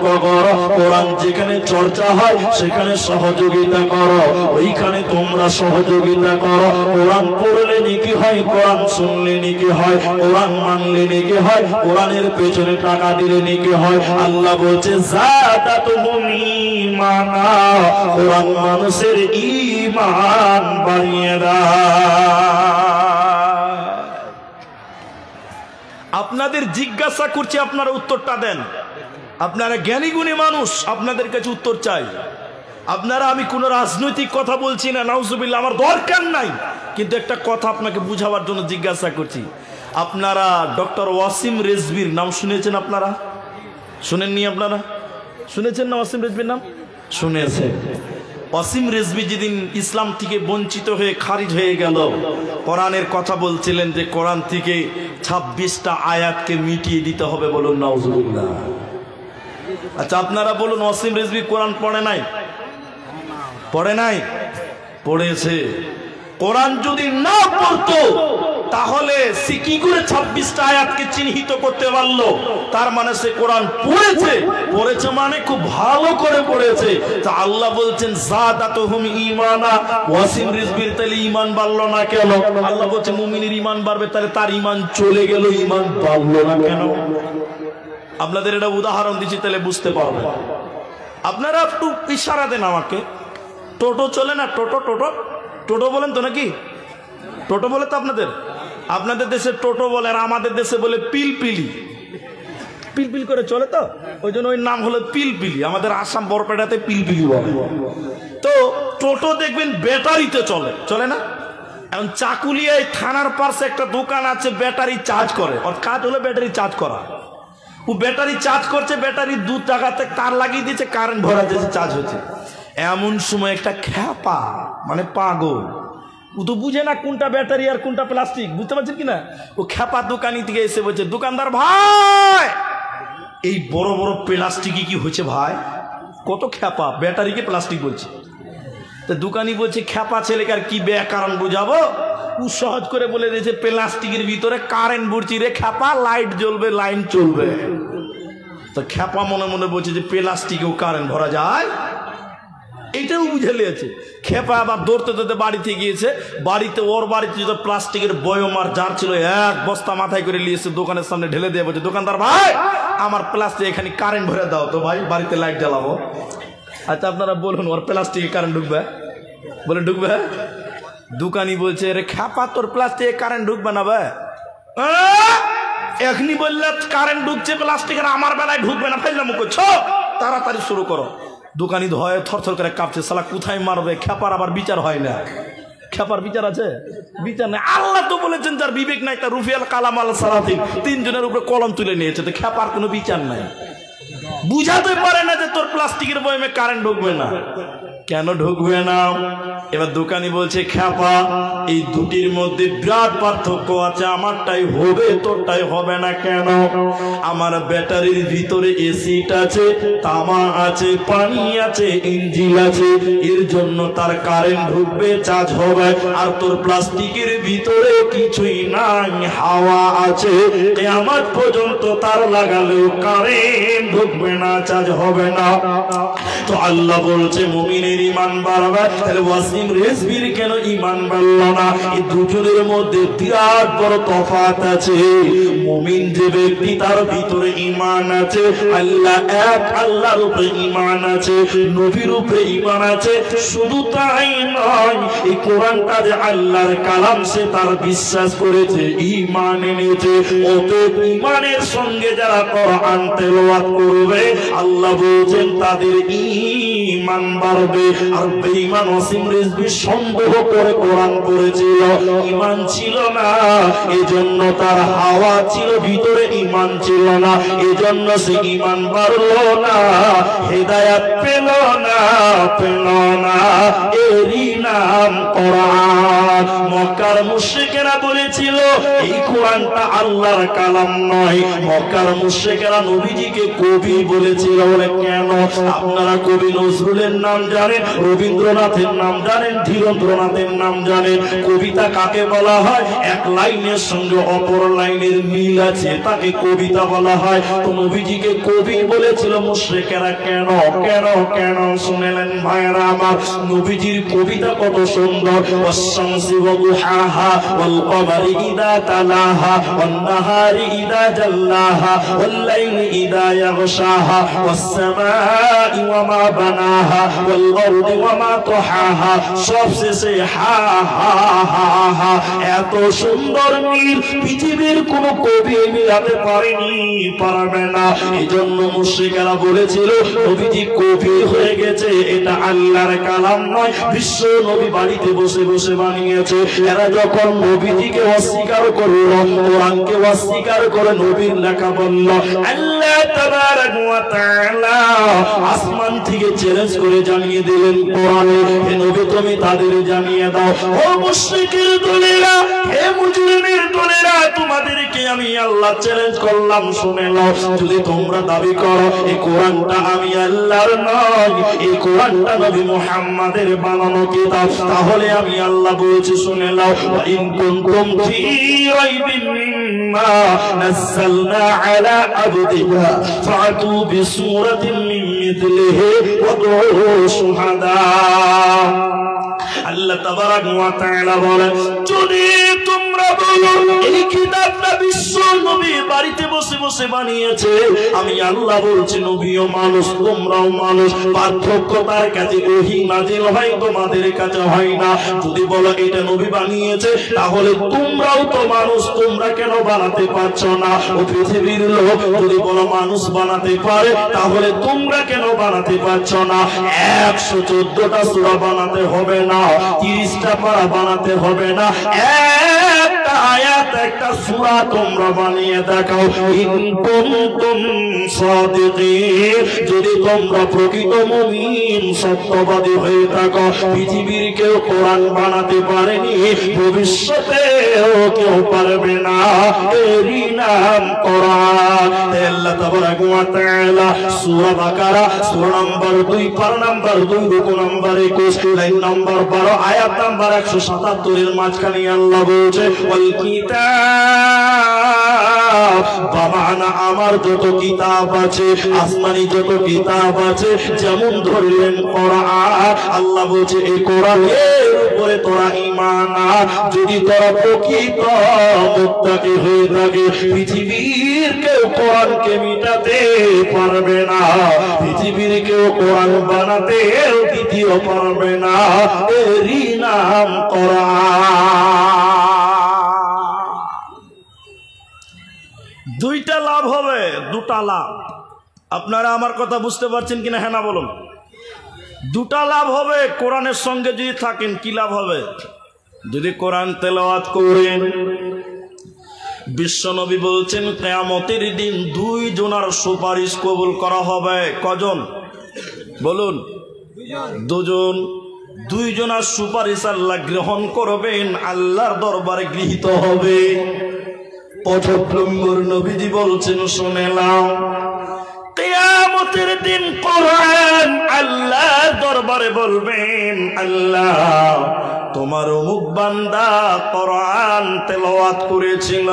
করো, কোরআন যেখানে চর্চা হয় সেখানে সহযোগিতা করো, ওইখানে তোমরা সহযোগিতা করো। কোরআন পড়লে নেকি হয়, কোরআন শুনলে নেকি হয়, কোরআন মানলে নেকি হয়, কোরআনের পেছনে টাকা দিলে নেকি হয়। আল্লাহ বলছে যাদাতুহুম ঈমানা, কোরআন মানুষের ঈমান বাড়িয়ে দেয়। আপনাদের জিজ্ঞাসা করছি, আপনারা উত্তরটা দেন। আপনারা জ্ঞানী গুণী মানুষ, আপনাদের কাছে উত্তর চাই। আপনারা, আমি কোনো রাজনৈতিক কথা বলছি না, নাউজুবিল্লাহ, আমার দরকার নাই, কিন্তু একটা কথা আপনাকে বুঝাবার জন্য জিজ্ঞাসা করছি। আপনারা ডক্টর ওয়াসিম রেজভির নাম শুনেছেন? আপনারা শুনেননি? আপনারা শুনেছেন না ওয়াসিম রেজভির নাম? শুনেছেন। ওয়াসিম রেজভি যেদিন ইসলাম থেকে বঞ্চিত হয়ে খারিজ হয়ে গেল, কোরআনের কথা বলছিলেন যে কোরআন থেকে 26টা আয়াতকে মিটিয়ে দিতে হবে। বলুন নাউজুবিল্লাহ। আচ্ছা আপনারা বলুন, ওয়াসিম রেজভি কোরআন পড়ে নাই? পড়ে নাই? পড়েছে। কোরআন যদি না পড়তো তাহলে সে কি করে 26টা আয়াতকে চিহ্নিত করতে পারলো? তার মানে সে কোরআন পড়েছে, পড়েছে মানে খুব ভালো করে পড়েছে। তা আল্লাহ বলছেন যাদাতুহুম ঈমানা, ওয়াসিম রিজভির তাহলে ঈমান বাড়লো না কেন? আল্লাহ বলছে মুমিনের ঈমান বাড়বে, তাহলে তার ঈমান চলে গেল, ঈমান বাড়লো না কেন? আপনাদের এটা উদাহরণ দিচ্ছি, তাহলে বুঝতে পারবেন। আপনারা একটু ইশারা দেন আমাকে। টোটো চলে না? টোটো টোটো টোটো বলেন তো নাকি? টোটো বলে তো আপনাদের দেশে টোটো বলে, আর আমাদের দেশে বলে পিলপিলি। পিলপিল করে চলে তো, ওই জন্য ওই নাম হলো পিলপিলি। আমাদের আসাম বরপেটাতে পিলপিলি বলে। তো টোটো দেখবেন ব্যাটারিতে চলে, চলে না? এখন চাকুলিয়ায় থানার পাশে একটা দোকান আছে, ব্যাটারি চার্জ করে। ওর কাজ হলো ব্যাটারি চার্জ করা। ও ব্যাটারি চার্জ করছে, ব্যাটারি 2 টাকাতে তার লাগিয়ে দিয়েছে, কারেন্ট ভরা দিয়েছে, চার্জ হচ্ছে। এমন সময় একটা খ্যাপা, মানে পাগল, ও তো বুঝে না কোনটা ব্যাটারি আর কোনটা প্লাস্টিক, বুঝতে পারছেন কিনা? ও খ্যাপা দোকানি থেকে এসে বলছে, দোকানদার ভাই, এই বড় বড় প্লাস্টিকই কি হচ্ছে ভাই? কত খ্যাপা, ব্যাটারিকে প্লাস্টিক বলছে। তো দোকানি বলছে, খ্যাপা ছেলেকে আর কি কারণ বুঝাবো? ও সহজ করে বলে দিয়েছে, প্লাস্টিকের ভিতরে কারেন্ট ভরছি রে খ্যাপা, লাইট জ্বলবে, লাইন চলবে। তো খ্যাপা মনে মনে বলছে যে প্লাস্টিকেও কারেন্ট ভরা যায়, এইটাও বুঝে নিয়েছে। খেপা আবার দৌড়তে দৌড়তে বাড়িতে গিয়েছে। বাড়িতে, ওর বাড়িতে যত প্লাস্টিকের বয়ম আর জার ছিল, 1 বস্তা মাথায় করে নিয়েছে, দোকানের সামনে ঢেলে দিয়ে বলছে, দোকানদার ভাই, আমার প্লাস্টিক এখানে কারেন্ট ভরে দাও তো ভাই, বাড়িতে লাইট জ্বালাবো। আচ্ছা আপনারা বলুন, ওর প্লাস্টিকে কারেন্ট ঢুকবে? বলে ঢুকবে? দোকানি বলছে, রে খেপা, তোর প্লাস্টিকে কারেন্ট ঢুকবে না ভাই। এখনই বললে কারেন্ট ঢুকছে প্লাস্টিকের, আমার বেলায় ঢুকবে না, ফেললাম করছো, তাড়াতাড়ি শুরু করো। দোকানি ধয় থরথর করে কাঁপছে, শালা কোথায় মারবে? খেপার আবার বিচার হয় না। খেপার বিচার আছে? বিচার নেই। আল্লাহ তো বলেছেন যার বিবেক নাই তার রুফিয়াল কালাম আল সালাতিন, 3 জনের উপরে কলম তুলে নিয়েছে। তো খেপার কোনো বিচার নাই, বুঝাতে পারে না যে তোর প্লাস্টিকের বয়মে কারেন্ট ঢুকবে না। কেন ঢুকবে না? এবার দোকানি বলছে, খ্যাপা, এই দুটির মধ্যে বিরাট পার্থক্য আছে, আমারটাই হবে, তোরটাই হবে না। কেন? আমার ব্যাটারির ভিতরে এসিড আছে, তামা আছে, পানি আছে, ইঞ্জিন আছে, এর জন্য তার কারেন্ট ঢুকবে, চার্জ হবে। আর তোর প্লাস্টিকের ভিতরে কিছুই নাই, হাওয়া আছে, কিয়ামত পর্যন্ত তার লাগালেও কারেন্ট ঢুকবে না, চার্জ হবে না। তো আল্লাহ বলছে মুমিনের ঈমান বাড়বে। তাহলে ওয়াসিম রিজভির কেন ঈমান বাড়লো না? এই দুজনের মধ্যে বিরাট বড় তফাৎ আছে। মুমিন যে ব্যক্তি, তার ভিতরে ঈমান আছে, আল্লাহ এক, আল্লাহর উপরে ঈমান আছে, নবীর উপরে ঈমান আছে। শুধু তাই নয়, এই কোরআনটা যে আল্লাহর কালাম, সে তার বিশ্বাস করেছে, ঈমান এনেছে। অতএব ঈমানের সঙ্গে যারা কোরআন তেলাওয়াত করবে, আল্লাহ বলেন তাদের ঈমান বাড়বে। আর বেঈমান ওয়াসিম রিজভি সন্দেহ করে কোরআন পড়েছিল, ঈমান ছিল না, এজন্য তার হাওয়া ছিল, ভিতরে ঈমান ছিল না, এজন্য সে ঈমান বাড়লো না, হেদায়েত পেল না, এরই নাম কোরআন। মক্কার মুশরিক মুশরিকেরা বলেছিল এই কোরআনটা আল্লাহর কালাম নয়। মক্কার মুশরিকেরা নবীজিকে কবি বলেছিল। বলে কেন? আপনারা কবি নজরুলের নাম জানেন, রবীন্দ্রনাথের নাম জানেন, ধীরেন্দ্রনাথের নাম জানেন। কবিতা কাকে বলা হয়? এক লাইনের সঙ্গে অপর লাইনের মিল আছে, তাকে কবিতা বলা হয়। তো নবীজিকে কবি বলেছিল মুশরিকেরা। কেন কেন কেন শুনেলেন ভাইরা আমার? নবীজির কবিতা কত সুন্দর। ওয়াশ-শামসি ওয়া দুহাহা ওয়াল কমারি ইযা তালাহা ওয়ান নাহারি ইযা জাল্লাহা ওয়াল লাইলি ইযা ইয়াগশাহা ওয়াস সামাই ওয়া মা বানাহা ওয়াল আরদি ওয়া মা তাহাহা। সবশেষে হা হা হা হা। এত সুন্দর মিল পৃথিবীর কোন কবি মিলাতে পারেনি, পারবে না। এইজন্য মুশরিকেরা বলেছিল নবীজি কবি হয়ে গেছে, এটা আল্লাহর কালাম নয়, বিশ্ব নবী বাড়িতে বসে বসে বানিয়েছে। এরা যখন নবীজিকে অস্বীকার করল, কোরআনকে অস্বীকার করে নবীর লেখা বলল, আল্লাহ তাবারাক ওয়া তাআলা আসমান থেকে চ্যালেঞ্জ করে জানিয়ে দিলেন কোরআনে, হে নবী তুমি তাদের জানিয়ে দাও, ও মুশরিকের দলেরা, হে মুজরিমের দলেরা, তোমাদেরকে আমি আল্লাহ চ্যালেঞ্জ করলাম, শুনে নাও। যদি তোমরা দাবি করো এই কোরআনটা আমি আল্লাহর নয়, এই কোরআনটা নবী মুহাম্মাদের বানানো কিতাব, তাহলে আমি আল্লাহ বলছি শুনে নাও, ওয়া ইন কুনতুম ফি রাইবিন মিম্মা নাযালনা আলা আবদিনা ফাতু বিসূরাতিন মিন মিথলিহি ওয়াদউ শুহাদা। আল্লাহ তাবারাক ওয়া তাআলা বলেন, যদি তোমরা বলো এই কিতাবটা বিশ্ব নবী বাড়িতে বসে বসে বানিয়েছে, আমি আল্লাহ বলছি নবীও মানুষ, তোমরাও মানুষ, পার্থক্য তার কাছে ওহী নাজিল হয়, তোমাদের কাছে হয় না। যদি বলো এটা নবী বানিয়েছে, তাহলে তোমরাও তো মানুষ, তোমরা কেন বানাতে পারছো না? ও পৃথিবীর লোক, যদি বলো মানুষ বানাতে পারে, তাহলে তোমরা কেন বানাতে পারছো না? 114টা সূরা বানাতে হবে না, 30টা পারা বানাতে হবে না, একটা আয়াত একটা সূরা তোমরা বানিয়ে দেখাও। ইন কুনতুম সাদিকিন, যদি তোমরা প্রকৃত মুমিন সত্যবাদী হয়ে থাকো। পৃথিবীর কেউ কোরআন বানাতে পারেনি, ভবিষ্যতেও কেউ পারবে না, এরই নাম কোরআন। আল্লাহ তাবারাক ওয়া তাআলা সূরা বাকারা সূরা নাম্বার 2 পারা নাম্বার 2 রুকু নাম্বার 21 লাইন নাম্বার 12 আয়াত নাম্বার 177 এর মাঝখানে আল্লাহ বলছে, ওয়াল কিতাব, বাবানা আমার যত কিতাব আছে, আসমানি যত কিতাব আছে, যেমন ধরলেন কোরআন, আল্লাহ বলছে এই কোরআনের উপরে তোরা ঈমান আন। যদি তোরা প্রকৃত মুত্তাকি হয়ে থাকে, পৃথিবীর কেউ কোরআনকে মিটাতে পারবে না, পৃথিবীর কেউ কোরআন বানাতে দ্বিতীয় পারবে না, এরই নাম কোরআন। দুইটা লাভ হবে, দুটা লাভ। আপনারা আমার কথা বুঝতে পারছেন কিনা? হ্যাঁ না বলুন। দুটা লাভ হবে কোরআনের সঙ্গে যদি থাকেন। কি লাভ হবে? যদি কোরআন তেলাওয়াত করেন, বিশ্বনবী বলছেন কিয়ামতের দিন 2 জনের সুপারিশ কবুল করা হবে। কজন বলুন? 2 জন। 2 জনের সুপারিশ আল্লাহ গ্রহণ করবেন, আল্লাহর দরবারে গৃহীত হবে। 65 নম্বর নবীজি বলছেন শুনে নাও, কিয়ামতের দিন কোরআন আল্লাহর দরবারে বলবেন, আল্লাহ তোমার অমুক বান্দা কোরআন তেলাওয়াত করেছিল,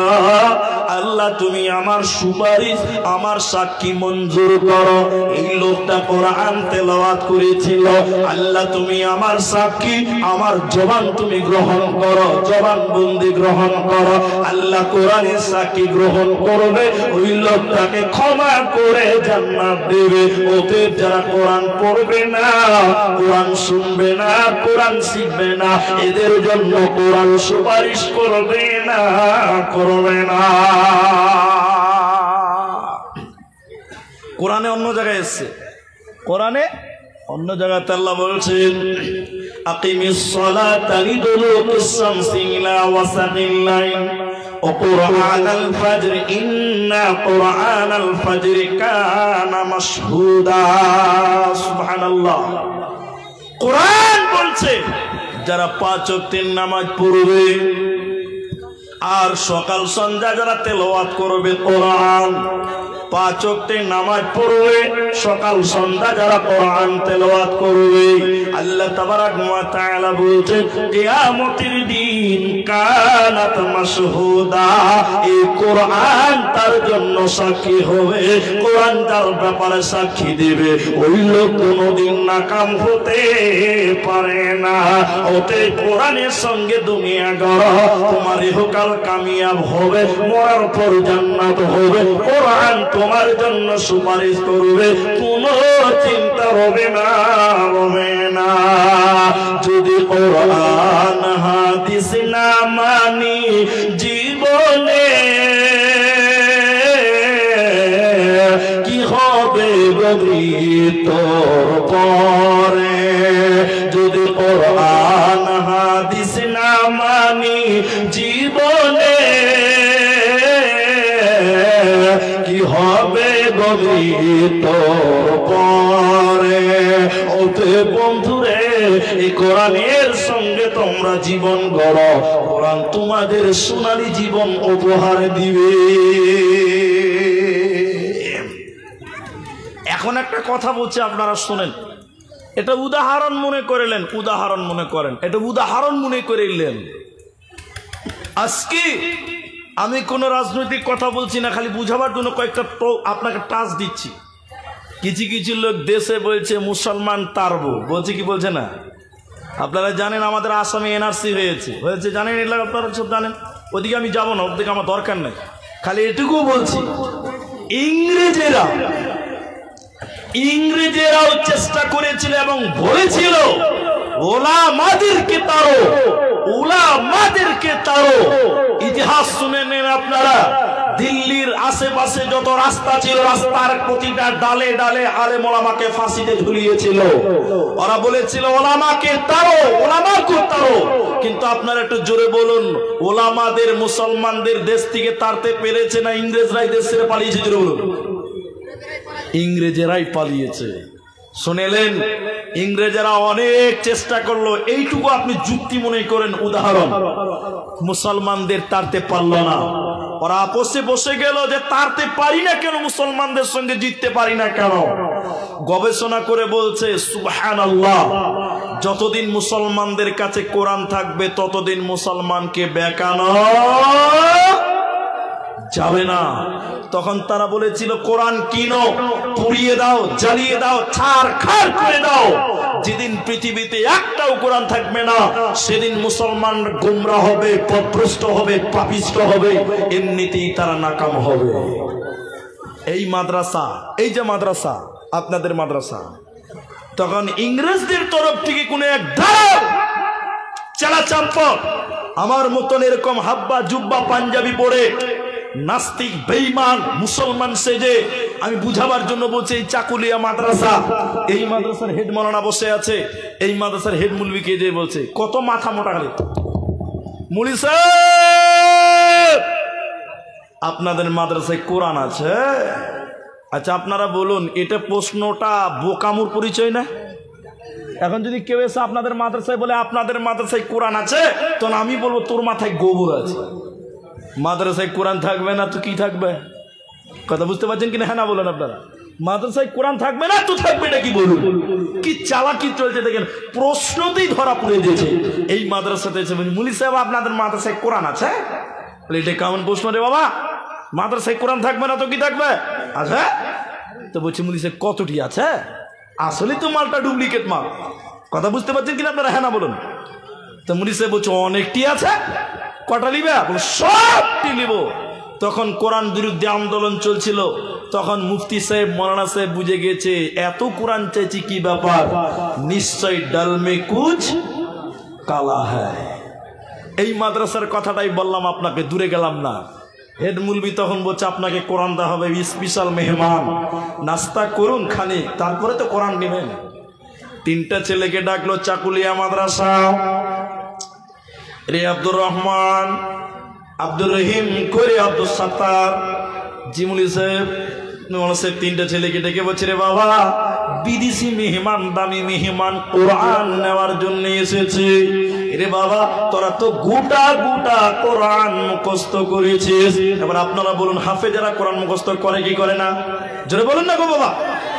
আল্লাহ তুমি আমার সুপারিশ, আমার সাক্ষী মঞ্জুর করো। এই লোকটা কোরআন তেলাওয়াত করেছিল, আল্লাহ তুমি আমার সাক্ষী, আমার জবান তুমি গ্রহণ করো, জবানবন্দি গ্রহণ করো। আল্লাহ কোরআনের সাক্ষী গ্রহণ করবে, ওই লোকটাকে ক্ষমা করে জান্নাত দেবে। ওদের যারা কোরআন পড়বে না, কোরআন শুনবে না, কোরআন শিখবে না, এদের জন্য কোরআন সুপারিশ করবে না, করবে না। কোরআনে অন্য জায়গায় এসেছে, কোরআনে অন্য জায়গাতে আল্লাহ বলছেন, আকিমিস সালাতা লিদুলুকিস শামসি ইলা ওয়াসাতিল লাইল ওয়া কুরআনাল ফাজর ইন্না কুরআনাল ফাজর কানা মাশহুদা। সুবহানাল্লাহ। কোরআন বলছে যারা 5 ওয়াক্তের নামাজ পড়বে, আর সকাল সন্ধ্যা যারা তেলাওয়াত করবে কোরআন, 5 ওয়াক্তে নামাজ পড়বে, সকাল সন্ধ্যা যারা কোরআন তেলাওয়াত করবে, আল্লাহ তাবারাক ওয়া তাআলা বলছেন কিয়ামতের দিন কানাত মাশহুদা, এই কোরআন তার জন্য সাক্ষী হবে, কোরআন তার ব্যাপারে সাক্ষী দেবে, ওই লোক কোনোদিন নাকাম হতে পারে না। ওতে কোরআনের সঙ্গে দুনিয়া গড়া, তোমার ইহকাল কামিয়াব হবে, মরার পর জান্নাত হবে, কোরআন তোমার জন্য সুপারিশ করবে, কোনো চিন্তা হবে না, হবে না। যদি কোরআন হাদিস না মানি জীবনে কি হবে তোর পরে, যদি কোরআন হাদিস না মানি জীবনে কি হবে তোর পরে। ওতে বন্ধুরে এই কোরআনের সঙ্গে তোমরা জীবন গড়ো, কোরআন তোমাদের সোনালী জীবন উপহার দিবে। এখন একটা কথা বলছে, আপনারা শুনেন, এটা উদাহরণ মনে করেলেন, উদাহরণ মনে করেন, এটা উদাহরণ মনে করিলেন। আজকে আমি কোনো রাজনৈতিক কথা বলছি না, খালি বুঝাবার জন্য কয়েকটা আপনাকে টাচ দিচ্ছি। কিছু কিছু লোক দেশে বলছে মুসলমান তারবো, বলছে কি বলছে না? আপনারা জানেন আমাদের আসামে এনআরসি হয়েছে জানেন, এগুলো আপনারা সব জানেন। ওদিকে আমি যাবো না, ওদিকে আমার দরকার নেই, খালি এটুকু বলছি, ইংরেজেরাও চেষ্টা করেছিল এবং বলেছিল ওলামাদেরকে তাড়ো, ওলামাদেরকে তাড়ো। ইতিহাস শুনে নেন আপনারা, দিল্লির আশেপাশে যত রাস্তা ছিল, রাস্তার প্রতিটা ডালে ডালে আলেম ওলামাকে ফাঁসিতে ঝুলিয়েছিল। ওরা বলেছিল ওলামাকে তাড়ো, ওলামাকে তাড়ো। কিন্তু আপনারা একটু জোরে বলুন, ওলামাদের মুসলমানদের দেশ থেকে তাড়তে পেরেছে না ইংরেজরাই দেশ ছেড়ে পালিয়েছে? জোরে বলুন। ইংরেজেরাই পালিয়েছে। শুনেলেন, ইংরেজেরা অনেক চেষ্টা করলো, এইটুকু আপনি যুক্তি মনে করেন উদাহরণ, মুসলমানদের তাড়তে পারলো না। ওরা আপোষে বসে গেল যে তাড়তে পারি না কেন, মুসলমানদের সঙ্গে জিততে পারি না কেন? গবেষণা করে বলছে সুবহানাল্লাহ, যতদিন মুসলমানদের কাছে কোরআন থাকবে ততদিন মুসলমানকে বেকানো যাবে না। তখন তারা বলেছিল কোরআন কিনো, পুড়িয়ে দাও, জ্বালিয়ে দাও, ছারখার করে দাও। যেদিন পৃথিবীতে একটাও কোরআন থাকবে না, সেদিন মুসলমান গোমরা হবে, পথভ্রষ্ট হবে, পাপিষ্ট হবে, এমনিতেই তারা নাকাম হবে। এই মাদ্রাসা, এই যে মাদ্রাসা, আপনাদের মাদ্রাসা, তখন ইংরেজদের তরফ থেকে কোন এক দালাল চালাচাম্পক আমার মতন এরকম হাব্বা জুব্বা পাঞ্জাবি পরে নাস্তিক বেঈমান মুসলমান সেজে, আমি বুঝাবার জন্য বলছি, এই চাকুলিয়া মাদ্রাসা, এই মাদ্রাসার হেড মাওলানা বসে আছে, এই মাদ্রাসার হেড মুলবি কে যে বলছে, কত মাথা মোটা গেলে মুলি সাহেব আপনাদের মাদ্রাসায় কোরআন আছে? আচ্ছা আপনারা বলুন, এটা প্রশ্নটা বোকামুর পরিচয় না? এখন যদি কেউ এসে আপনাদের মাদ্রাসায় বলে আপনাদের মাদ্রাসায় কোরআন আছে, তখন আমি বলবো তোর মাথায় গোবর আছে। মাদ্রাসায় কোরআন থাকবে না তো কি থাকবে? কথা বুঝতে পারছেন কিনা? হ্যাঁ না বলেন আপনারা। মাদ্রাসায় কোরআন থাকবে না তো থাকবে না কি বলুন? কি চালাকি চলছে দেখেন, প্রশ্নতেই ধরা পড়ে দিয়েছে। এই মাদ্রাসাতে এসে মুলি সাহেব আপনাদের মাদ্রাসায় কোরআন আছে? এটা কেমন প্রশ্ন রে বাবা? মাদ্রাসায় কোরআন থাকবে না তো কি থাকবে? আচ্ছা তো বলছি মুলি সাহেব কতটি আছে? আসলে তো মালটা ডুপ্লিকেট মাল। কথা বুঝতে পারছেন কিনা আপনারা? হ্যাঁ না বলুন। তো মুলি সাহেব বলছে অনেকটি আছে, কটা নিবে? সবটি নিব। তখন কোরআন বিরুদ্ধে আন্দোলন চলছিল, তখন মুফতি সাহেব মৌলানা সাহেব বুঝে গেছে এত কোরআন চাইছি কি ব্যাপার, নিশ্চয় ডাল মে কুছ কালা হ্যায়। এই মাদ্রাসার কথাটাই বললাম আপনাকে, দূরে গেলাম না। হেড মুলবি তখন বলছে আপনাকে কোরআন দেওয়া হবে, স্পেশাল মেহমান, নাস্তা করুন খানি, তারপরে তো কোরআন নেবেন। 3টা ছেলেকে ডাকলো চাকুলিয়া মাদ্রাসা, রে আব্দুর রহমান, আব্দুর রহিম করে আব্দুল সাত্তার, জিমুলি সাহেব মানুষের তিনটা ছেলেকে ডেকে বলছে, রে বাবা, বিদেশি মেহমান, দামি মেহমান কোরআন নেওয়ার জন্য এসেছে। রে বাবা, তোরা তো গোটা গোটা কোরআন মুখস্থ করেছিস। এবার আপনারা বলুন, হাফেজেরা কোরআন মুখস্থ করে কি করে না? জোরে বলুন না গো বাবা।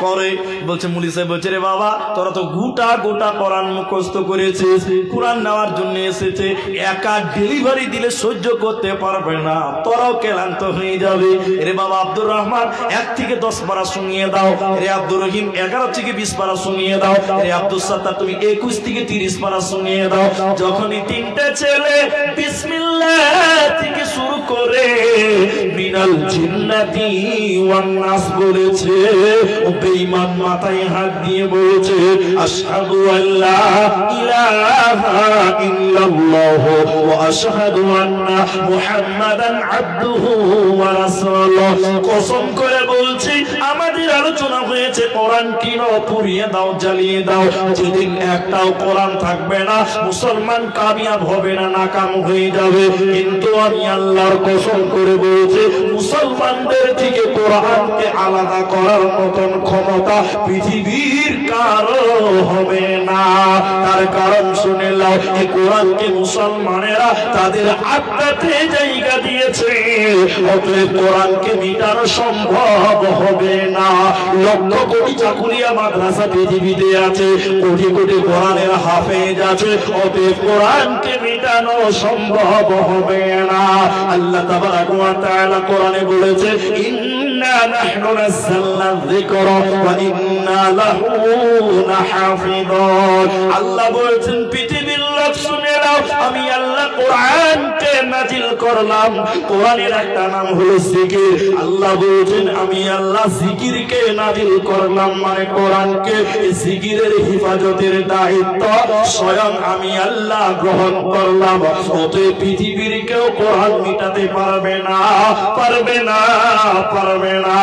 করে। বলছে মুলি সাহেব বলছে, রে বাবা, তোরা তো গোটা গোটা কোরআন মুখস্থ করেছিস, কোরআন নেওয়ার জন্য এসেছে, একা ডেলিভারি দিলে সহ্য করতে পারবে না, তোরাও ক্লান্ত হয়ে যাবে। রে বাবা আব্দুর রহমান 1 থেকে 10 পারা শুনিয়ে দাও। রে আব্দুর রহিম 11 থেকে 20 পারা শুনিয়ে দাও। রে আব্দুল সাত্তার তুমি 21 থেকে 30 পারা শুনিয়ে দাও। যখনই তিনটে ছেলে বিসমিল্লাহ থেকে শুরু করে মিনাল জিন্নাতি ওয়ান নাস বলেছে, ও বেঈমান মাথায় হাত দিয়ে বলছে, আশহাদু আল্লা ইলাহা ইল্লাল্লাহ ওয়া আশহাদু আন্না মুহাম্মাদান আবদুহু ওয়া রাসূলুহু। কসম করে বলছি, আমাদের আলোচনা হয়েছে কোরআন কিনো, পুড়িয়ে দাও, জ্বালিয়ে দাও। যেদিন একটাও কোরআন থাকবে না, মুসলমান কামিয়াব হবে না, নাকাম হয়ে যাবে। কিন্তু আমি আল্লাহর কসম করে বলছি, মুসলমানদের থেকে কোরআনকে আলাদা করার মতন ক্ষমতা পৃথিবীর কারো হবে না। তার কারণ শুনে নাও, এই কোরআনকে মুসলমানেরা তাদের আত্মাতে জায়গা দিয়েছে, অতএব কোরআনকে মিটানো সম্ভব হবে না। লক্ষ কোটি চাকুরিয়া মাদ্রাসা পৃথিবীতে আছে, কোটি কোটি কোরআনের হাফেজ আছে, অতএব কোরআনকে মিটানো সম্ভব হবে না। আল্লাহ তাবারাক ওয়া তাআলা কোরআনে বলেছে, ইন্না নাহনু নাযালনা যিকরা ওয়া ইন্না লাহু লাহাফিযুন। আল্লাহ বলেছেন, পৃথিবীর লোক শুনে নাও, আমি আল্লাহ কোরআনকে নাজিল করলাম। কোরআনের একটা নাম হলো জিকির। আল্লাহ বলেছেন, আমি আল্লাহ জিকিরকে নাজিল করলাম, মানে কোরআনকে। জিকিরের হিফাজতের দায়িত্ব স্বয়ং আমি আল্লাহ গ্রহণ করলাম। অতএব পৃথিবীর কেউ কোরআন মিটাতে পারবে না, পারবে না, পারবে না।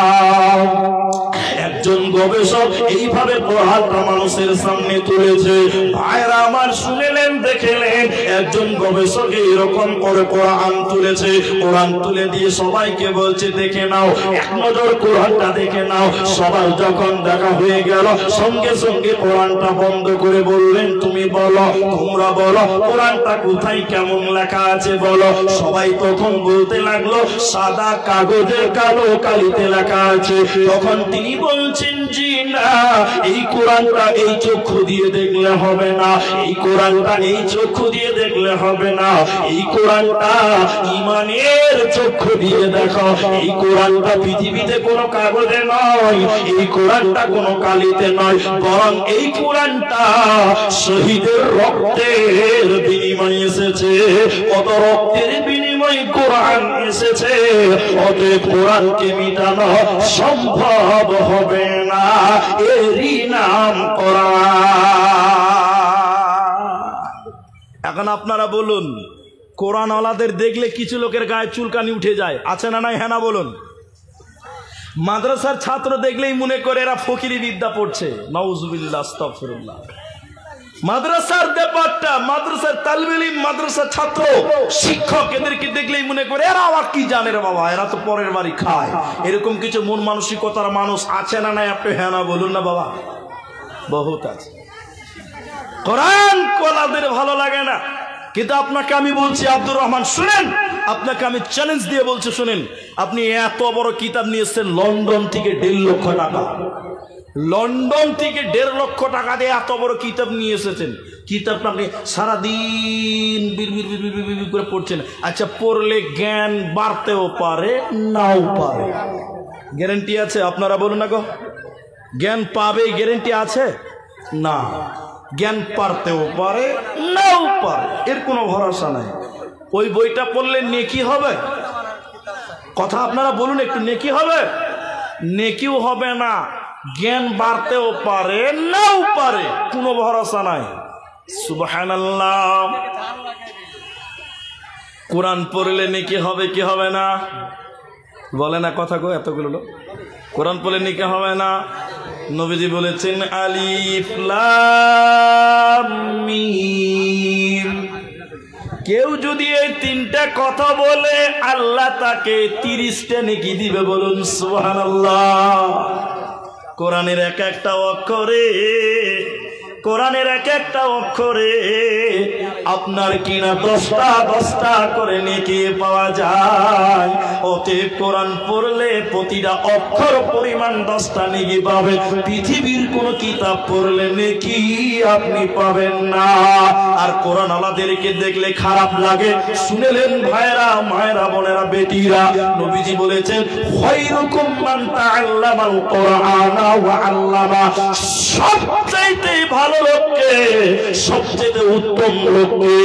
একজন গবেষক এইভাবে কোরআনটা মানুষের সামনে তুলেছে। ভাইরা আমার, শুনেলেন, দেখেলেন, একজন গবেষক এরকম করে কোরআন তুলেছে। কোরআন তুলে দিয়ে সবাইকে বলছে, দেখে নাও, এক নজর কোরআনটা দেখে নাও। সবাই যখন দেখা হয়ে গেল, সঙ্গে সঙ্গে কোরআনটা বন্ধ করে বললেন, তুমি বলো, তোমরা বলো, কোরআনটা কোথায় কেমন লেখা আছে বলো। সবাই তখন বলতে লাগলো, সাদা কাগজে কালো কালিতে লেখা আছে। তখন তিনি বলছেন, জি না, এই কোরআনটা এই চক্ষু দিয়ে দেখলে হবে না, এই কোরআনটা এই চক্ষু দিয়ে দেখলে হবে না, এই কোরআনটা ঈমানের চক্ষু দিয়ে দেখো। এই কোরআনটা পৃথিবীতে কোনো কাগজে নয়, এই কোরআনটা কোনো কালিতে নয়, বরং এই কোরআনটা শহীদের রক্তের বিনিময়ে এসেছে। কত রক্তের বিনিময়ে কোরআন এসেছে, অতএব কোরআনকে মিটানো সম্ভব হবে না। এরই নাম কোরআন। এখন আপনারা বলুন, কোরআনওয়ালাদের দেখলে কিছু লোকের গায়ে চুলকানি উঠে যায়, আছে না নাই? হ্যাঁ না বলুন। মাদ্রাসার ছাত্র দেখলেই মনে করে এরা ফকিরি বিদ্যা পড়ছে। নাউজুবিল্লাহ, আস্তাগফিরুল্লাহ। মাদ্রাসার ব্যাপারটা, মাদ্রাসার তালিবে ইলম, মাদ্রাসার ছাত্র, শিক্ষক, এদেরকে দেখলেই মনে করে এরা আবার কি জানে রে বাবা, এরা তো পরের বাড়ি খায়। এরকম কিছু মন মানসিকতার মানুষ আছে না নাই? আপনি হ্যাঁ না বলুন না বাবা। বহুত আছে। কোরআন কোলাদের ভালো লাগে না, কিন্তু আপনাকে আমি বলছি, আব্দুর রহমান শুনেন, আপনাকে আমি চ্যালেঞ্জ দিয়ে বলছি, শুনেন, আপনি এত বড় কিতাব নিয়ে এসেছেন লন্ডন থেকে 1.5 লক্ষ টাকা, লন্ডন থেকে 1.5 লক্ষ টাকা দিয়ে এত বড় কিতাব নিয়ে এসেছেন। কিতাবটা আপনি সারাদিন বিড়বিড় বিড়বিড় বিড়বিড় করে পড়ছেন। আচ্ছা, পড়লে জ্ঞান বাড়তেও পারে, নাও পারে, গ্যারান্টি আছে? আপনারা বলুন না গো, জ্ঞান পাবে গ্যারান্টি আছে? না। জ্ঞান পারতেও পারে, নাও পারে, এর কোনো ভরসা নাই। ওই বইটা পড়লে নেকি হবে? কথা আপনারা বলুন একটু, নেকি হবে? নেকিও হবে না, জ্ঞান বাড়তেও পারে, নাও পারে, কোনো ভরসা নাই। সুবহানাল্লাহ। কোরআন পড়লে নেকি হবে কি হবে না? বলে না কথা গো, এতগুলো লোক। কোরআন পড়লে নেকি হবে না? নবীজি বলেছেন, আলিফ লাম মিম, কেউ যদি এই তিনটা কথা বলে আল্লাহ তাকে 30টা নেকি দিবে, বলুন সুবহানাল্লাহ। কোরআনের এক একটা অক্ষরে, কোরআনের এক একটা অক্ষরে আপনার কিনা 10টা করে নেকি পাওয়া যায়। অতএব কোরআন পড়লে প্রতিটা অক্ষর পরিমাণ 10টা নেকি পাবেন। পৃথিবীর কোন কিতাব পড়লে নেকি আপনি পাবেন না। আর কোরআন আলাদেরকে দেখলে খারাপ লাগে, শুনেলেন ভাইরা, মায়েরা, বোনেরা, বেটিরা, নবীজি বলেছেন খায়রুকুম মান তাআল্লামাল কোরআনা ওয়া আল্লামা। সবচাইতে ভালো লোককে, সবচেয়ে উত্তম লোককে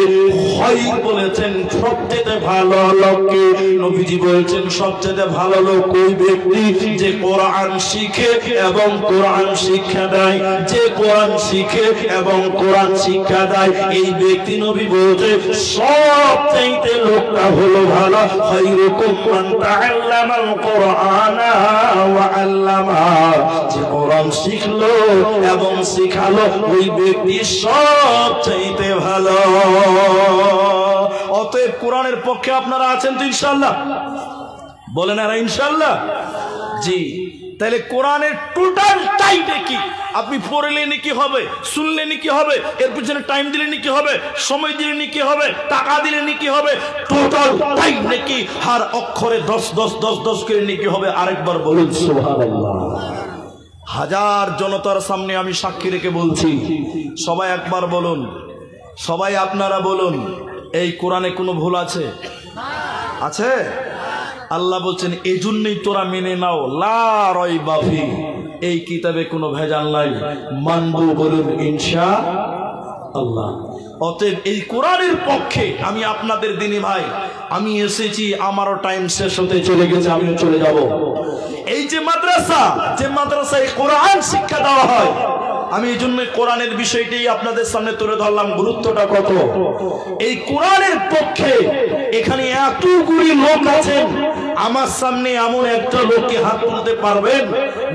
খায়র বলেছেন, সবচেয়ে ভালো লোককে। নবীজি বলেছেন সবচেয়ে ভালো লোক ওই ব্যক্তি যে কোরআন শিখে এবং কোরআন শিক্ষা দেয়। যে কোরআন শিখে এবং কোরআন শিক্ষা দেয় এই ব্যক্তি, নবী বলেছে সবচেয়ে লোকটা হলো ভালো। খায়রুকুম মান তাআল্লামাল কোরআনা ওয়া আল্লামা। যে কোরআন শিখলো এবং শিখালো ওই ব্যক্তি সবচাইতে ভালো। অতএব কোরআনের পক্ষে আপনারা আছেন তো ইনশাআল্লাহ? বলেন আর ইনশাআল্লাহ। জি, তাহলে কোরআনের টোটাল টাইমটা কি? আপনি পড়লে নাকি হবে, শুনলে নাকি হবে, এর পিছনে টাইম দিলে নাকি হবে, সময় দিলে নাকি হবে, টাকা দিলে নাকি হবে, টোটাল টাইম নাকি হার অক্ষরে 10 করে নাকি হবে। আরেকবার বলুন সুবহানাল্লাহ। হাজার জনতার সামনে আমি সাক্ষী রেখে বলছি, সবাই একবার বলুন, সবাই আপনারা বলুন, এই কোরআনে কোনো ভুল আছে? আছে? আল্লাহ বলছেন এজন্যই তোরা মেনে নাও, লা রাইবা ফি, এই কিতাবে কোনো ভেজাল নাই, মানবো, বলুন ইনশাআল্লাহ। অতএব এই কোরআনের পক্ষে আমি আপনাদের দিনী ভাই, আমি এসেছি, আমারও টাইম শেষ হতে চলে গেছে, আমিও চলে যাব। এই যে মাদ্রাসায় কোরআন শিক্ষা দেওয়া হয়, আমি এই জন্য কোরআনের বিষয়টাই আপনাদের সামনে তুলে ধরলাম, গুরুত্বটা কত। এই কোরআনের পক্ষে এখানে এতগুলি লোক আছেন, আমার সামনে এমন একটা লোককে হাত তুলতে পারবেন,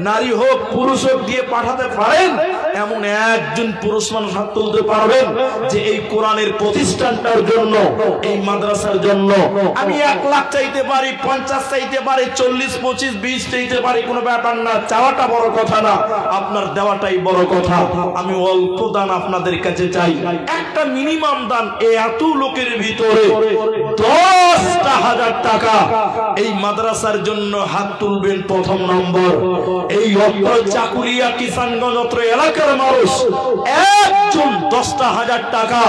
নারী হোক পুরুষ হোক দিয়ে পাঠাতে পারেন, এমন একজন পুরুষ মানুষ হাত তুলতে পারবেন যে এই কোরআনের প্রতিষ্ঠানটার জন্য, এই মাদ্রাসার জন্য আমি 1 লাখ চাইতে পারি, 50 চাইতে পারি, 40, 25, 20 চাইতে পারি, কোনো ব্যাপার না। চাওয়াটা বড় কথা না, আপনার দেওয়াটাই বড় কথা। আমি অল্প দান আপনাদের কাছে চাই, একটা মিনিমাম দান। এত লোকের ভিতরে 10,000 টাকা এই মাদ্রাসার জন্য হাত তুলবেন। প্রথম নম্বর, এই চাকুরিয়া, কিষানগঞ্জ অত্র এলাকার মানুষ একজন 10,000 টাকা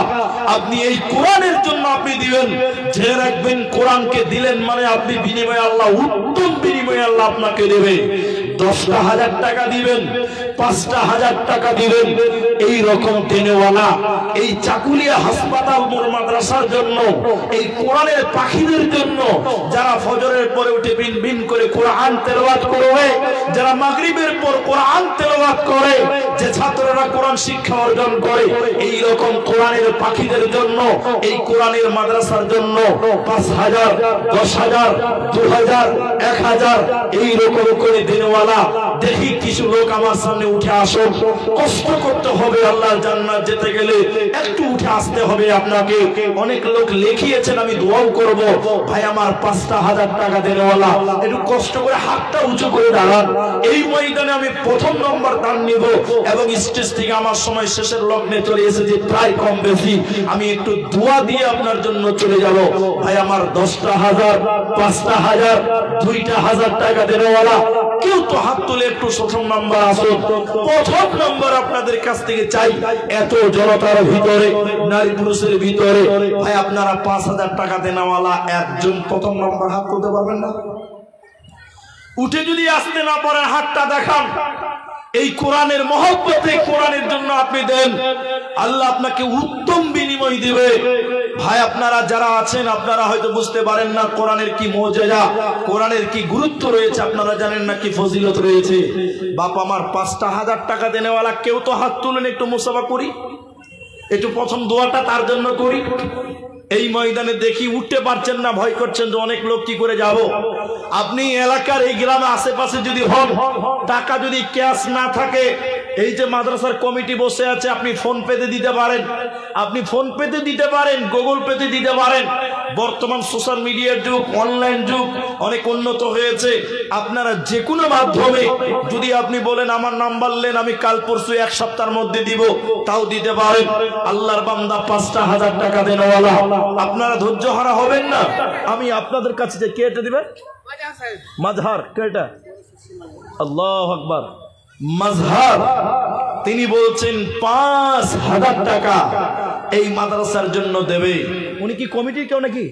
আপনি এই কোরআনের জন্য আপনি দিবেন। জেনে রাখবেন, কোরআনকে দিলেন মানে আপনি বিনিময়ে আল্লাহ, উত্তম বিনিময়ে আল্লাহ আপনাকে দেবে। 10,000 টাকা দিবেন, 5,000 টাকা দিবেন, এই রকম দেনেওয়ালা এই চাকুলিয়া হাসপাতাল মোর মাদ্রাসার জন্য, এই কোরআনের পাখিদের জন্য, যারা ফজরের পরে উঠে বিন বিন করে কোরআন তেলাওয়াত করবে, যারা মাগরিবের পর কোরআন তেলাওয়াত করে, যে ছাত্ররা কোরআন শিক্ষা অর্জন করে, এই রকম কোরআনের পাখিদের জন্য, এই কোরআনের মাদ্রাসার জন্য 5,000, 10,000, 2,000, 1,000 এই রকম করে দেনেওয়ালা। দেখি কিছু লোক আমার সামনে উঠে আসুন। কষ্ট করতে হবে, আল্লাহর জান্নাত যেতে গেলে একটু উঠে আসতে হবে আপনাকে। অনেক লোক লিখিয়েছেন, আমি দোয়াও করব, ভাই আমার 5,000 টাকা দেনেওয়ালা, একটু কষ্ট করে হাতটা উঁচু করে দাঁড়ান। এই ময়দানে আমি প্রথম নম্বর দান নিব এবং স্টেজ থেকে আমার সময় শেষের লগ্নে চলে এসেছে, প্রায় কম বেশি, আমি একটু দোয়া দিয়ে আপনার জন্য চলে যাব। ভাই আমার 10,000, 5,000, 2,000 টাকা দেনেওয়ালা কেউ তো হাত তুলে একটু প্রথম নম্বর আসুন। প্রথম নম্বর আপনাদের কাছ থেকে চাই, এত জনতার ভিতরে, নারী পুরুষের ভিতরে, ভাই আপনারা 5,000 টাকা দেনেওয়ালা একজন প্রথম নম্বর হাত তুলতে পারবেন না? উঠে যদি আসতে না পারেন হাতটা দেখান। এই কোরআনের মহব্বতে, কোরআনের জন্য আপনি দেন, আল্লাহ আপনাকে উত্তম বিনিময় দিবে। ভাই আপনারা যারা আছেন, আপনারা হয়তো বুঝতে পারেন না কোরআনের কি মুজিজা, কোরআনের কি গুরুত্ব রয়েছে, আপনারা জানেন না কি ফজিলত রয়েছে। বাপ আমার 5,000 টাকা দেনেওয়ালা কেউ তো হাত তুলেন, একটু মুসাফা করি, একটু প্রথম দোয়াটা তার জন্য করি। এই ময়দানে দেখি উঠতে পারছেন না, ভয় করছেন যে অনেক লোক কি করে যাব। আপনি এলাকার এই গ্রামে আশেপাশে যদি হন, টাকা যদি ক্যাশ না থাকে, এই যে মাদ্রাসার কমিটি বসে আছে, আপনি ফোন পেতে দিতে পারেন, আপনি ফোন পেতে দিতে পারেন, গুগল পেতে দিতে পারেন। বর্তমান সোশ্যাল মিডিয়ার যুগ, অনলাইন যুগ অনেক উন্নত হয়েছে। আপনারা যে কোনো মাধ্যমে যদি আপনি বলেন আমার নাম্বার লেন, আমি কাল পরশু এক সপ্তাহের মধ্যে দিব, তাও দিতে পারেন। আল্লাহর বান্দা ৫,০০০ টাকা দেনওয়ালা, আপনারা ধৈর্য হারা হবেন না। আমি আপনাদের কাছে যে কে এটা দিবেন, মাজহার কে এটা, আল্লাহু আকবার, মাজহার তিনি বলছেন ৫,০০০ টাকা এই মাদ্রাসার জন্য দেবে। উনি কি কমিটির কেউ নাকি?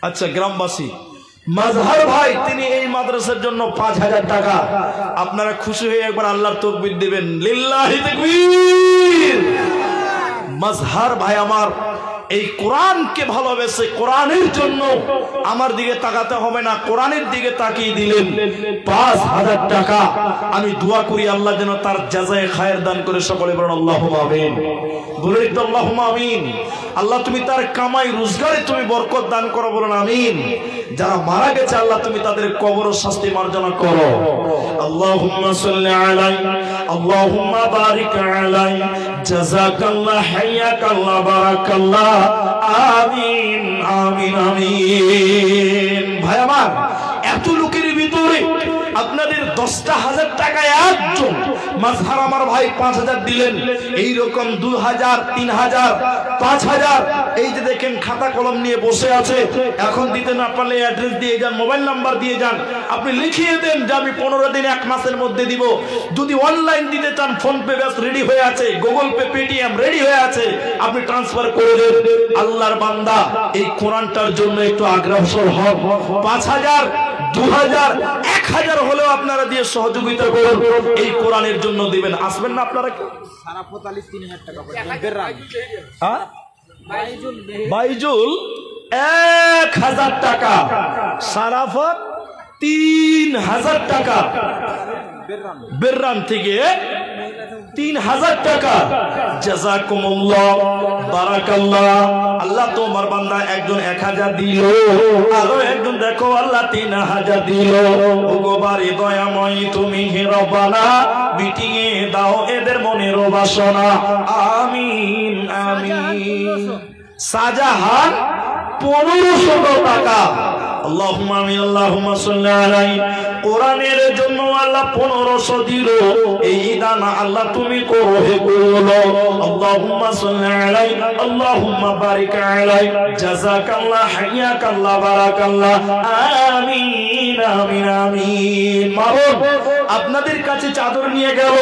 আচ্ছা, গ্রামবাসী। মাজহার ভাই তিনি এই মাদ্রাসার জন্য ৫,০০০ টাকা। আপনারা খুশি হয়ে একবার আল্লাহর তাকবীর দিবেন, লিল্লাহি তাকবীর। মাজহার ভাই আমার এই কোরআনকে ভালোবেসে, কোরআনের জন্য আমার দিকে তাকাতে হবে না, কোরআনের দিকে তাকিয়ে দিলেন ৫,০০০ টাকা। আমি দোয়া করি আল্লাহ যেন তার জাযায়ে খায়ের দান করে। সকলে বলেন আল্লাহুম্মা আমিন। বলে একটু আল্লাহুম্মা আমিন। আল্লাহ তুমি তার কামাই রোজগারে তুমি বরকত দান করো, বলেন আমিন। যারা মারা গেছে আল্লাহ তুমি তাদের কবর ও শাস্তি মার্জনা করো। আল্লাহুম্মা সাল্লি আলাইহি, আল্লাহুম্মা বারিক আলাইহি, জাযাকাল্লাহ, হাইয়াকাল্লাহ, বারাকাল্লাহ, আমিন আমিন আমিন। ভাই আমার, এত লোকের ভিতরে আপনাদের ১০,০০০ টাকায় একজন মাজহার আমার ভাই ৫,০০০ দিলেন। এইরকম ২,০০০, ৩,০০০, ৫,০০০ এই যে দেখেন খাতা কলম নিয়ে বসে আছে। এখন দিতে না পারলে অ্যাড্রেস দিয়ে যান, মোবাইল নাম্বার দিয়ে যান, আপনি লিখিয়ে দেন যে আমি ১৫ দিন ১ মাসের মধ্যে দিব। যদি অনলাইন দিতে চান, ফোন পে ব্যাস রেডি হয়ে আছে, গুগল পে, পেটিএম রেডি হয়ে আছে, আপনি ট্রান্সফার করে দেন। আল্লাহর বান্দা এই কোরআনটার জন্য একটু অগ্রসর হন। ৫,০০০, ২,০০০, ১,০০০ হলেও আপনারা দিয়ে সহযোগিতা করুন, এই কোরআনের জন্য দিবেন। আসবেন না আপনারা? বাইজুল ১,০০০ টাকা, সারাফত ৩,০০০ টাকা, বেররান থেকে ৩,০০০ টাকা। জাযাকুমুল্লাহ, বারাকাল্লাহ। আল্লাহ তোমার বান্দা একজন ১,০০০ দিল, আরো একজন দেখো আল্লাহ ৩,০০০ দিল। ওগো বাড়ি দয়াময় তুমি হে রব্বানা, মিটিয়ে দাও এদের মনের বাসনা। আমিন আমিন। শাহজাহান ১৫০০ টাকা। আল্লাহুম্মা আমিন, আল্লাহুম্মা সাল্লি আলাইহি। কোরআনের জন্য আল্লাহ ১৫০০ দিল। এই দানা আল্লাহ তুমি করো হে কবুল। আল্লাহুম্মা সাল্লি আলাইহি, আল্লাহুম্মা বারিক আলাইহি, জাযাকাল্লাহ, হাইয়াকাল্লাহ, বারাকাল্লাহ, আমিন আমিন আমিন। মাবুদ আপনাদের কাছে চাদর নিয়ে গেল।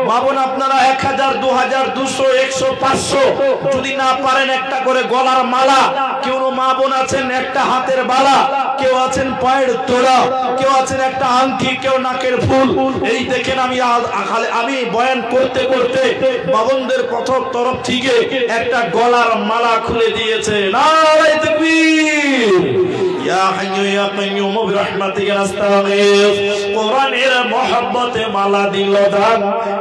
মাবুদ আপনারা ১,০০০, ২,০০০, ২০০, ১০০, ৫০০ যদি না পারেন একটা করে গলার মালা, কেউ মা বোন আছেন একটা হাতের বালা, কেউ আছেন পায়ের তোড়া, কেউ আছেন একটা আংটি, কেউ নাকের ফুল। এই দেখেন আমি বয়ান করতে করতে বাবনদের প্রথম তরফ থেকে একটা গলার মালা খুলে দিয়েছে। নারে তাকবীর। ইয়া হাইয়্যু ইয়া কাইয়্যুম বিরহমাতিকা আস্তাগীথ। কোরআনের মহব্বতে মালা দিল দান,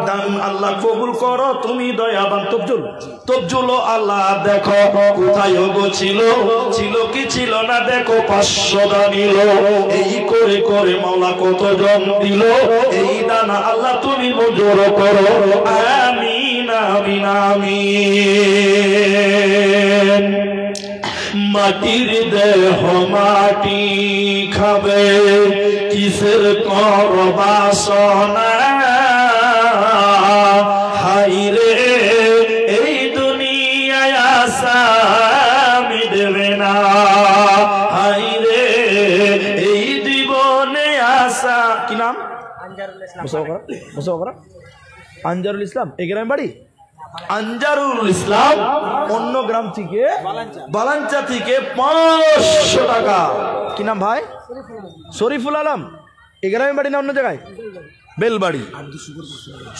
দান আল্লাহ কবুল করো তুমি দয়াবান। তবজুল আল্লাহ দেখো কোথায় গো ছিল, ছিল কি ছিল না দেখো ৫০০ দানিল। এই করে করে মাওলা কতজন দিল, এই দানা আল্লাহ তুমি মঞ্জুর করো। আমিন আমিন আমিন। মাটির দেহ মাটি খাবে, কিসের কর বাসনা, হাইরে এই দুনিয়ায় আশা মিটবে না, হাইরে এই জীবনে আশা। কি নাম? আনজারুল ইসলাম। এই গ্রামে বাড়ি আনজারুল ইসলাম, অন্য গ্রাম থেকে বালাঞ্চা থেকে ৫০০ টাকা। কি নাম ভাই? শরীফুল আলম। এই গ্রামে বাড়ি না অন্য জায়গায়? বেলবাড়ি।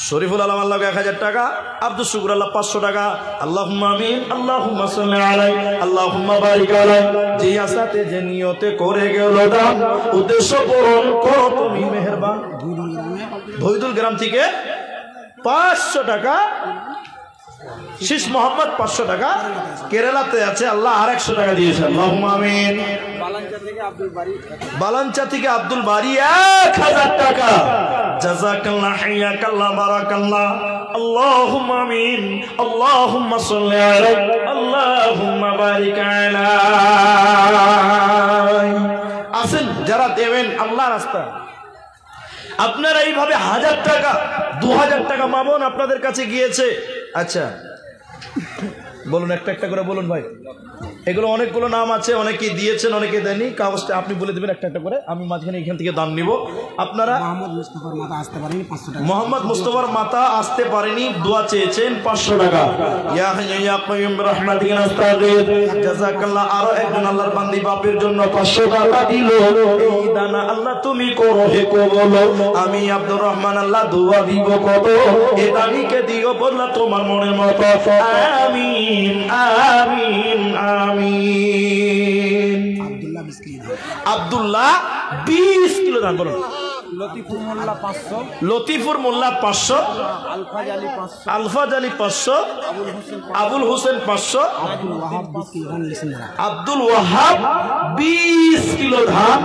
শরীফুল আলম আল্লাহ ১,০০০ টাকা, আব্দুল শুকুর আল্লাহ ৫০০ টাকা। আল্লাহুম্মা আমিন, আল্লাহুম্মা সাল্লি আলাইহি, আল্লাহুম্মা বারিক আলাইহি। যে আশাতে যে নিয়তে করে গেল দান, উদ্দেশ্য পূরণ করো তুমি মেহেরবান। ভৈদুল গ্রাম থেকে ৫০০ টাকা। শীষ মোহাম্মদ 500 টাকা। কেরালাতে আছে, আল্লাহ আর 100 টাকা দিয়েছেন, আল্লাহুম্মা আমিন। বালাঞ্চা থেকে আব্দুল বারি 1000 টাকা। জাযাকাল্লাহ, হাইয়াকাল্লাহ, বারাকাল্লাহ, আল্লাহুম্মা আমিন। আল্লাহুম্মা সাল্লি আলাইহি, আল্লাহুম্মা বারিক আলাইহি। আসেন যারা দেবেন আল্লাহ রাস্তায়, আপনারা এইভাবে 1000 টাকা 2000 টাকা মামুন আপনাদের কাছে গিয়েছে। আচ্ছা বলুন, একটা একটা করে বলুন ভাই। এগুলো অনেকগুলো নাম আছে, অনেকেই দিয়েছেন অনেকে দেননি। কাগজটা আপনি বলে দেবেন একটা একটা করে, আমি মাঝখানে এখান থেকে দাম নিব। আপনারা মোহাম্মদ মুস্তাফার মাতা আসতে পারেনি, দোয়া চেয়েছেন 500 টাকা। ইয়া হাইয়্যু ইয়া কাইয়্যুম বিরহমাতিকা নাস্তাগীথ। জাযাকাল্লাহ। আরো একজন আল্লাহর বান্দি বাপের জন্য 500 টাকা দিল। এই দানা আল্লাহ তুমি করো হে কবুল। আমি আব্দুর রহমান আল্লাহ দোয়া দিব কত, এ দানিকে দিও বললা তোমার মনের মতো। আমিন আমিন আমিন। আব্দুল্লাহ 20 কিলো দান বলুন। লতিফুর মোল্লা 500, আলফাজ আলী 500, আবুল হোসেন 500, আব্দুল ওয়াহাব 20 কিলো ধান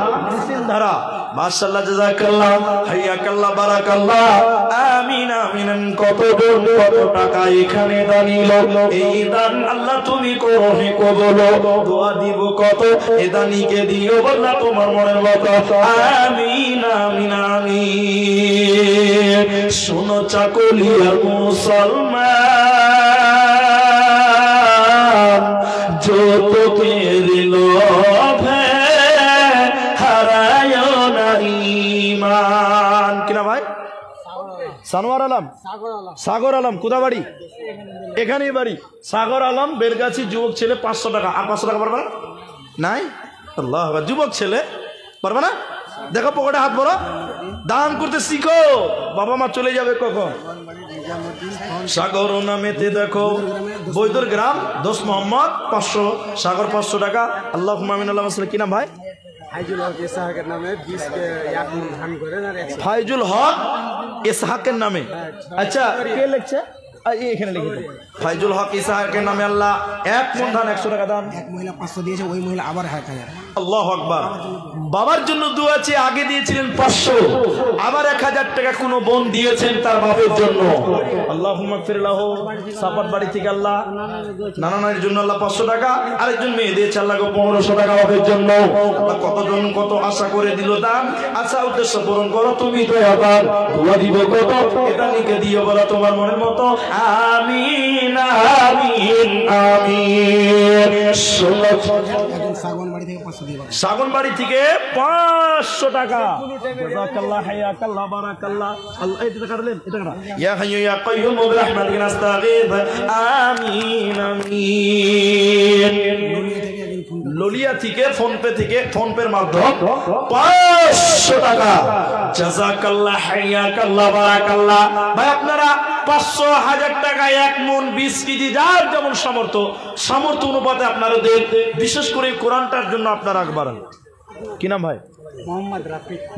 ধারা। মাশাআল্লাহ, জাযাকাল্লাহ, হাইয়াকাল্লাহ, বারাকাল্লাহ, আমিন আমিন। কত টাকা এখানে দানিল, এই দান আল্লাহ তুমি করো হে কবুল। দোয়া দিব কত, এ দানিকে দিও বললা তোমার মনের মতো। আমিন আমিন আমিন। শোনো চাকুলিয়ার মুসলমান, যৌতুকের লোভে হারায় না ঈমান। কিনা ভাই? সানোয়ার আলম, সাগর আলম, কোথা বাড়ি? এখানেই বাড়ি। সাগর আলম, বেলগাছি, যুবক ছেলে 500 টাকা। আর 500 টাকা পারবে না? নাই? আল্লাহ, যুবক ছেলে পারবে না? দেখো পকেটে হাত ভরো, দান করতে শিখো, বাবা মা চলে যাবে কখন। সাগর নামেতে দেখো, বৈদুর গ্রাম, দোস্ত মোহাম্মদ 500, সাগর 500 টাকা। আল্লাহুম্মা আমিন। আল্লাহ কি নাম ভাই? ফাইজুল হক ইসহাকের নামে 20 কে এক মণ ধান করে না। ফাইজুল হক ইসহাকের নামে। আচ্ছা, কে লিখছে? এখানে লিখে দিন, ফাইজুল হক ইসহাকের নামে আল্লাহ 1 মণ ধান 100 টাকা দান। এক মহিলা 500 দিয়েছে, ওই মহিলা আবার 1000। আল্লাহু আকবার। বাবার জন্য দোয়া আছে, আগে দিয়েছিলেন 500, আবার 1000 টাকা কোন বোন দিয়েছেন তার বাবার জন্য। আল্লাহুম্মা গফির লাহু। সাপাট বাড়ি থেকে আল্লাহ নানা নানির জন্য আল্লাহ 500 টাকা। আরেকজন মেয়ে দিয়েছে আল্লাহ 1500 টাকা বাবার জন্য। আল্লাহ কতজন কত আশা করে দিল দান, আশা উদ্দেশ্য পূরণ করো তুমি দয়াবান। দোয়া দিব কত, এটা নিকে দিও বলা তোমার মনের মতো। আমিন আমিন আমিন। সাগনবাড়ি থেকে 500 টাকা। জাযাকাল্লাহ, হাইয়াকাল্লাহ, বারাকাল্লাহ। আল্লাহ এই টাকা দিলেন, এটা কাটা। ইয়া হাইয়্যু ইয়া কাইয়্যুম বিরহমাতিকা নাস্তাগীথ। আমিন আমিন। ললিয়া থেকে, ফোনপে থেকে, ফোনপের মাধ্যমে 500 টাকা। জাযাকাল্লাহ, হাইয়াকাল্লাহ, বারাকাল্লাহ। ভাই আপনারা 500, 1000 টাকা, 1 মণ, 20 কেজি, যার যেমন সামর্থ্য অনুপাতে আপনারা দেন। বিশেষ করে কোরআনটার জন্য আপনারা আগ বাড়ান। কি নাম ভাই?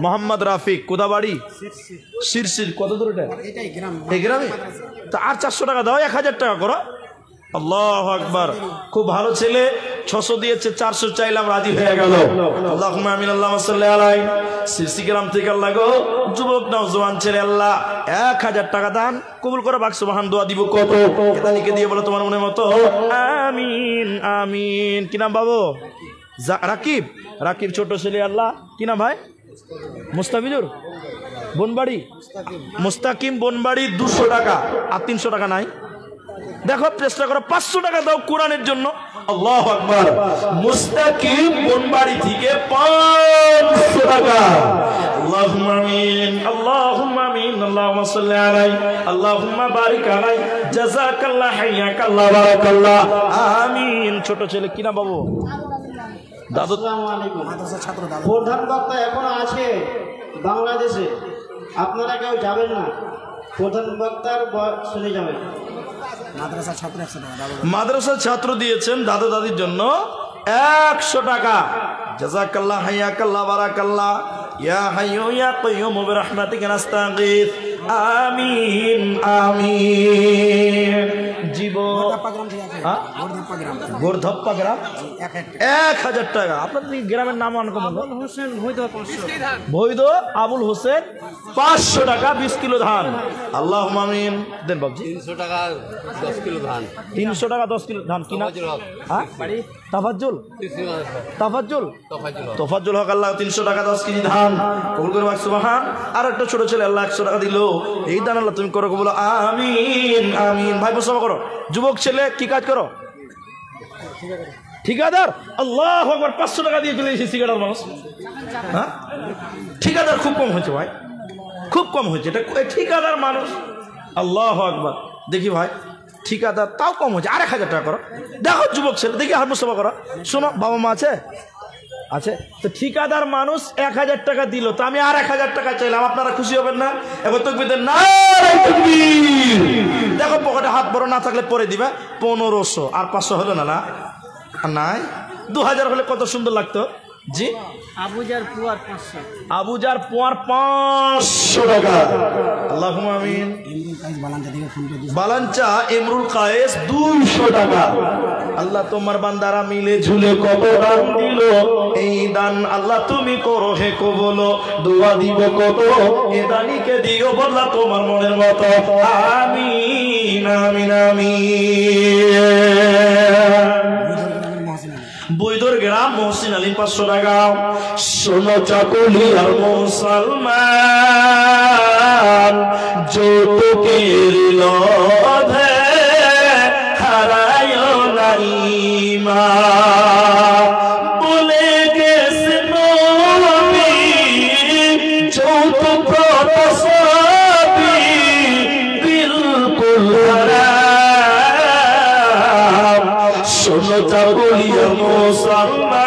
মোহাম্মদ রাফিক। কোথা বাড়ি? শিরশির। কত দূর এটা? এই গ্রামে। তা আর 400 টাকা দাও, 1000 টাকা করো। আল্লাহু আকবার। খুব ভালো ছেলে, 600 দিয়েছে, 400 চাইলাম, রাজি হয়ে গেল। আল্লাহুম্মা আমিন। আল্লাহুম্মা সাল্লি আলাইহি। সিরসি গ্রাম থেকে আল্লাহ গো, যুবক নওজোয়ান ছেলে আল্লাহ 1000 টাকা দান কবুল করে। বাক সুবহান। দোয়া দিব কত, এদানিকে দিয়ে বলো তোমার মনের মতো। আমিন আমিন। কি নাম বাবু? রাকিব। রাকিব ছোট ছেলে আল্লাহ। কি নাম ভাই? মুস্তাফিজুর। বনবাড়ি। মুস্তাকিম, বনবাড়ি 200 টাকা। আর 300 টাকা নাই? দেখো চেষ্টা করো, 500 টাকা দাও কোরআনের জন্য। আল্লাহু আকবার। মুস্তাকিম, বনবাড়ি থেকে 500 টাকা। আল্লাহুম্মা আমিন, আল্লাহুম্মা আমিন। আল্লাহুম্মা সাল্লি আলাইহি, আল্লাহুম্মা বারিক আলাইহি। জাযাকাল্লাহ, হাইয়াকাল্লাহ, বারাকাল্লাহ। আমিন। ছোট ছেলে কি না বাবু? দাদু। আসসালামু আলাইকুম। মাদ্রাসা ছাত্র দাদু। প্রধান বক্তা এখনো আছে বাংলাদেশে, আপনারা কেউ যাবেন না, প্রধান বক্তার শুনে যাবেন। মাদ্রাসা ছাত্র 100 টাকা। মাদ্রাসা ছাত্র দিয়েছেন দাদা দাদির জন্য 100 টাকা। জাযাকাল্লাহ, হাইয়াকাল্লাহ, বারাকাল্লাহ। ইয়া হাইয়্যু ইয়া কাইয়্যুম বিরহমাতিকা নাস্তাগীথ। আমিন আমিন। জীবন গোরধপ্পা গ্রাম 1000 টাকা। আপনাদের গ্রামের নাম বৈধ আবুল হোসেন 500 টাকা 20 কিলো ধান। আল্লাহ আমিন। দেন বাবজি 300 টাকা 10 কিলো ধান। 300 টাকা 10 কিলো ধান কিনা তাফাজ্জুল তোফাজ্জুল হক আল্লাহ 300 টাকা 10 কেজি ধান কবুল করে রাখছো সুবহান। আর একটা ছোট ছেলে আল্লাহ 100 টাকা দিল। এই দান আল্লাহ তুমি করো, বলো আমিন আমিন। ভাই বসা করো। যুবক ছেলে কি কাজ করো? ঠিকাদার। আল্লাহু আকবার। 500 টাকা দিয়ে চলে এসেছি ঠিকাদার মানুষ। হ্যাঁ ঠিকাদার খুব কম হয়েছে ভাই, খুব কম হয়েছে। এটা ঠিকাদার মানুষ। আল্লাহু আকবার। দেখি ভাই ঠিকাদার তাও কম হয়েছে। 1000 টাকা করো। দেখো যুবক ছেলে দেখি হাত মুসা করো। শোনো বাবা মা আছে আছে তো ঠিকাদার মানুষ 1000 টাকা দিল, তো আমি আর 1000 টাকা চাইলাম, আপনারা খুশি হবেন না? এবার তাকবীর দেন না। দেখো পকেটে হাত বড় না থাকলে পরে দিবে। 1500 আর 500 হলো না? না নাই 2000 হলে কত সুন্দর লাগতো। জি আবুজার পোয়ার 500 টাকা। আল্লাহুম্মা আমিন। বালাঞ্চা ইমরুল কায়েস 200 টাকা। আল্লাহ তোমার বান্দারা মিলে ঝুলে কত দান দিল। এই দান আল্লাহ তুমি করো হে কবুল। দোয়া দিব কত এ দানিকে দিও বদলা তোমার মনের মতো। আমিন আমিন আমিন। বৈদর গ্রাম মহসিন আলী 500 টাকা। শোনো চাকুলিয়ার মুসলমান যৌতুকের লোভে হারায় না ঈমান। বলে গেছে নবী যৌতুক প্রতাপী বিলকুল হারাম। শোনো চাকুলিয়া মুসলমান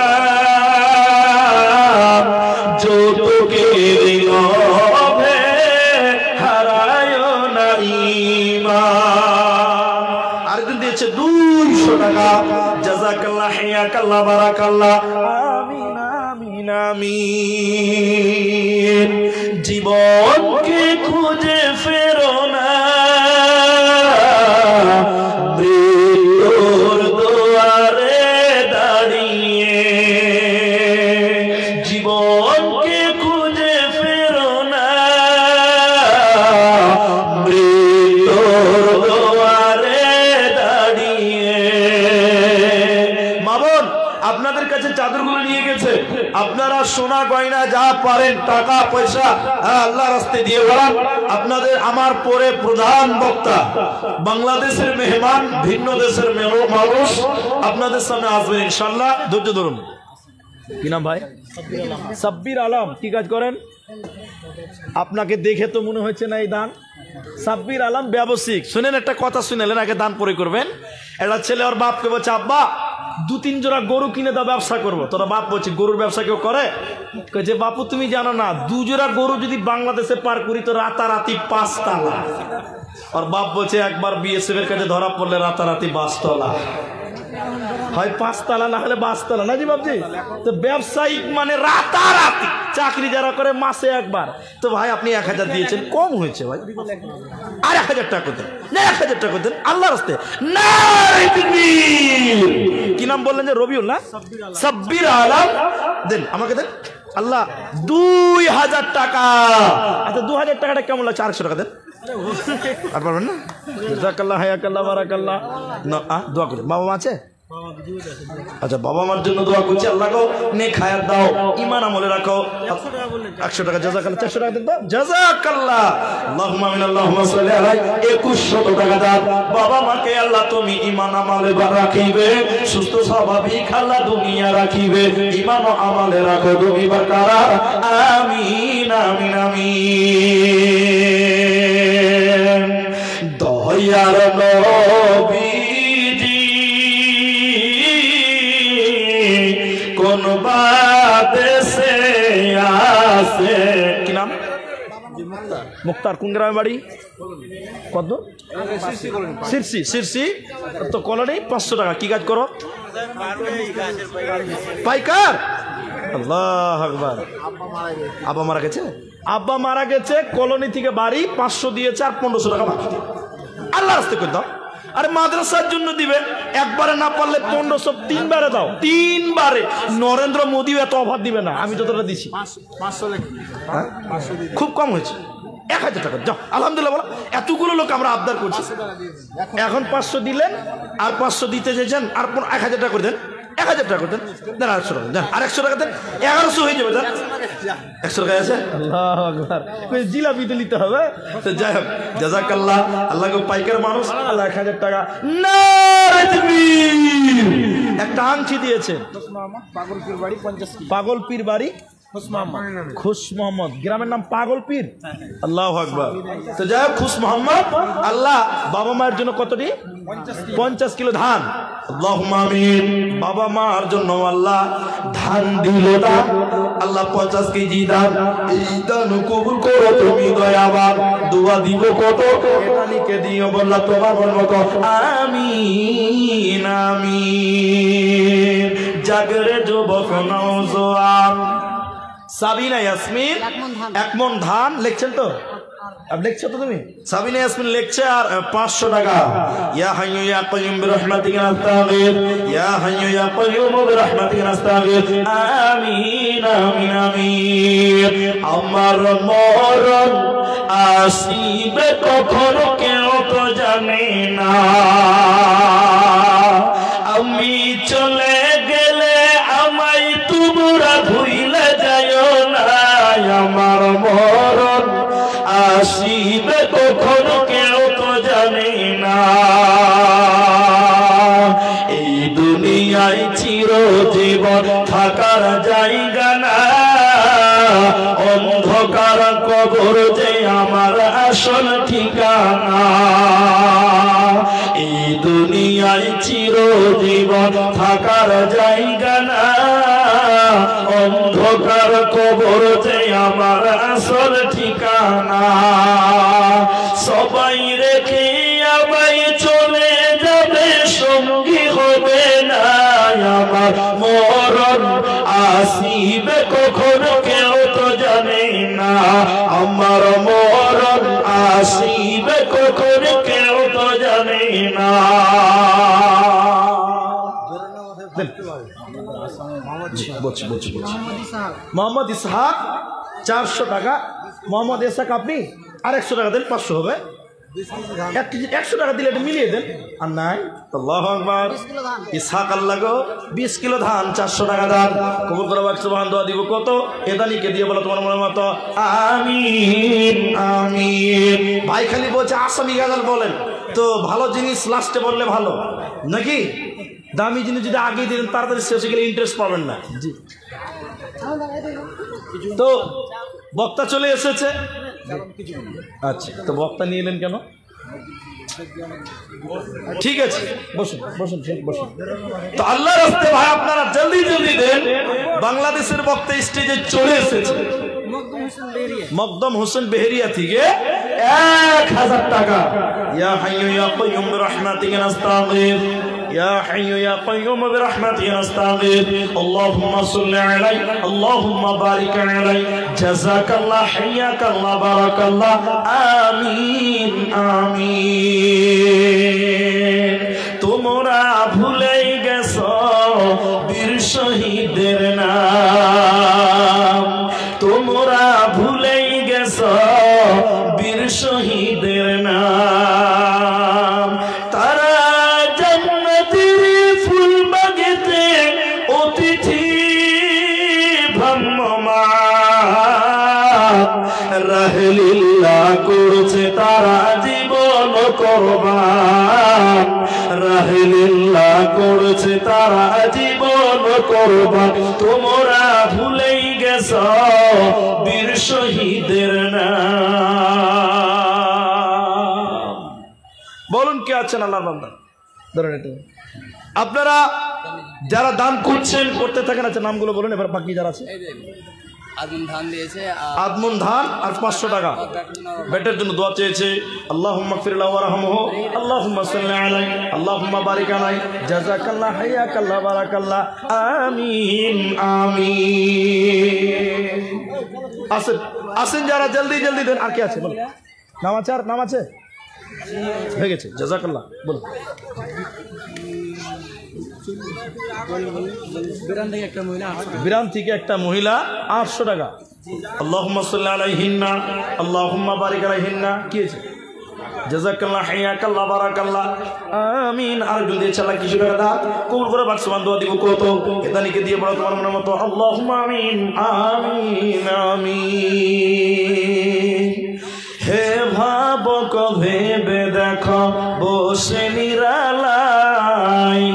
যৌতুকের লোভে হারায় না ঈমান। আরেকজন দিয়েছে 200 টাকা। জাযাকাল্লাহ হিয়াকাল্লাহ বারাকাল্লাহ। আমিন আমিন আমিন। জীবনকে খুঁজে ফেরো না, মৃত্যুর দুয়ারে দাঁড়িয়ে। জীবনকে খুঁজে ফেরো না, মৃত্যুর দুয়ারে দাঁড়িয়ে। মা বোন আপনাদের কাছে চাদরগুলো নিয়ে গেছে, আপনারা সোনা গয়না যা পারেন টাকা পয়সা আল্লাহ রাস্তায় দিয়ে বেড়ান। আপনাদের আমার পরে প্রধান বক্তা বাংলাদেশের মেহমান, ভিন্ন দেশের মানুষ আপনাদের সামনে আসবেন ইনশাআল্লাহ। ধৈর্য ধরুন। কি নাম ভাই? সাব্বির আলম। কি কাজ করেন? আপনাকে দেখে তো মনে হচ্ছে না এই দান। সাব্বির আলম ব্যবসায়িক। শুনেন একটা কথা শুনেলেন, আগে দান পরে করবেন। একটা ছেলে ওর বাপকে বলছে আব্বা 2-3 জোড়া গরু কিনে দাও, ব্যবসা করবো। তোরা বাপ বলছে গরুর ব্যবসা কেউ করে? যে বাপু তুমি জানো না 2 জোড়া গরু যদি বাংলাদেশে পার করি তো রাতারাতি 5 তালা। আর বাপ বলছে একবার বিএসএফ এর কাছে ধরা পড়লে রাতারাতি 5 তলা হয়, 5 তালা না হলে 5 তালা না জি বাপজি। তো ব্যবসায়িক মানে রাতারাতি। চাকরি যারা করে মাসে একবার। তো ভাই আপনি 1000 দিয়েছেন, কম হয়েছে ভাই। আর 1000 টাকা দেন না, 1000 টাকা দেন আল্লাহ রাস্তায়। না কি নাম বললেন যে? রবিউল না? সাব্বির আলম। দেন আমাকে দেন। আল্লাহ 2000 টাকা। আচ্ছা 2000 টাকাটা কেমন লাগছে? 400 টাকা দেন। আর পারবেন না? জাযাকাল্লাহ হায়াকাল্লাহ বারাকাল্লাহ। না দোয়া করুন। বাবা মা আছে? আচ্ছা বাবা মার জন্য দোয়া করছি। আল্লাহ গো নেক হায়াত দাও, ঈমান আমলে রাখো। 100 টাকা। জাযাকাল্লাহ। 400 টাকা দেন। জাযাকাল্লাহ। আল্লাহুম্মা আমিন। আল্লাহুম্মা সাল্লি আলাইহি। 2100 টাকা দাও। বাবা মাকে আল্লাহ তুমি ঈমান আমলে রাখিবে, সুস্থ স্বাভাবিক আল্লাহ দুনিয়া রাখিবে, ঈমান ও আমলে রাখো তুমি বরকরার। আমিন আমিন আমিন। দয়ার নবীজি কোন বাদেশে আছে? কি নাম? মুক্তার। কোন গ্রামে বাড়ি? কত? শিরসি। শিরসি তো কলোনি। 500 টাকা। কি কাজ করো? পাইকার। আল্লাহু আকবার। আব্বা মারা গেছে? আব্বা মারা গেছে, কলোনি থেকে বাড়ি 500 দিয়েছে আর 1500 টাকা বাকি। আল্লাহ রাস্তায় করে দাও। আরে মাদ্রাসার জন্য দিবে, একবারে না পারলে 1500 তিনবারে দাও, তিনবারে। নরেন্দ্র মোদিও এত অফার দিবে না, আমি যতটা দিছি। 500 লেখা, খুব কম হয়েছে, 1000 টাকা যাও। আলহামদুলিল্লাহ বলো, এতগুলো লোক আমরা আবদার করছি। এখন 500 দিলেন, আর 500 দিতে চেয়েছেন, আর 1000 টাকা করে দেন, 1000 টাকা করে দেন, দেন 800 টাকা দেন, আর 100 টাকা দেন, 1100 হয়ে যাবে। দেন 100 টাকা আছে। আল্লাহু আকবার, জিলাপি তো নিতে হবে। তো যাই হোক, জাযাকাল্লাহ, আল্লাহকে পাইকার মানুষ, আল্লাহ 1000 টাকা। নারে তাকবীর। একটা আংটি দিয়েছে, পাগলপীর বাড়ি 50 কি, পাগলপীর বাড়ি খুশ মোহাম্মদ, গ্রামের নাম পাগলপীর। আল্লাহু আকবার। তো যাই হোক, খুশ মোহাম্মদ আল্লাহ বাবা মায়ের জন্য কতটি? 50 কিলো ধান। আল্লাহুম্মা আমিন। বাবা মার জন্য আল্লাহ ধান দিল না, আল্লাহ 50 কেজি ধান। এই দান কবুল করো তুমি দয়াবান। দোয়া দিব কত? এটা লিখে দিও বল্লা তোমার মতো। আমিন আমিন। জাগরে যুবক নওজোয়ান। সাবিনা ইয়াসমিন 1 মণ ধান লিখছেন তো? লিখছো তো তুমি? সাবিনা ইয়াসমিন লিখছে, আর 500 টাকা। ইয়া হাইয়্যু ইয়া কাইয়্যুম বিরহমাতিকা নাস্তাগীর, ইয়া হাইয়্যু ইয়া কাইয়্যুম বিরহমাতিকা নাস্তাগীর। আমিন আমিন আমিন। আমার মরণ আসিবে কখন কেউ তো জানে না, আমি চলে গেলে আমায় তোমরা ভুলে যাইও না। আমার মরণ আসিবে কখন কেউ তো জানে না, এই দুনিয়ায় চিরজীবন থাকার জায়গা না, অন্ধকার কবর যে আমার আসল ঠিকানা। এই দুনিয়ায় চিরজীবন থাকার জায়গা না, অন্ধকার কবর যে আমার আসল ঠিকানা। সবাই রেখে আমায় চলে যাবে, সঙ্গী হবে না। আমার মরণ আসিবে কখন কেউ তো জানে না, আমার মরণ আসিবে কখন কেউ তো জানে না। মোহাম্মদ ইসহাক 400 টাকা। মোহাম্মদ ইসহাক আপনি আর 100 টাকা দেন, 500 হবে। 100 টাকা দিলে এটা মিলিয়ে দেন। আর নাই, আল্লাহু আকবার। ইসহাক আল্লাহ গো 20 কিলো ধান, 400 টাকা দান। কবুল করো, সুবহান। দোয়া দিব কত? এদানিকে দিয়ে বলো তোমার মনের মতো। আমিন আমিন। ভাই খালি বলছে আসামি গাজাল বলেন, তো ভালো জিনিস লাস্টে বললে ভালো নাকি? দামি জিনিস যদি আগে দিন তাড়াতাড়ি শেষ হয়ে গেলে ইন্টারেস্ট পাবেন না। জি, তো বক্তা চলে এসেছে। আচ্ছা, তো বক্তা নিয়ে এলেন কেন? ঠিক আছে, বসুন বসুন বসুন। তো আল্লাহর রাস্তায় ভাই আপনারা জলদি জলদি দেন। বাংলাদেশের বক্তা স্টেজে চলে এসেছে। মকদম হোসেন বেহেরিয়া থেকে 1000 টাকা। ইয়া হাইয়্যু ইয়া কাইয়্যুম বিরহমাতিকা নাস্তাগীর, ইয়া হাইয়্যু ইয়া কাইয়্যুম বিরহমাতিকা নাস্তাগীর। আল্লাহুম্মা সাল্লি আলাইহি, আল্লাহুম্মা বারিক আলাইহি, জাযাকাল্লাহ, হাইয়াকাল্লাহ, বারাকাল্লাহ। আমিন আমিন। তোমরা ভুলে গেছো বীর শহীদের নাম, তোমরা ভুলে গেছো বীর শহীদের নাম। তারা জান্নাতের ফুল বাগিতে অতিথি ভ্রাম্যমান, রাহলিল্লাহ করছে তারা জীবন কুরবান, রাহলিল্লাহ করছে তারা জীবন কুরবান। তোমরা ভুলেই গেছো বীর শহীদের নাম। বলুন কে আছেন আল্লাহর বান্দা? ধরেন এটা আপনারা যারা দান করছেন, করতে থাকেন। আচ্ছা, নামগুলো বলুন এবার, বাকি যারা আছে। আদমন ধান দিয়েছে, আদমন ধান আর 500 টাকা বেটের জন্য দোয়া চেয়েছে। আল্লাহুম্মা গফির লাহু ওয়ারহামহু, আল্লাহুম্মা সাল্লি আলাইহি, আল্লাহুম্মা বারিক আলাইহি, জাযাকাল্লাহ, হাইয়াকাল্লাহ, বারাকাল্লাহ। আমিন আমিন। আসেন আসেন যারা, জলদি জলদি দেন। আর কে আছে বলো? নাম আছে? আর নাম আছে? হয়ে গেছে, জাযাকাল্লাহ। বলুন। বিরান থেকে একটা মহিলা 800 টাকা। আল্লাহুম্মা সাল্লি আলাইহিন্না আল্লাহুম্মা বারিক আলাইহিন্না। কি হয়েছে? জাযাকাল্লাহ, হায়াকাল্লাহ, বারাকাল্লাহ, আমিন। আর যদি চালা কিছু টাকা দাও কবুল করে বাক্স বান্ধ দিব কত এদানিকে দিয়ে বড় তোমার মনের মতো আল্লাহুম্মা আমিন আমিন আমিন। হে ভাবক ভেবে দেখো বসে নিরালায়,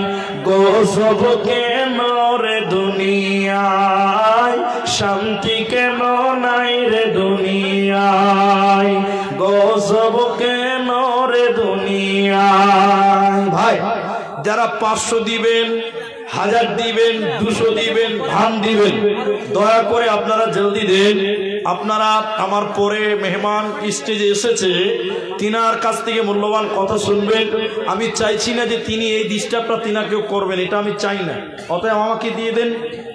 গজব কেন রে দুনিয়ায়, শান্তি কেন নাই রে দুনিয়ায়, গজব কেন রে দুনিয়ায়। ভাই যারা 500 দিবেন, 1000 দিবেন, 200 দিবেন, ধান দিবেন, দয়া করে আপনারা জলদি দেন। আপনারা আমার পরে মেহমান স্টেজে এসেছে, তিনার কাছ থেকে মূল্যবান কথা শুনবেন। আমি চাইছি না যে তিনি এই ডিস্টার্বটা তিনাকেও করবেন, এটা আমি চাই না। অতএব আমাকে দিয়ে দেন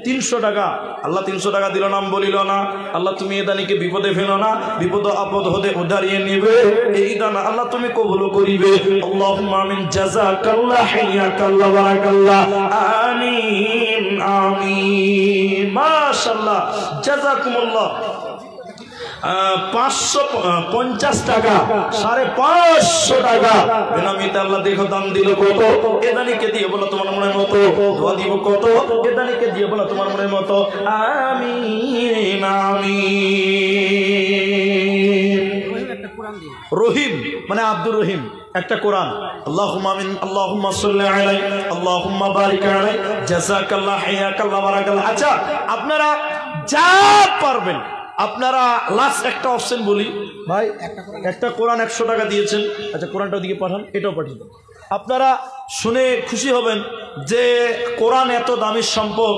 300 টাকা। আল্লাহ 300 টাকা দিল না, বলিল না আল্লাহ তুমি এ দানিকে বিপদে ফেলো না, বিপদ আপদ হতে উদ্ধারিয়ে নেবে। এই দান আল্লাহ তুমি কবুল করিবে। আল্লাহুম্মা আমিন। জাযাকাল্লাহ, হাইয়াকাল্লাহ, বারাকাল্লাহ, আমিন আমিন। মাশাআল্লাহ, জাযাকুমুল্লাহ। 550 টাকা, 550 টাকা বেনামিতে আল্লাহ দেখো দাম দিল কত। এদানিকে দিয়ে বলো তোমার মনের মতো, দোয়া দিব কত। এদানিকে দিয়ে বলো তোমার মনের মতো আমিন আমিন। রহিম মানে আব্দুর রহিম, একটা কোরআন। আল্লাহুম্মা আমিন আল্লাহুম্মা সাল্লি আলাইহি আল্লাহুম্মা বারিক আলাইহি জাযাকাল্লাহ, হায়াকাল্লাহ, বারাকাল্লাহ। আচ্ছা আপনারা যা পারবেন, আপনারা লাস্ট একটা অপশন বলি ভাই, একটা কোরআন 100 টাকা দিয়েছেন। আচ্ছা কোরআনটা ওদিকে পাঠান, এটাও পাঠিয়ে দেন। আপনারা শুনে খুশি হবেন যে কোরআন এত দামি সম্পদ।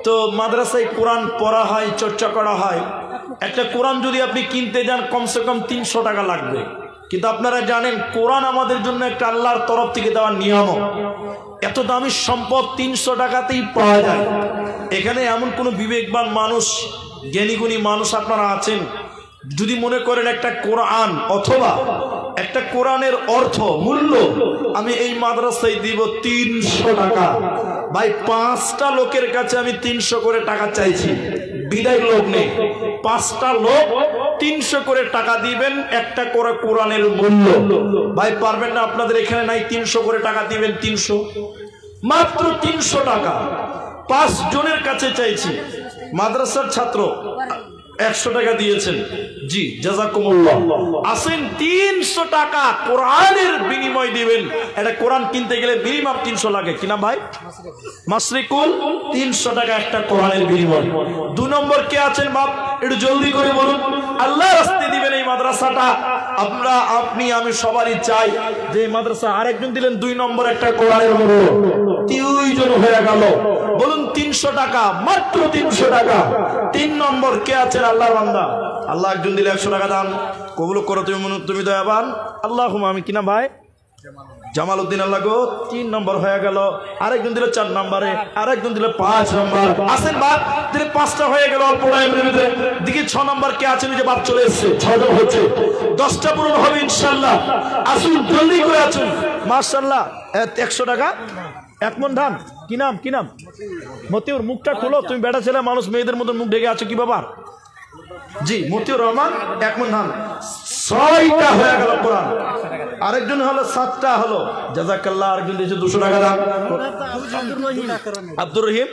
তো মাদ্রাসায় কোরআন পড়া হয়, চর্চা করা হয়। একটা কোরআন যদি আপনি কিনতে যান কমসে কম 300 টাকা লাগবে। কিন্তু আপনারা জানেন কোরআন আমাদের জন্য একটা আল্লাহর তরফ থেকে দেওয়ার নিয়ামক। এত দামি সম্পদ 300 টাকাতেই পাওয়া যায়। এখানে এমন কোনো বিবেকবান মানুষ, জ্ঞানীগুণী মানুষ আপনারা আছেন, যদি মনে করেন একটা কোরআন অথবা একটা কোরআনের অর্থ মূল্য আমি এই মাদ্রাসায় দিব 300 টাকা, ভাই 5টা লোকের কাছে আমি 300 করে টাকা চাইছি, বিদায় লোক নেই। 5টা লোক 300 করে টাকা দিবেন একটা করে কোরআনের মূল্য। ভাই পারবেন না? আপনাদের এখানে নাই 300 করে টাকা দিবেন? 300, মাত্র 300 টাকা 5 জনের কাছে চাইছি। মাদ্রাসার ছাত্র 100 টাকা দিয়েছেন, জি জাযাকুমুল্লাহ। আসেন 300 টাকা কোরআনের বিনিময় দিবেন। একটা কোরআন কিনতে গেলে মিনিমাম 300 লাগে কিনা ভাই? মাসরিকুল 300 টাকা একটা কোরআনের বিনিময়। 2 নম্বর কে আছেন বাপ, একটু জলদি করে বলুন। আল্লাহ রাস্তায় দিবেন এই মাদ্রাসাটা। আমরা, আপনি, আমি সবারই চাই যে এই মাদ্রাসা। আরেকজন দিলেন 2 নম্বর একটা কোরআনের মূল্য, 3 জন হয়ে গেল। বলুন 300 টাকা, মাত্র 300 টাকা। 3 নম্বর কে আছেন? আল্লাহর বান্দা। আল্লাহ একজন দিলে 100 টাকা দান, কবুল করো তুমি দয়াবান। আল্লাহুম্মা আমি কিনা ভাই জামাল উদ্দিন আল্লাহ গো। 3 নম্বর হয়ে গেল। আরেকজন দিল 4 নম্বরে, আরেকজন দিল 5 নম্বর। আসেন বাপ, দিলে 5টা হয়ে গেল অল্প টাইমের ভিতরে। দিকে 6 নম্বর কে আছেন? যে বাপ চলে এসেছে, 6 জন হচ্ছে, 10টা পূরণ হবে ইনশাআল্লাহ। আসুন জলদি করে আসুন। মাশাআল্লাহ 100 টাকা 1 মণ ধান। কি নাম? কি নাম? মতিউর। মুখটা খোলো, তুমি বেটা ছেলে মানুষ, মেয়েদের মতন মুখ ঢেকে আছো কি বাবা? জি মতিউর রহমান 1 মণ ধান। 6টা হয়ে গেল কোরআন। আরেকজন হলো 7টা হলো, জাযাকাল্লাহ। আরেকজন দিয়েছে 200 টাকা দান। আব্দুর রহিম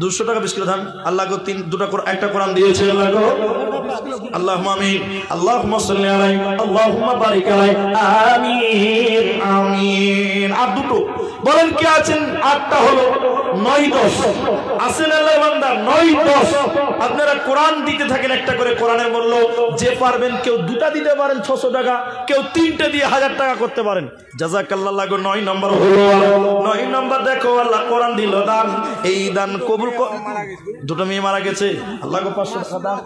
200 টাকা 20 কিলো ধান। আল্লাহ গো একটা কোরআন দিয়েছে আল্লাহ গো। আল্লাহুম্মা আমিন আল্লাহুম্মা সাল্লি আলাইহি আল্লাহুম্মা বারিক আলাইহি আমিন আমিন। আর দুটো বলেন কে আছেন? 8টা হলো, 9 10 আছেন আল্লাহর বান্দা। 9 10 আপনারা কোরআন দিতে থাকেন একটা করে কোরআনের মূল্য। যে পারবেন কেউ 2টা দিতে পারেন 600 টাকা, কেউ 3টে দিয়ে 1000 টাকা করতে পারেন। জাযাকাল্লাহ লাগো। 9 নম্বর হলো। 9 নম্বর দেখো আল্লাহ কোরআন দিল দান। এই দান কবুল। 2টা মেয়ে মারা গেছে, আল্লাহ গো 500 টাকা দান।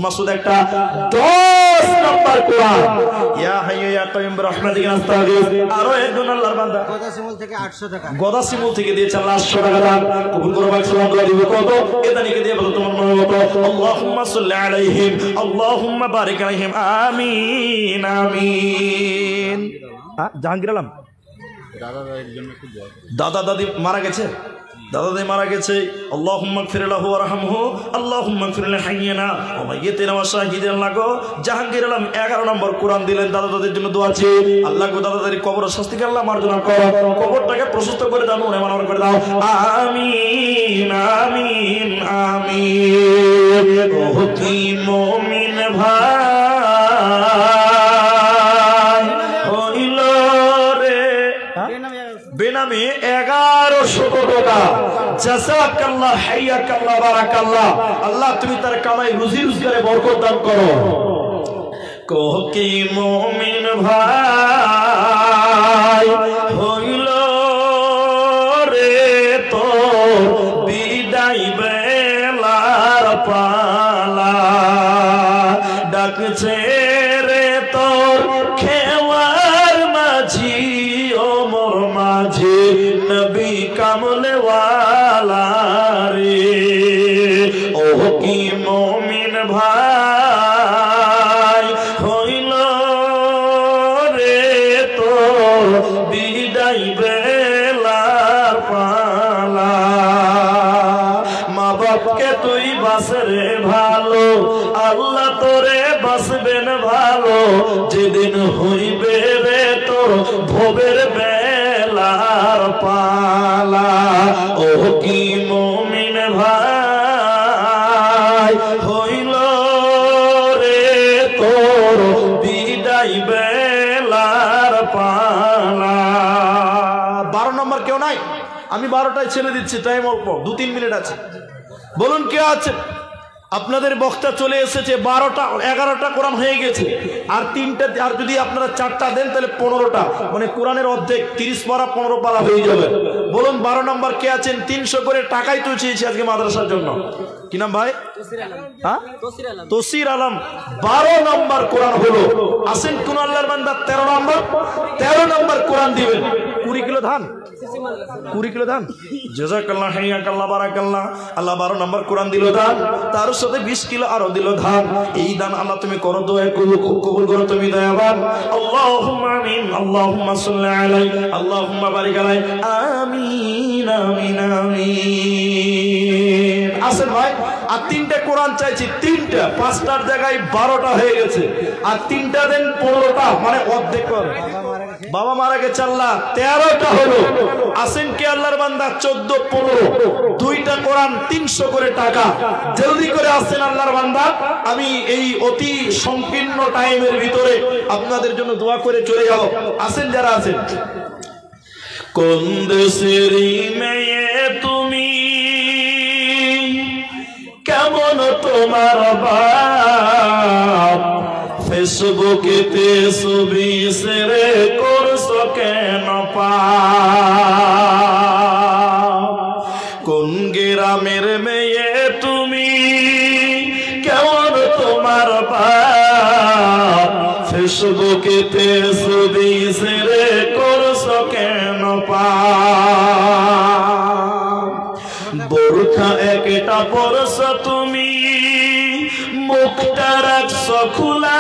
মাসুদ একটা 10 নম্বর কোরআন। ইয়া হাইয়্যু ইয়া কাইয়ুম বিরহমাতিকা নাস্তাগীথ। আরো একজন আল্লাহর বান্দা গদাসিমুল থেকে 800 টাকা, গদাসিমুল থেকে দিয়েছে আল্লাহ 800 টাকা দান। কবুল করো ভাই সালাম দোয়া দিবে কত এদানিকে দিয়ে বলো তোমার মনে মতো আল্লাহুম্মা সাল্লি আলাইহিম আল্লাহুম্মা বারিক আলাইহিম আমিন আমিন। জাহাঙ্গীর আলম দাদা দাদি মারা গেছে, দাদা দাদি মারা গেছে। আল্লাহুম্মা গফির লাহু ওয়ারহামহু আল্লাহুম্মা গফির লিহাইয়িনা ওয়া মাইয়িতিনা ওয়া শাহিদিনা। লাগো জাহাঙ্গীর আলম 11 নম্বর কোরআন দিলেন। দাদা দাদির জন্য দোয়া আছে, আল্লাহ গো দাদা দাদির কবরের শাস্তি আল্লাহ মার্জনা করো, কবরটাকে প্রশস্ত করে দাও, নূরে মানওয়ার করে দাও। আমিন আমিন আমিন। ও কি মুমিন ভাই হইল রে বেনামে 1100 টাকা। জাযাকাল্লাহ হাইয়াকাল্লাহ বারাকাল্লাহ। আল্লাহ তুমি তার কামাই রুজি রোজগারে বরকত দান করো। কি মুমিন ভাই হইল রে তো বিদায় বেলার পালা, ডাকছে রে তোর খেওয়ার মাঝি ও মোর মাঝি নবী কামলেওয়ালা রে। ও কি মুমিন ভাই হইল রে তো বিদায় বেলার পালা, মা বাপকে তুই বাসরে ভালো, আল্লাহ তোরে বাসবেন ভালো, যেদিন হইবে রে তোর ভবের বেলার পালা। ও কি মুমিন ভাই হইল রে তোর বিদায় বেলার পালা। 12 নম্বর কেউ নাই? আমি 12টায় ছেড়ে দিচ্ছি, টাইম অল্প, 2-3 মিনিট আছে। বলুন কে আছে? আপনাদের বক্তা চলে এসেছে। 12টা 11টা কোরআন হয়ে গেছে, আর 3টা, আর যদি আপনারা 4টা দেন তাহলে 15টা, মানে কোরআনের অর্ধেক 30 পারা 15 পারা হয়ে যাবে। বলুন 12 নম্বর কে আছেন? 300 করে টাকাই তো চেয়েছি আজকে মাদ্রাসার জন্য। কি নাম ভাই? হ্যাঁ, তসির আলম। 12 নম্বর কোরআন হলো। আসেন কোন আল্লাহর বান্দা 13 নম্বর কোরআন দিবেন। 20 কিলো ধান, 20 কিলো ধান। জাযাকাল্লাহ হাইয়াকাল্লাহ বারাকাল্লাহ। আল্লাহ 12 নম্বর কোরআন দিল ধান, তার সাথে 20 কিলো আরো দিল ধান। এই দান আল্লাহ তুমি করো, দয়া কবুল করো তুমি দয়াবান। আল্লাহুম্মা আমিন। আল্লাহুম্মা সাল্লি আলাইহি আল্লাহুম্মা বারিক আলাইহি আমিন আমিন আমিন। আসেন ভাই, আর 3টা কোরআন চাইছি, 3টা, 5টার জায়গায় 12টা হয়ে গেছে, আর 3টা দেন 15টা, মানে অর্ধেক করে। বাবা মারা গেছে আল্লাহ 13টা হলো। আসেন কে আল্লাহর বান্দা 14 15 2টা কোরআন 300 করে টাকা। জলদি করে আসেন আল্লাহর বান্দা, আমি এই অতি সংকীর্ণ টাইমের ভিতরে আপনাদের জন্য দোয়া করে চলে যাব। আসেন যারা আছেন। কোন দেশের মেয়ে তুমি, কেমন তোমার বাপ, ফেসবুকেতে ছবি শেয়ার করছো কেন পাপ? কোন গ্রামের মেয়ে তুমি, কেমন তোমার বাপ, ফেসবুকেতে ছবি শেয়ার করছো কেন পাপ? বোরখা একটা পরছো তুমি, মুখটা রাখছো খোলা,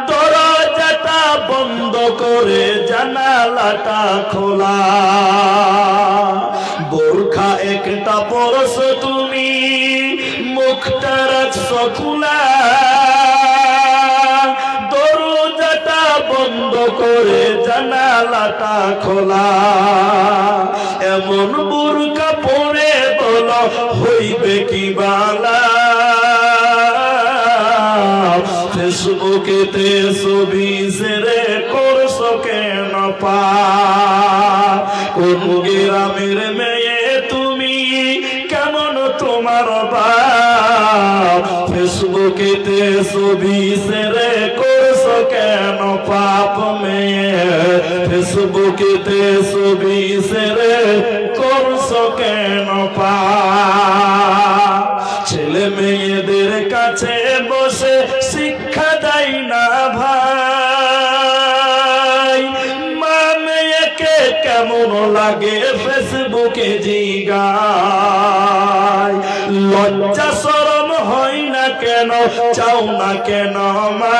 দরজাটা বন্ধ করে জানালাটা খোলা। বোরখা একটা পরছো তুমি, মুখটা রাখছো খোলা, দরজাটা বন্ধ করে জানালাটা খোলা। এমন বোরকা পরে বলো হইবে কি বালা, ফেসবুকেতে ছবি শেয়ার করছো কেন পাপ? কোন গ্রামের মেয়ে তুমি, কেমন তোমার বাপ, ফেসবুকেতে ছবি শেয়ার করছো কেন পাপ? মেয়ে ফেসবুকেতে ছবি শেয়ার করছো কেন পাপ? ছেলে মেয়েদের কাছে বসে শিক্ষা দেয় না ভাই, মা মেয়েকে কেমন লাগে ফেসবুক মুখে জিগায় লজ্জা শরম হয় না কেন চাও না কেন মা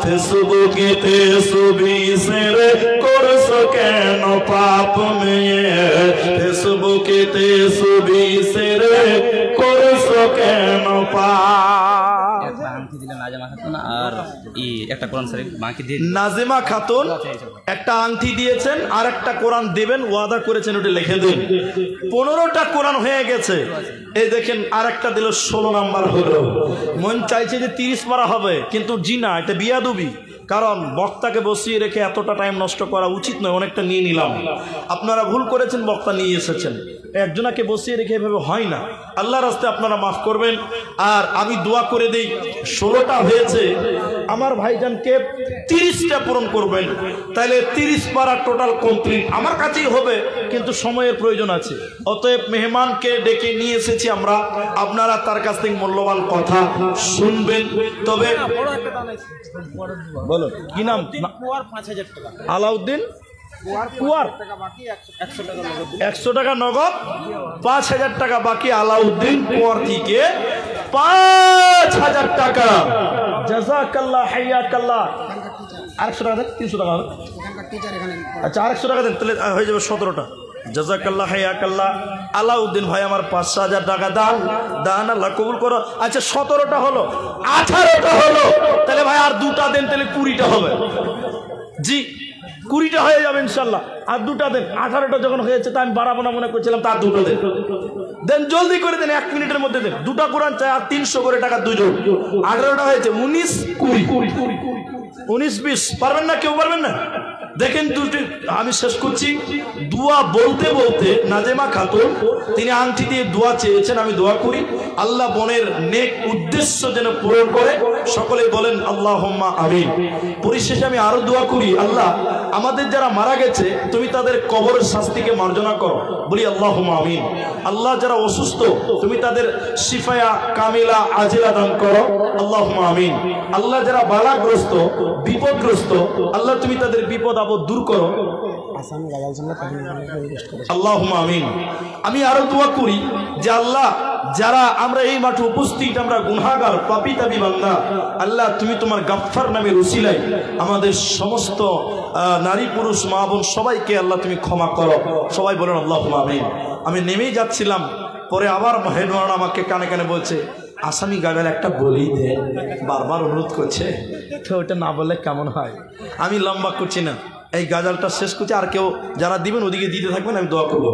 ফেসবুকেতে ছবি শেয়ার করছো কেন পাপ মেয়ে ফেসবুকেতে ছবি শেয়ার করছো কেন পাপ নাজিমা খাতুন একটা আংটি দিয়েছেন আর একটা কোরআন দিবেন ওয়াদা করেছেন ওটা লিখে দিন 15টা কোরআন হয়ে গেছে এই দেখেন আর একটা দিল 16 নাম্বার হলো মন চাইছে যে 30 পারা হবে কিন্তু জি না এটা বিয়াদবি কারণ বক্তাকে বসিয়ে রেখে এতটা টাইম নষ্ট করা উচিত নয় অনেকটা নিয়ে নিলাম আপনারা ভুল করেছেন বক্তা নিয়ে এসেছেন একজনকে বসিয়ে রেখে এভাবে হয় না আল্লাহর রাস্তায় আপনারা মাফ করবেন আর আমি দোয়া করে দেই 16টা হয়েছে আমার ভাইজানকে 30টা পূরণ করবেন তাহলে 30 পারা টোটাল কমপ্লিট আমার কাছেই হবে কিন্তু সময়ের প্রয়োজন আছে অতএব মেহমানকে ডেকে নিয়ে এসেছি আমরা আপনারা তার কাছ থেকে মূল্যবান কথা শুনবেন তবে বলো কি নাম 5000 টাকা 100 টাকা নগদ 5000 টাকা বাকি আলাউদ্দিন কুয়ার থেকে 5000 টাকা জাযাকাল্লাহ হাইয়াকাল্লাহ 100 টাকা দেন 300 টাকা হবে আচ্ছা 100 টাকা দেন তাহলে হয়ে যাবে 17টা জাযাকাল্লাহ হাইয়াকাল্লাহ আলাউদ্দিন ভাই আমার 5000 টাকা দান আল্লাহ কবুল করো আচ্ছা 17টা হলো 18টা হলো তাহলে ভাই আর দুটা দেন তাহলে 20টা হবে জি 20টা হয়ে যাবে ইনশাআল্লাহ আর দুটা দেন 18টা যখন হয়েছে তা আমি বাড়াবো না মনে করছিলাম তার দুটো দেন জলদি করে দেন 1 মিনিটের মধ্যে দেন দুটা কোরআন চাই আর 300 করে টাকা দুইজন 18টা হয়েছে 19 20 পারবেন না কেউ পারবেন না দেখেন দুটি আমি শেষ করছি দোয়া বলতে বলতে নাজিমা খাতুন তিনি আংটি দিয়ে দোয়া চেয়েছেন আমি দোয়া করি আল্লাহ বোনের নেক উদ্দেশ্য যেন পূরণ করে সকলে বলেন আল্লাহুম্মা আমিন পরিশেষে আমি আরো দোয়া করি আল্লাহ আমাদের যারা মারা গেছে তুমি তাদের কবরের শাস্তিকে মার্জনা করো বলি আল্লাহুম্মা আমিন আল্লাহ যারা অসুস্থ তুমি তাদের শিফায়া কামিলা আজিলা দান করো আল্লাহুম্মা আমিন আল্লাহ যারা বালাগ্রস্ত বিপদগ্রস্ত আল্লাহ তুমি তাদের বিপদ আপদ দূর করো আল্লাহুম্মা আমিন আমি আরো দোয়া করি যে আল্লাহ যারা আমরা এই মাঠে উপস্থিত আমরা গুনাহগার পাপী তাবী বান্দা আল্লাহ তুমি তোমার গাফফার নামের উসিলায় আমাদের সমস্ত নারী পুরুষ মা বোন সবাইকে আল্লাহ তুমি ক্ষমা করো সবাই বলেন আল্লাহুম্মা আমিন আমি নেমেই যাচ্ছিলাম পরে আবার মেহমান আমাকে কানে কানে বলছে আসামি গাজাল একটা বলেই দে বারবার অনুরোধ করছে তো ওটা না বললে কেমন হয় আমি লম্বা করছি না এই গাজালটা শেষ করছি আর কেউ যারা দিবেন ওদিকে দিতে থাকবেন আমি দোয়া করবো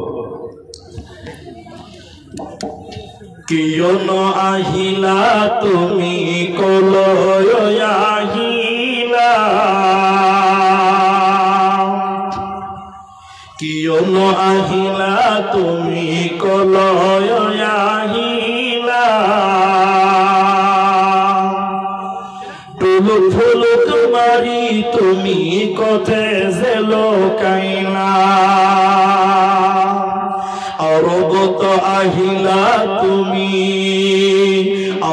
কিয়ন আহিলা তুমি কলয় আহিলা কিয়ন আহিলা তুমি কলয় আহিলা টুলুক ফুলুক মারি তুমি কোথে জেলো কাইলা অরবত আহিলা তুমি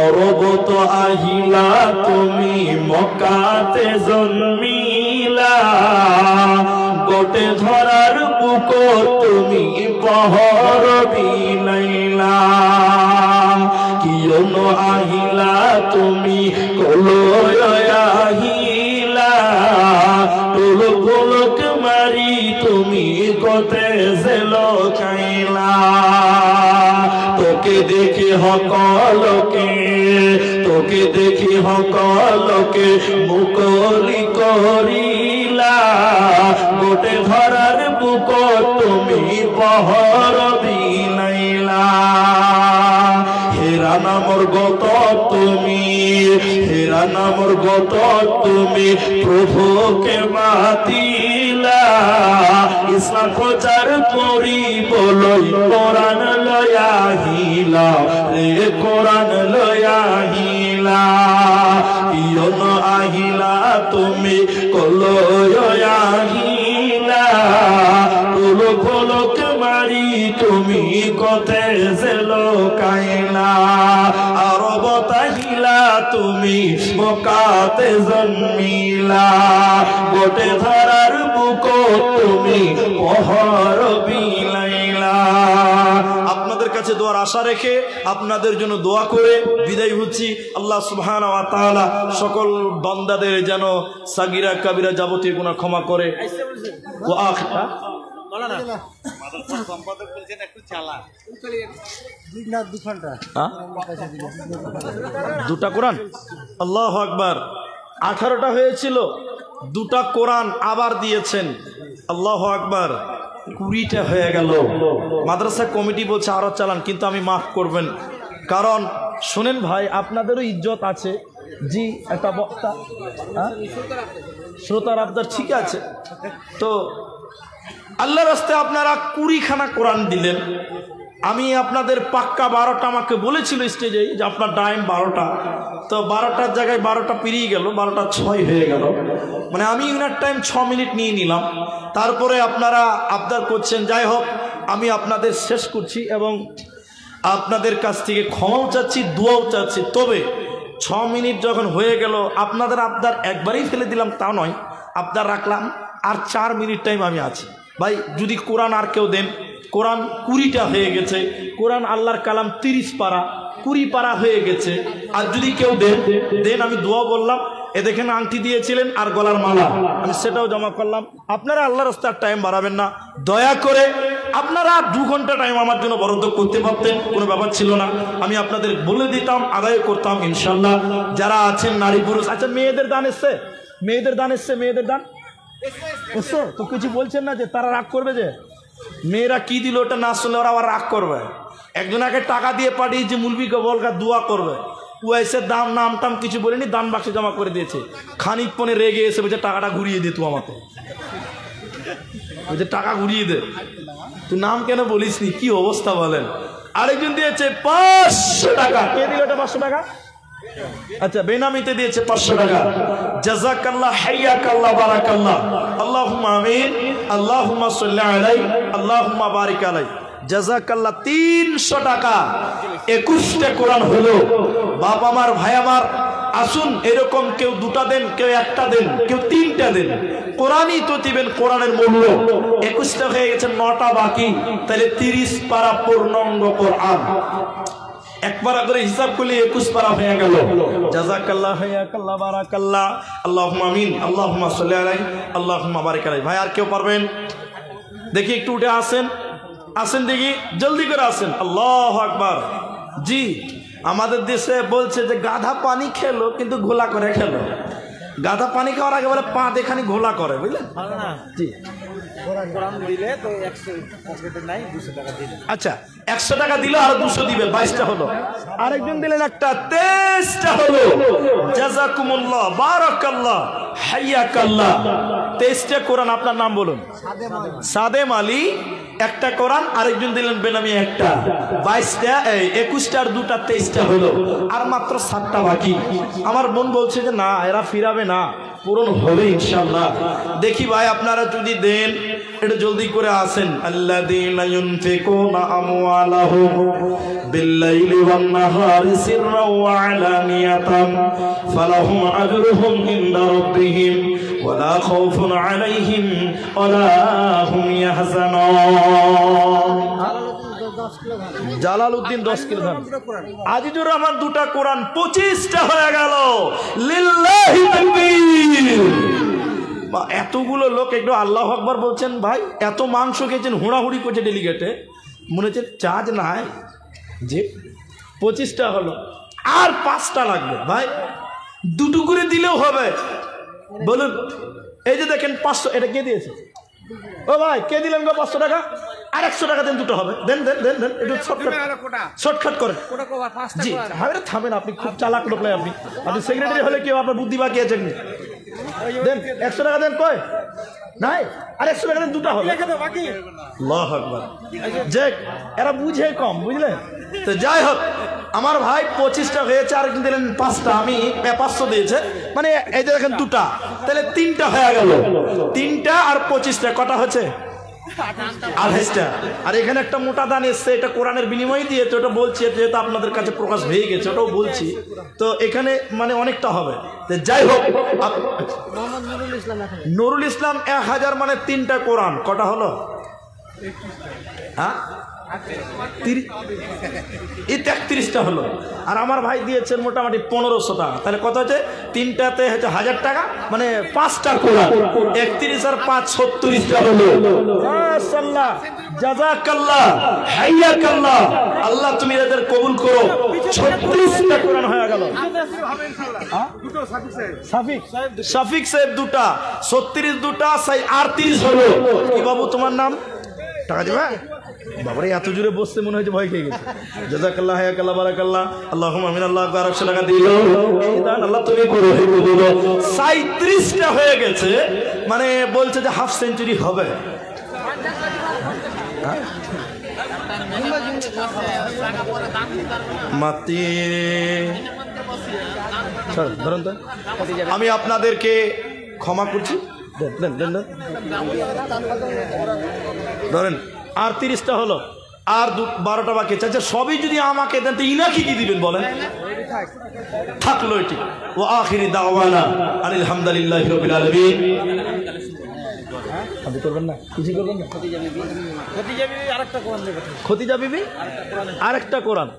অরবত আহিলা তুমি মক্কাতে জন্মিলা গোটে ধরার বুক তুমি পহর বিলাইলা কিয়ন আহিলা তুমি কলয় আহিলা টুলুক ফুলুক মারি তুমি কোথে জেলো খাইলা তোকে দেখি হকলকে তোকে দেখি হকলকে মুকলি করিলা গোটে ধরার বুক তুমি পহর বিলাইলা হেরা নামর গত তুমি হেরা নামর গত তুমি প্রভুকে মাতিলা ইসলাম প্রচার করি বলই কোরআন লয়াহিলা রে কোরআন লয়াহিলা ইয়ন আহিলা তুমি কলয় আহিলা তুলো ফলক মারি তুমি কতে জেলো কাইলা আরবত আহিলা তুমি মক্কাতে জন্মিলা, গোটে ধরার বুকো তুমি পহর বিলাইলা। আপনাদের কাছে দোয়ার আশা রেখে আপনাদের জন্য দোয়া করে বিদায় হচ্ছি। আল্লাহ সুবহানাহু ওয়া তাআলা সকল বান্দাদের যেন সাগিরা কাবিরা যাবতীয় গুনাহ ক্ষমা করে। দুটা কোরআন, আল্লাহু আকবার। 18টা হয়েছিল, দুটা কোরআন আবার দিয়েছেন, আল্লাহু আকবার। 20টা হয়ে গেল। মাদ্রাসা কমিটি বলছে আরো চালান, কিন্তু আমি মাফ করবেন, কারণ শোনেন ভাই, আপনাদেরও ইজ্জত আছে। জি, একটা বক্তা, শ্রোতার আবদার, ঠিক আছে। তো আল্লাহর রাস্তায় আপনারা 20খানা কোরআন দিলেন। আমি আপনাদের পাক্কা 12টা আমাকে বলেছিল স্টেজে যে আপনার টাইম 12টা, তো 12টার জায়গায় 12টা পেরিয়ে গেল, 12টা 6 হয়ে গেল। মানে আমি ইনার টাইম 6 মিনিট নিয়ে নিলাম। তারপরে আপনারা আবদার করছেন। যাই হোক, আমি আপনাদের শেষ করছি এবং আপনাদের কাছ থেকে ক্ষমাও চাচ্ছি, দোয়াও চাচ্ছি। তবে 6 মিনিট যখন হয়ে গেল, আপনাদের আবদার একবারেই ফেলে দিলাম তা নয়, আবদার রাখলাম আর 4 মিনিট টাইম আমি আছি। ভাই যদি কোরআন আর কেউ দেন, কোরআন 20টা হয়ে গেছে, কোরআন আল্লাহর কালাম 30 পারা, 20 পারা হয়ে গেছে। আর যদি কেউ দেন আমি দোয়া বললাম, এ দেখেন আংটি দিয়েছিলেন আর গলার মালা, আমি সেটাও জমা করলাম। আপনারা আল্লাহর রাস্তায় টাইম বাড়াবেন না, দয়া করে। আপনারা 2 ঘন্টা টাইম আমার জন্য বরাদ্দ করতে পারতেন, কোনো ব্যাপার ছিল না। আমি আপনাদের বলে দিতাম, আদায় করতাম ইনশাল্লাহ। যারা আছেন নারী পুরুষ, আচ্ছা মেয়েদের দান এসছে, মেয়েদের দান এসছে, মেয়েদের দান এসছে তো কিছু বলছেন না যে তারা রাগ করবে, যে মেয়েরা কি দিল ওটা না শুনলে ওরা আবার রাগ করবে। একজনকে টাকা দিয়ে পাঠিয়েছে মুলবিকে বলকা দোয়া করবে, ও এসে দাম নাম টাম কিছু বলেনি, দান বাক্সে জমা করে দিয়েছে। খানিক পরে রেগে এসে বলছে টাকাটা ঘুরিয়ে দে, তুই আমাকে বলছে টাকা ঘুরিয়ে দে, তুই নাম কেন বলিস নি, কি অবস্থা বলেন। আরেকজন দিয়েছে 500 টাকা, কে দিল এটা 500 টাকা? আচ্ছা বেনামিতে দিয়েছে 500 টাকা। জাযাকাল্লাহ, হাইয়াকাল্লাহ, বারাকাল্লাহ, আল্লাহুম্মা আমিন, আল্লাহুম্মা সাল্লি আলাইহি, আল্লাহুম্মা বারিক আলাইহি। জাযাকাল্লাহ 300 টাকা। 21টা কোরআন হলো। বাপ আমার, ভাই আমার, আসুন এরকম কেউ 2টা দেন, কেউ 1টা দেন, কেউ 3টা দেন। কোরআনই তো দিবেন, কোরআনের মূল্য। 21টা হয়ে গেছে, 9টা বাকি, তাহলে 30 পারা পূর্ণাঙ্গ কোরআন। একবার করে হিসাব করলে 21 পারা হয়ে গেল। জাযাকাল্লাহ, হাইয়াকাল্লাহ, বারাকাল্লাহ, আল্লাহুম্মা আমিন, আল্লাহুম্মা সাল্লি আলাইহি, আল্লাহুম্মা বারিক আলাইহি। ভাই আর কেউ পারবেন? দেখি একটু উঠে আসেন, আসেন দেখি, জলদি করে আসেন। আল্লাহু আকবার। জি, আমাদের দেশে বলছে যে গাধা পানি খেলো কিন্তু ঘোলা করে খেলো। গাধা পানি খাওয়ার আগে বলে পা দেখানি ঘোলা করে, বুঝলেন? জি, আচ্ছা 100 টাকা দিল আর 200 দিবে, 22টা হলো। আরেকজন দিলেন একটা, 23টা হলো। জাযাকুমুল্লাহ, বারাকাল্লাহ, হাইয়াকাল্লাহ। 23টা কোরআন। আপনার নাম বলুন? সাদেম আলী। একটা কোরআন। আরেকজন দিলেন বেনামি একটা। 22টা, 21টা আর 2টা, 23টা হলো। আর মাত্র 7টা বাকি। আমার বোন বলছে যে না, এরা ফিরাবে না, পূরণ হবে ইনশাআল্লাহ। দেখি ভাই আপনারা যদি দেন, এটা জলদি করে আসেন। আল্লাযীনা ইউনফিকুনা আমওয়ালাহুম বিল-লাইলি ওয়ান-নাহারি সিররাও ওয়া আলানিয়াতান ফালাহুম আজরুহুম ইনদা রাব্বিহিম ওয়া লা খাউফুন আলাইহিম ওয়া লা হুম ইয়াহজানুন। জালালউদ্দিন 10 কিলো ধান। আজিজুর রহমান 2টা কোরআন, 25টা হয়ে গেল। লিল্লাহি তাকবীর। এতগুলো লোক একটু আল্লাহু আকবার বলছেন। ভাই এত মাংস খেয়েছেন, হুড়াহুড়ি করছে ডেলিগেটে, মনে হচ্ছে চার্জ নাই। যে 25টা হলো, আর 5টা লাগবে। ভাই 2টো করে দিলেও হবে, বলুন। এই যে দেখেন 500, এটা কে দিয়েছে? ও ভাই কে দিলেন গো 500 টাকা? আর 100 টাকা দেন, 2টো হবে। দেন দেন দেন দেন, একটু শর্টকাট করেন। জি হ্যাঁ, থামেন, আপনি খুব চালাক লোক। আপনি সেক্রেটারি হলে কেউ আপনার বুদ্ধি বাকি আছে? দেন 100 টাকা দেন। কয় নাই, আর 100 টাকা দেন, 2টা হবে। আল্লাহু আকবার। যে এরা বুঝে কম, বুঝলেন তো। যাই হোক, আমার ভাই 25টা হয়েছে, আরেকজন দিলেন 5টা, আমি 500 দিয়েছে, মানে এই যে দেখেন 2টা, তাহলে 3টা হয়ে গেল। 3টা আর 25টা কটা হচ্ছে? 28টা। আর এখানে একটা মোটা দান এসছে, এটা কোরআনের বিনিময়ে দিয়েছে, ওটা বলছি যেহেতু আপনাদের কাছে প্রকাশ হয়ে গেছে, ওটাও বলছি। তো এখানে মানে অনেকটা হবে। যাই হোক, নুরুল ইসলাম 1000 মানে 3টা কোরআন, কটা হলো? হ্যাঁ, 33টা হলো। আর আমার ভাই দিয়েছেন মোটামুটি 1500 টাকা, তাহলে কত হচ্ছে? 3টাতে হচ্ছে 1000 টাকা, মানে 5টা কোরআন, 31 আর 5 36টা হলো। মাশাআল্লাহ, জাযাকাল্লাহ, হাইয়াকাল্লাহ, আল্লাহ তুমি এদের কবুল করো। 36টা কোরআন হয়ে গেল। শাফিক সাহেব 2টা, 36 2টা, 38 হলো। কি বাবু তোমার নাম? টাকা দিবা? বাবারে এত জোরে বসতে মনে হচ্ছে ভয় খেয়ে গেছে। জাযাকাল্লাহ, হায়াকাল্লাহ, বারাকাল্লাহ, আল্লাহুম্মা আমিন। আল্লাহ আকবার। 100 টাকা দিল, দান আল্লাহ তুমি করো। 37টা হয়ে গেছে, মানে বলছে যে হাফ সেঞ্চুরি হবে। মাতি ধরেন তো, আমি আপনাদেরকে ক্ষমা করছি। ধরেন আর 30টা হলো, আর 12টা বাকি আছে। আচ্ছা, সবই যদি আমাকে দেন তো ইনাকি কি দিবেন বলেন? থাকলো এটি। ও আখিরি দাওয়ানা আলহামদুলিল্লাহি রাব্বিল আলামিন। আপনি করবেন না? কিছু করবেন না? খতিজা বিবি আরেকটা কোরআন।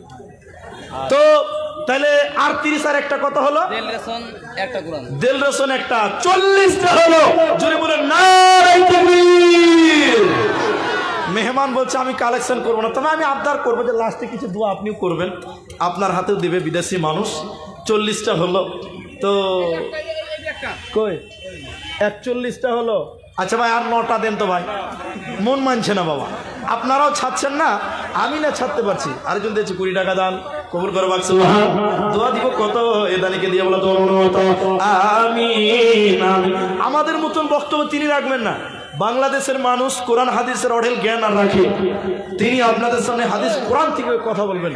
তো তাহলে আর 30 আর একটা কত হলো? দেল রসন একটা। 40টা হলো। জোরে বলেন নারায়ে তাকবীর। মেহমান বলছে আমি কালেকশন করবো না, তবে আমি আবদার করবো যে লাস্টে কিছু দোয়া আপনিও করবেন, আপনার হাতেও দিবে বিদেশি মানুষ। 40টা হলো। তো কই 41টা হলো। আচ্ছা ভাই, আর 9টা দেন তো ভাই, মন মানছে না বাবা, আপনারাও ছাড়ছেন না, আমি না ছাড়তে পারছি। আরেকজন দিয়েছে 20 টাকা দান, কবুল করো বাক্স। দোয়া দিব কত এ দানিকে দিয়ে বলো তো আমিন। আমাদের মতন বক্তব্য তিনি রাখবেন না। বাংলাদেশের মানুষ কোরআন হাদিসের অঢেল জ্ঞান আর রাখে, তিনি আপনাদের সামনে হাদিস কোরআন থেকে কথা বলবেন।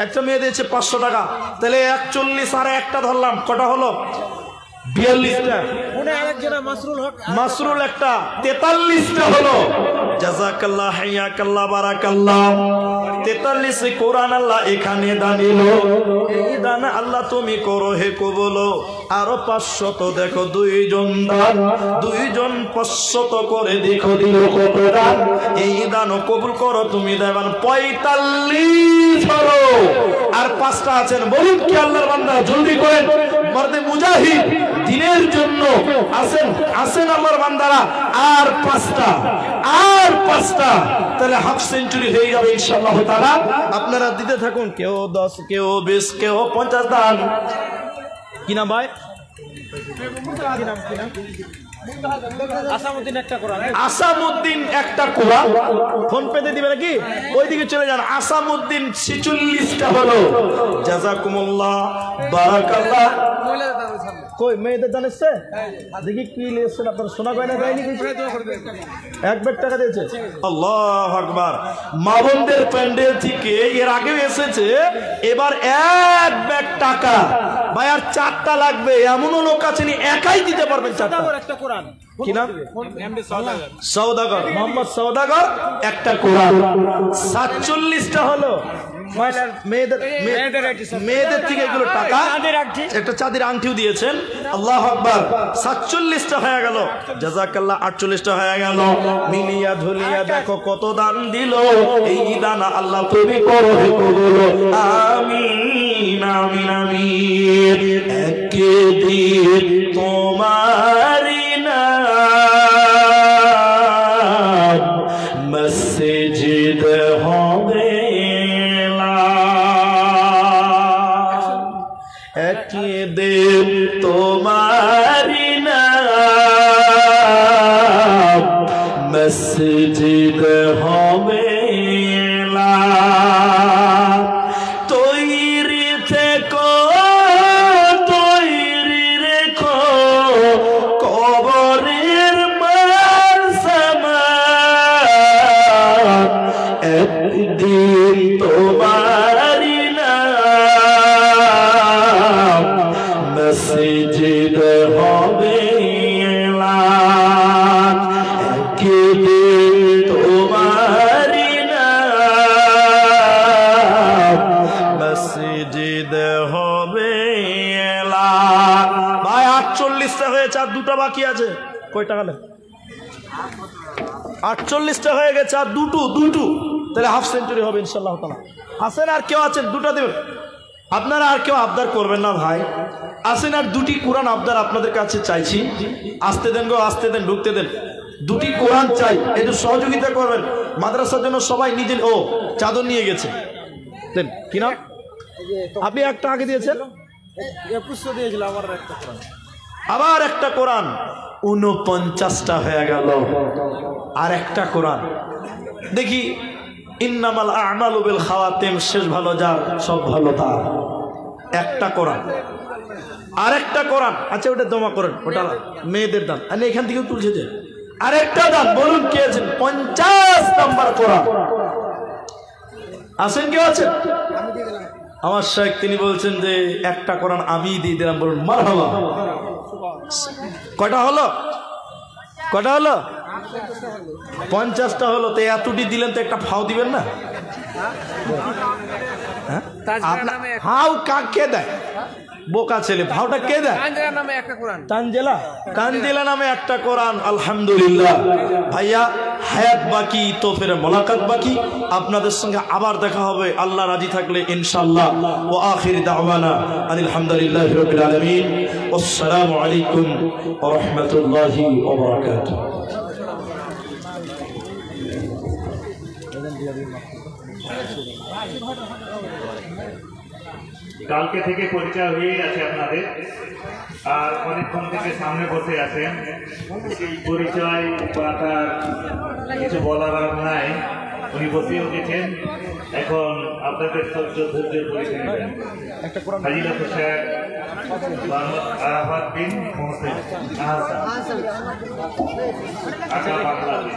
একটা মেয়ে দিয়েছে 500 টাকা, তাহলে 41 আর একটা ধরলাম, কটা হলো? 42টা। মাসরুল একটা, 43টা হলো। জাযাকাল্লাহ, হাইয়াকাল্লাহ, বারাকাল্লাহ। 43 কোরআন আল্লাহ এখানে দানিল, এই দান আল্লাহ তুমি করো হে কবুল। আরো 500 দেখো, 2জন দান, 2জন 500 করে দেখো দিল কত দান। এই দান কবুল করো তুমি দেবান। 45 হলো। আর 5টা আছেন, বলুন কি আল্লাহর বান্দা জলদি করেন, মর্দে মুজাহিদ দিনের জন্য আসেন, আসেন আল্লাহর বান্দারা। আর 5টা, আর 5টা, তাহলে হাফ সেঞ্চুরি হয়ে যাবে ইনশাআল্লাহ তাআলা। আপনারা দিতে থাকুন, কেউ 10, কেউ 20, কেউ 50 দান। কি নাম ভাই? আসামউদ্দিন একটা কোরআন। ফোন পেতে দিবে নাকি? ওইদিকে চলে যান। আসামউদ্দিন 46টা হলো। জাযাকুমুল্লাহ, বারাকাল্লাহ। কই মেয়েদের দান এসছে? দেখি কি লিখছেন আপনার। সোনা গয়না দেয়নি? 1 ব্যাগ টাকা দিয়েছে। আল্লাহু আকবার। মা বোনদের প্যান্ডেল থেকে এর আগেও এসেছে, এবার 1 ব্যাগ টাকা। ভাই আর 4টা লাগবে, এমনও লোক আছে একাই দিতে পারবেন 4টা। কি নাম? সওদাগর, মোহাম্মদ সওদাগর একটা কোরআন। 47টা হলো। মেয়েদের থেকে এগুলো টাকা, একটা চাঁদের আংটিও দিয়েছেন। আল্লাহু আকবার। 47টা হয়ে গেল। জাযাকাল্লাহ। 48টা হয়ে গেল। মিলিয়া ধুলিয়া দেখো কত দান দিল, এই দান আল্লাহ তুমি করো হে কবুল। আমিন, আমিন, আমিন। একদিন তোমারি মসজিদ হবে, একদিন তোমারি নাম মসজিদ হবে। তৈরি থেকো, তৈরি রেখো, কবরের মার সামান। একদিন তোমারি নাম মসজিদ হবে। একদিন হয়েছে, আর 2টা বাকি আছে। কয় টাকা নেন? 48টা হয়ে গেছে, আর দুটো, তাহলে হাফ সেঞ্চুরি হবে ইনশাআল্লাহ তাআলা। আসেন, আর কেউ আছেন? 2টা দেবেন আপনারা, আর কেউ আবদার করবেন না ভাই। আসেন, আর 2টি কোরআন আবদার আপনাদের কাছে চাইছি। আসতে দেন গো, আসতে দেন, ঢুকতে দেন। 2টি কোরআন চাই, একটু সহযোগিতা করবেন। মাদ্রাসার জন্য সবাই নিজের চাদর নিয়ে গেছে, দেন। কি নাম? আপনি একটা আগে দিয়েছেন, 2100 দিয়েছিল, আবার একটা কোরআন। আবার একটা কোরআন, 49টা হয়ে গেল। আর একটা কোরআন দেখি, ইন্নামাল আ'মালু বিল খাওয়াতিম, শেষ ভালো যার সব ভালো তার। একটা কোরআন, আর একটা কোরআন। আচ্ছা, ওটা জমা করেন, ওটা মেয়েদের দান। আর এখান থেকেও তুলছে যে আরেকটা দান, বলুন কে আছেন? 50 নম্বর কোরআন আছেন? কেউ আছেন? আমার শেখ তিনি বলছেন যে একটা কোরআন আমি দিয়ে দিলাম, বলুন মারহাবা। কয়টা হলো? 50টা হলো। তো এতটি দিলেন, তো একটা ফাও দিবেন না? ফাও কাকে দেয়? বোকা ছেলে, ভাওটা কে দেয়? তানজেলা নামে একটা কোরআন। আলহামদুলিল্লাহ ভাইয়া, হায়াত বাকি তো ফের মোলাকাত বাকি। আপনাদের সঙ্গে আবার দেখা হবে আল্লাহ রাজি থাকলে ইনশাআল্লাহ। ওয়া আখির দাওয়ানা আলহামদুলিল্লাহি রাব্বিল আলামিন। আসসালামু আলাইকুম ওয়া রাহমাতুল্লাহি ওয়া বারাকাতুহু। কালকে থেকে পরিচয় হয়ে গেছে আপনাদের, আর অনেকক্ষণ থেকে সামনে বসে আছেন। এই পরিচয় বা তার কিছু বলার আর নাই, উনি বসে উঠেছেন। এখন আপনাদের ধৈর্যের পরিচয় নেবেন। ফাজিলাত শেখ মোহাম্মদ আরাফাত বিন মোহসেন আহসান, ঢাকা বাংলাদেশ।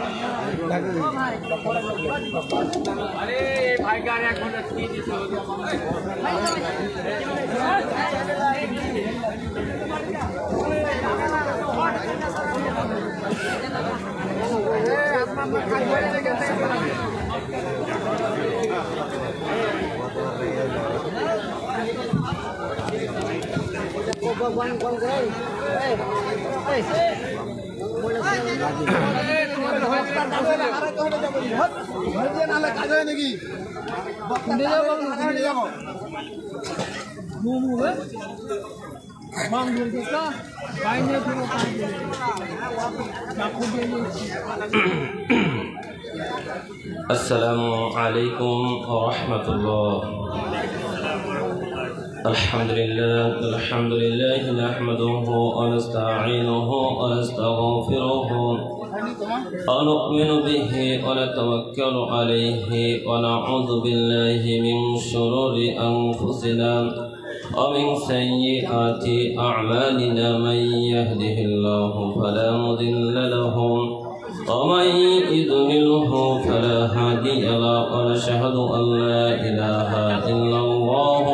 আসসালামু আলাইকুম ওয়া রাহমাতুল্লাহ। আলহামদুলিল্লাহ নাহমাদুহু ওয়া নাস্তাঈনুহু ওয়া নাস্তাগফিরুহু ওয়া নু'মিনু বিহি ওয়া নাতাওয়াক্কালু আলাইহি ওয়া না'উযু বিল্লাহি মিন শুরুরি আনফুসিনা ওয়া মিন সাইয়্যাতি আ'মালিনা মান ইয়াহদিহিল্লাহু ফালা মুদিল্লা লাহু ومن يضلله فلا هادي له ونشهد أن لا إله إلا الله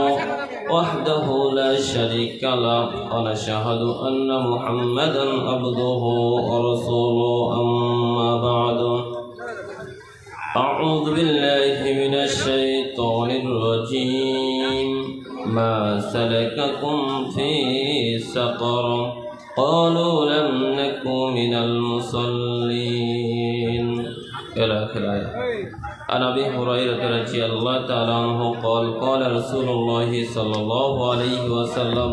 وحده لا شريك له ونشهد أن محمدا عبده ورسوله أما بعد أعوذ بالله من الشيطان الرجيم ما سلككم في سقر قالوا لم نكن من المصلين إلى آخر الآية. عن أبي هريرة رضي الله تعالى عنه قال قال رسول الله صلى الله عليه وسلم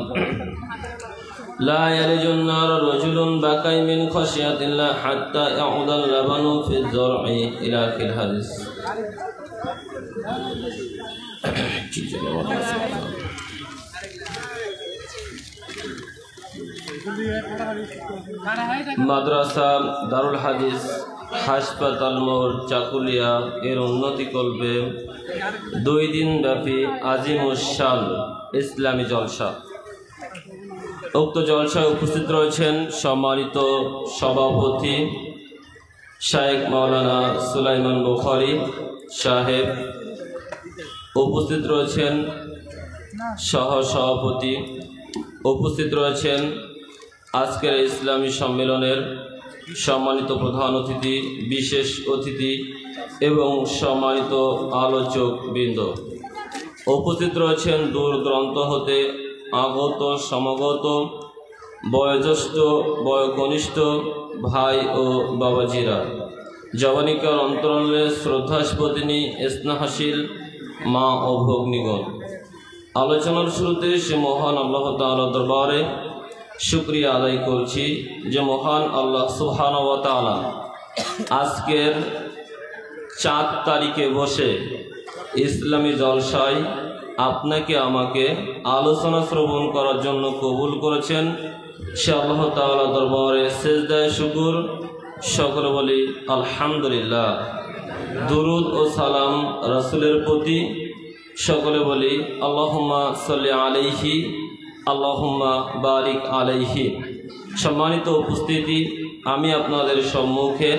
لا يلج النار رجل بكى من خشية الله حتى يعود اللبن في الزرع إلى آخر الحديث. মাদ্রাসা দারুল হাদিস হাসপাতাল মোড় চাকুলিয়া এর উন্নতি কল্পে 2 দিন ব্যাপী আজিমুশান ইসলামী জলসা। উক্ত জলসায় উপস্থিত রয়েছেন সম্মানিত সভাপতি শাইখ মাওলানা সুলাইমান বুখারী সাহেব, উপস্থিত রয়েছেন সহ সভাপতি, উপস্থিত রয়েছেন আজকের ইসলামী সম্মেলনের সম্মানিত প্রধান অতিথি, বিশেষ অতিথি এবং সম্মানিত আলোচক বৃন্দ। উপস্থিত রয়েছেন দূর দূরান্ত হতে আগত সমগত বয়োজ্যেষ্ঠ বয়োকনিষ্ঠ ভাই ও বাবাজিরা, জবানিকার অন্তরালের শ্রদ্ধাস্পদিনী স্নেহাশীল মা ও ভগ্নীগণ, আলোচনার শুরুতে সে মহান আল্লাহ তাআলার দরবারে শুকরিয়া আদায় করছি যে মহান আল্লাহ সুবহানাহু ওয়া তাআলা আজকের 4 তারিখে বসে ইসলামী জলসায় আপনাকে আমাকে আলোচনা শ্রবণ করার জন্য কবুল করেছেন। সে আল্লাহ তাআলা দরবারে সিজদায়ে শুকর, সকলে বলি আলহামদুলিল্লাহ। দুরুদ ও সালাম রাসূলের প্রতি, সকলে বলি আল্লাহুম্মা সাল্লি আলাইহি আল্লাহুম্মা বারিক আলাইহি। সম্মানিত উপস্থিতি, আমি আপনাদের সম্মুখে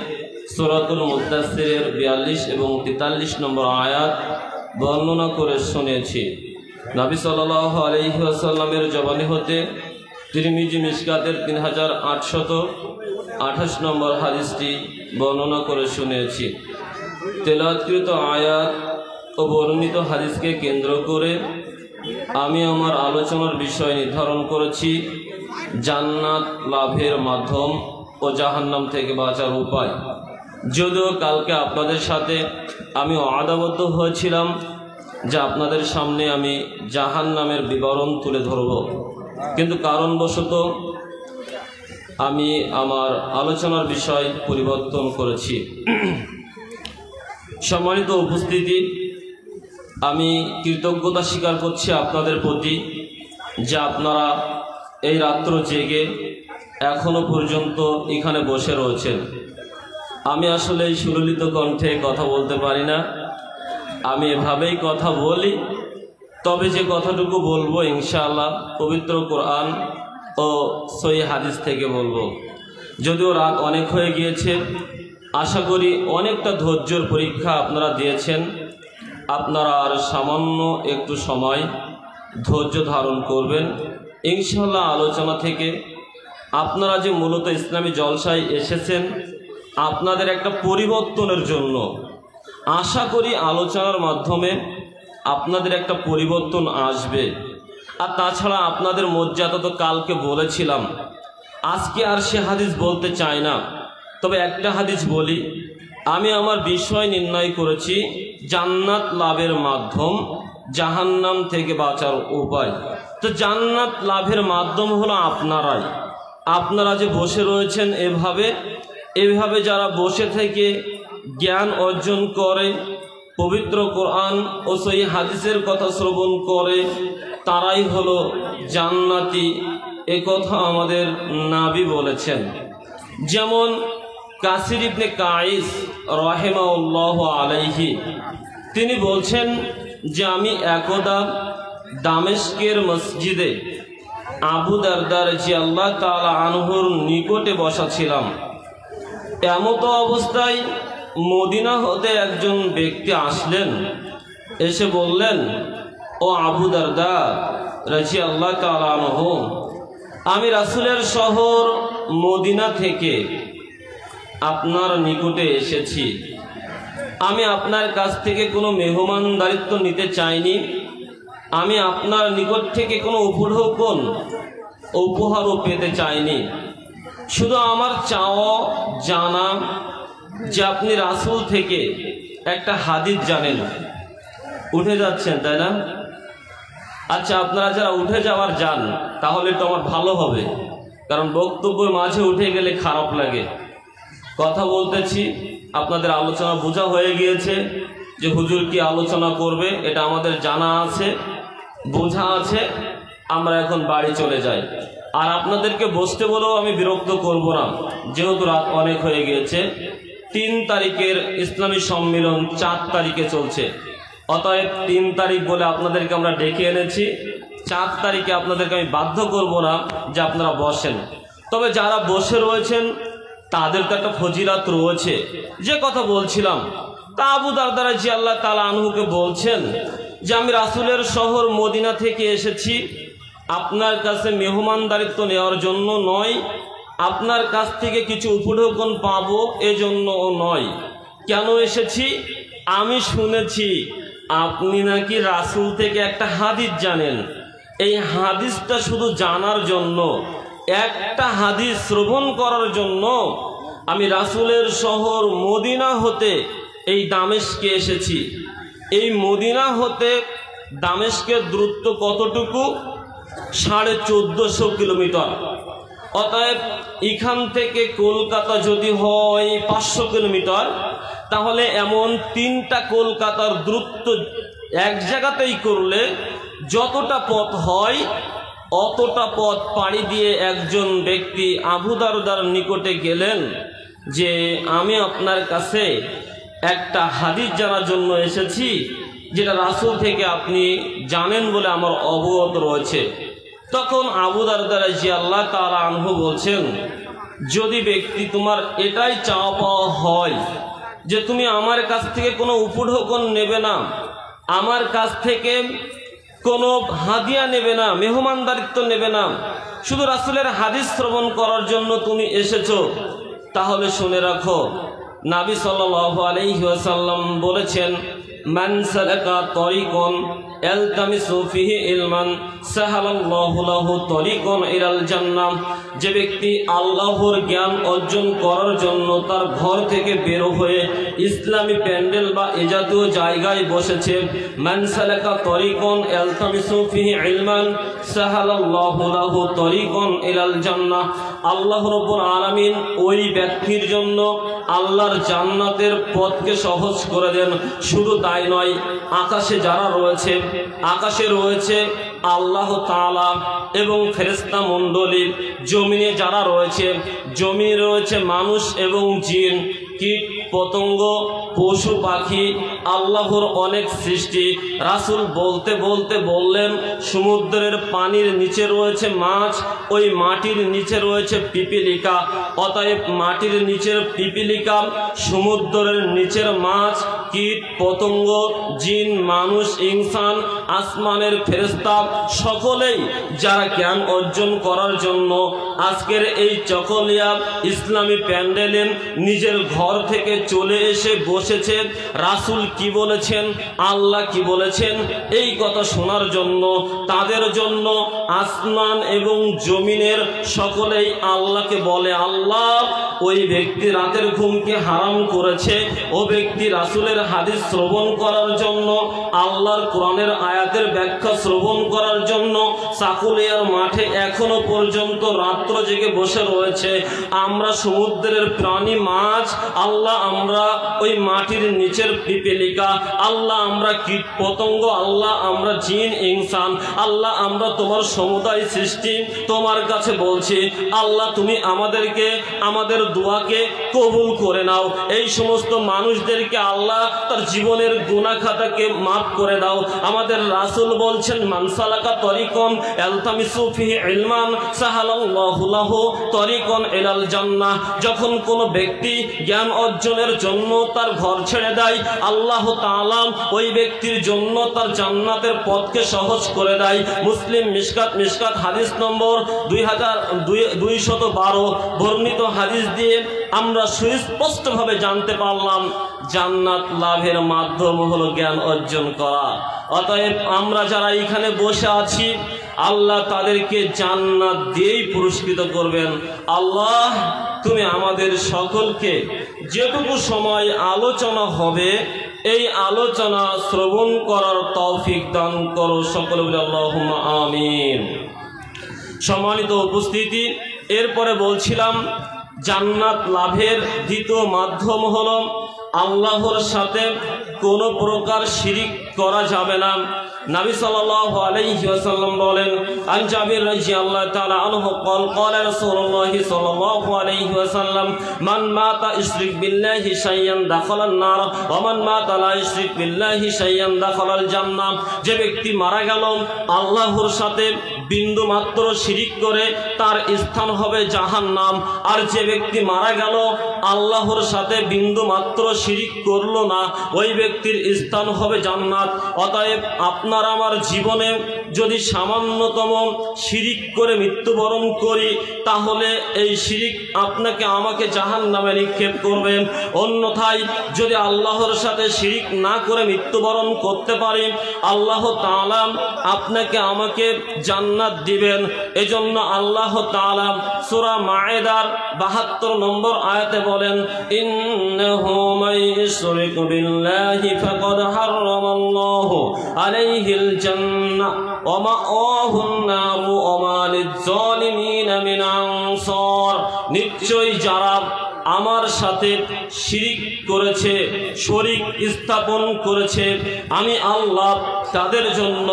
সূরাতুল মুদ্দাসসিরের 42 এবং 43 নম্বর আয়াত বর্ণনা করে শুনেছি। নবী সাল্লাল্লাহু আলাইহি ওয়াসাল্লামের জবানি হতে তিরমিজি মিশকাতের 3828 নম্বর হাদিসটি বর্ণনা করে শুনেছি। তেলাওয়াতকৃত আয়াত ও বর্ণিত হাদিসকে কেন্দ্র করে আমি আমার আলোচনার বিষয় নির্ধারণ করেছি জান্নাত লাভের মাধ্যম ও জাহান্নাম থেকে বাঁচার উপায়। যদিও কালকে আপনাদের সাথে আমি ওয়াদাবদ্ধ হয়েছিলাম যে আপনাদের সামনে আমি জাহান্নামের বিবরণ তুলে ধরব, কিন্তু কারণবশত আমি আমার আলোচনার বিষয় পরিবর্তন করেছি। সম্মানিত উপস্থিতি, আমি কৃতজ্ঞতা স্বীকার করছি আপনাদের প্রতি যে আপনারা এই রাত্র জেগে এখনো পর্যন্ত এখানে বসে রয়েছেন। আমি আসলে এই সুললিত কণ্ঠে কথা বলতে পারি না, আমি এভাবেই কথা বলি। তবে যে কথাটুকু বলবো ইনশাআল্লাহ পবিত্র কোরআন ও সহিহ হাদিস থেকে বলবো। যদিও রাত অনেক হয়ে গিয়েছে, আশা করি অনেকটা ধৈর্যের পরীক্ষা আপনারা দিয়েছেন। আপনারা আর সামান্য একটু সময় ধৈর্য ধারণ করবেন। ইনশাআল্লাহ আলোচনা থেকে আপনারা যে মূলত ইসলামী জলসায় এসেছেন আপনাদের একটা পরিবর্তনের জন্য, আশা করি আলোচনার মাধ্যমে আপনাদের একটা পরিবর্তন আসবে। আর তাছাড়া আপনাদের মর্যাদা তো কালকে বলেছিলাম, আজকে আর সে হাদিস বলতে চাই না। তবে একটা হাদিস বলি, আমি আমার বিষয় নির্ণয় করেছি জান্নাত লাভের মাধ্যম, জাহান্নাম থেকে বাঁচার উপায়। তো জান্নাত লাভের মাধ্যম হলো আপনারাই। আপনারা যে বসে রয়েছেন এভাবে যারা বসে থেকে জ্ঞান অর্জন করে, পবিত্র কোরআন ও সহিহ হাদিসের কথা শ্রবণ করে, তারাই হলো জান্নাতি। এ কথা আমাদের নবী বলেছেন। যেমন কাসির ইবনে কাইস রাহিমাহুল্লাহু আলাইহি তিনি বলছেন যে আমি একদা দামেস্কের মসজিদে আবু দারদা রাদিয়াল্লাহু তাআলা আনহুর নিকটে বসা ছিলাম। এমতো অবস্থায় মদিনা হতে একজন ব্যক্তি আসলেন, এসে বললেন, ও আবু দারদা রাদিয়াল্লাহু তাআলা আনহু, আমি রাসূলের শহর মদিনা থেকে আপনার নিকটে এসেছি। আমি আপনার কাছ থেকে কোনো মেহমানদারিত্ব নিতে চাইনি। আমি আপনার নিকট থেকে কোনো উপহারও পেতে চাইনি। শুধু আমার চাওয়া জানা যে আপনি রাসূল থেকে একটা হাদিস জানেন। উঠে যাচ্ছেন তাই না? আচ্ছা, আপনারা যারা উঠে যাওয়ার যান তাহলে তো আমার ভালো হবে, কারণ বক্তব্যের মাঝে উঠে গেলে খারাপ লাগে। কথা বলতেছি, আপনাদের আলোচনা বোঝা হয়ে গিয়েছে যে হুজুর কি আলোচনা করবে, এটা আমাদের জানা আছে, বোঝা আছে। আমরা এখন বাড়ি চলে যাই। আর আপনাদেরকে বসতে বলেও আমি বিরক্ত করব না, যেহেতু রাত অনেক হয়ে গিয়েছে। 3 তারিখের ইসলামী সম্মেলন 4 তারিখে চলছে, অতএব 3 তারিখ বলে আপনাদেরকে আমরা ডেকে এনেছি। 4 তারিখে আপনাদেরকে আমি বাধ্য করব না যে আপনারা বসেন। তবে যারা বসে রয়েছেন তাদের তো একটা ফজিলত রয়েছে। যে কথা বলছিলাম, তা আবু দারদা রাদিয়াল্লাহু তাআলা আনহুকে বলছেন যে আমি রাসূলের শহর মদিনা থেকে এসেছি আপনার কাছে মেহমানদারিত্ব নেওয়ার জন্য নয়, আপনার কাছ থেকে কিছু উপঢৌকন পাবো এজন্যও নয়। কেন এসেছি? আমি শুনেছি আপনি নাকি রাসূল থেকে একটা হাদিস জানেন। এই হাদিসটা শুধু জানার জন্য একটা হাদিস শ্রবণ করার জন্য আমি রাসূলের শহর মদিনা হতে এই দামেস্কে এসেছি। এই মদিনা হতে দামেস্কের দূরত্ব কতটুকু? 1450 কিলোমিটার। অতএব এখান থেকে কলকাতা যদি হয় 500 কিলোমিটার, তাহলে এমন 3টা কলকাতার দূরত্ব এক জায়গাতেই করলে যতটা পথ হয় অতটা পথ পাড়ি দিয়ে একজন ব্যক্তি আবু দারদার নিকটে গেলেন যে আমি আপনার কাছে একটা হাদিস জানার জন্য এসেছি, যেটা রাসূল থেকে আপনি জানেন বলে আমার অবগত রয়েছে। তখন আবু দারদা রাদিয়াল্লাহু তাআলা আনহু বলছেন, যদি ব্যক্তি তোমার এটাই চাওয়া পাওয়া হয় যে তুমি আমার কাছ থেকে কোনো উপঢৌকন নেবে না, আমার কাছ থেকে কোনো হাদিয়া নেবে না, মেহমানদারিত্ব নেবে না, শুধু রাসূলের হাদিস শ্রবণ করার জন্য তুমি এসেছো, তাহলে শুনে রাখো নবী সাল্লাল্লাহু আলাইহি ওয়াসাল্লাম বলেছেন, মান সালাকা তরিকান ইয়ালতামিসু ফিহি ইলমান সাহালাল্লাহু লাহু তরিকান ইলাল জান্নাহ। যে ব্যক্তি আল্লাহর জ্ঞান অর্জন করার জন্য তার ঘর থেকে বের হয়ে ইসলামী প্যান্ডেল বা এ জাতীয় জায়গায় বসেছে, মান সালাকা তরিকান ইয়ালতামিসু ফিহি ইলমান সাহালাল্লাহু লাহু তরিকান ইলাল জান্নাহ। আল্লাহ রাব্বুল আলামিন ওই ব্যক্তির জন্য আল্লাহর জান্নাতের পথকে সহজ করে দেন। শুধু তাই নয়, আকাশে যারা রয়েছে, আকাশে রয়েছে আল্লাহ তাআলা এবং ফেরেশতা মণ্ডলী, জমিনে যারা রয়েছে, জমিনে রয়েছে মানুষ এবং জিন, কীট পতঙ্গ, পশু পাখি, আল্লাহর অনেক সৃষ্টি। রাসূল বলতে বলতে বললেন, সমুদ্রের পানির নিচে রয়েছে মাছ, ওই মাটির নিচে রয়েছে পিপিলিকা। অতএব মাটির নিচের পিপিলিকা, সমুদ্রের নিচের মাছ, কীট পতঙ্গ, জিন, মানুষ, ইনসান, আসমানের ফেরেশতা, সকলেই যারা জ্ঞান অর্জন করার জন্য আজকের এই চকলিয়া ইসলামী প্যান্ডেলে নিজের ঘর থেকে চলে এসে বসেছে। রাসূল কি বলেছেন, আল্লাহ কি বলেছেন, এই কথা শোনার জন্য তাদের জন্য আসমান এবং জমিনের সকলেই আল্লাহকে বলে, আল্লাহ ওই ব্যক্তি রাতের ঘুমকে হারাম করেছে, ও ব্যক্তি রাসূলের হাদিস শ্রবণ করার জন্য, আল্লাহর কোরআনের আয়াতের ব্যাখ্যা শ্রবণ করার জন্য চাকুলিয়ার মাঠে এখনো পর্যন্ত রাত্র জেগে বসে রয়েছে। আমরা সমুদ্রের প্রাণী মাছ, আল্লাহ আমরা ওই মাটির নিচের পিপিলিকা, আল্লাহ আমরা কীট পতঙ্গ, আল্লাহ আমরা জিন ইনসান, আল্লাহ আমরা তোমার সমুদায় সৃষ্টি। তোমার কাছে বলছি আল্লাহ তুমি আমাদেরকে, আমাদের দোয়াকে কবুল করে নাও। এই সমস্ত মানুষদেরকে আল্লাহ তার জীবনের গুনাহ খাতাকে মাফ করে দাও। আমাদের রাসূল বলছেন, মান সালাকা তরিকান ইয়ালতামিসু ফিহি ইলমান সাহালাল্লাহু লাহু তরিকান ইলাল জান্নাহ। যখন কোনো ব্যক্তি জ্ঞান অর্জনের জন্য তার ঘর ছেড়ে দেয়, আল্লাহ তাআলা ওই ব্যক্তির জন্য তার জান্নাতের পথকে সহজ করে দেয়। মুসলিম মিশকাত হাদিস নম্বর 2212 বর্ণিত হাদিস দিয়ে আমরা সুস্পষ্টভাবে জানতে পারলাম জান্নাত লাভের মাধ্যম হলো জ্ঞান অর্জন করা। অতএব আমরা যারা এখানে বসে আছি, আল্লাহ তাদেরকে জান্নাত দিয়েই পুরস্কৃত করবেন। আল্লাহ তুমি আমাদের সকলকে যেটুকু সময় আলোচনা হবে এই আলোচনা শ্রবণ করার তৌফিক দান করো, সকলে বলে আল্লাহুম্মা আমিন। সম্মানিত উপস্থিতি, এরপরে বলছিলাম জান্নাত লাভের দ্বিতীয় মাধ্যম হলো আল্লাহর সাথে কোনো প্রকার শিরিক করা যাবে না। নবী সাল্লাল্লাহু আলাইহি ওয়াসাল্লাম বলেন, আন জাবির রাদিয়াল্লাহু তাআলা আনহু قال قال رسول الله صلى الله عليه وسلم من مات يشرك بالله شيئا دخل النار ومن مات لا يشرك بالله شيئا دخل الجنة। যে ব্যক্তি মারা গেল আল্লাহর সাথে বিন্দু মাত্র শিরিক করে তার স্থান হবে জাহান্নাম, আর যে ব্যক্তি মারা গেল আল্লাহর সাথে বিন্দু মাত্র শিরিক করলো না ওই ব্যক্তির স্থান হবে জান্নাত। অতএব আপনার আমার জীবনে যদি সামান্যতম শিরিক করে মৃত্যুবরণ করি তাহলে এই শিরিক আপনাকে আমাকে জাহান্নামে নিক্ষেপ করবে। অন্যথায় যদি আল্লাহর সাথে শিরিক না করে মৃত্যুবরণ করতে পারি, আল্লাহ তাআলা আপনাকে আমাকে জান্নাত জান্নাত দিবেন। এজন্য আল্লাহ তাআলা সূরা মায়েদার 72 নম্বর আয়াতে বলেন, ইন্নাহু মাইয়ুশরিক বিল্লাহি ফাকাদ হারামাল্লাহু আলাইহিল জান্নাহ ওয়া মাওয়াহুন নার ওয়া মা লিয-যালিমিনা মিন আনসার। নিশ্চয়ই যারা আমার সাথে শিরিক করেছে, শরীক স্থাপন করেছে, আমি আল্লাহ তাদের জন্য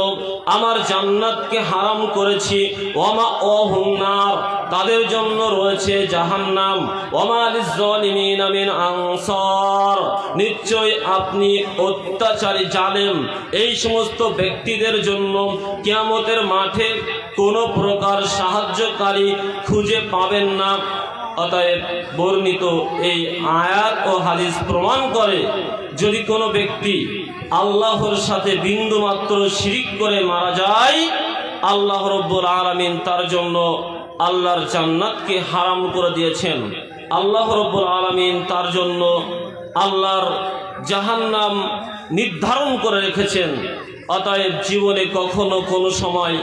আমার জান্নাতকে হারাম করেছি। ওমা ওহুন্নার, তাদের জন্য রয়েছে জাহান্নাম। ওমা লিয-যালিমিনা মিন আনসার, নিশ্চয় আপনি অত্যাচারী জালেম এই সমস্ত ব্যক্তিদের জন্য কিয়ামতের মাঠে কোনো প্রকার সাহায্যকারী খুঁজে পাবেন না। অতএব বর্ণিত এই আয়াত ও হাদিস প্রমাণ করে, যদি কোনো ব্যক্তি আল্লাহর সাথে বিন্দুমাত্র শিরিক করে মারা যায়, আল্লাহ রব্বুল আলামিন তার জন্য আল্লাহর জান্নাতকে হারাম করে দিয়েছেন। আল্লাহ রব্বুল আলামিন তার জন্য আল্লাহর জাহান্নাম নির্ধারণ করে রেখেছেন। অতএব জীবনে কখনো কোনো সময়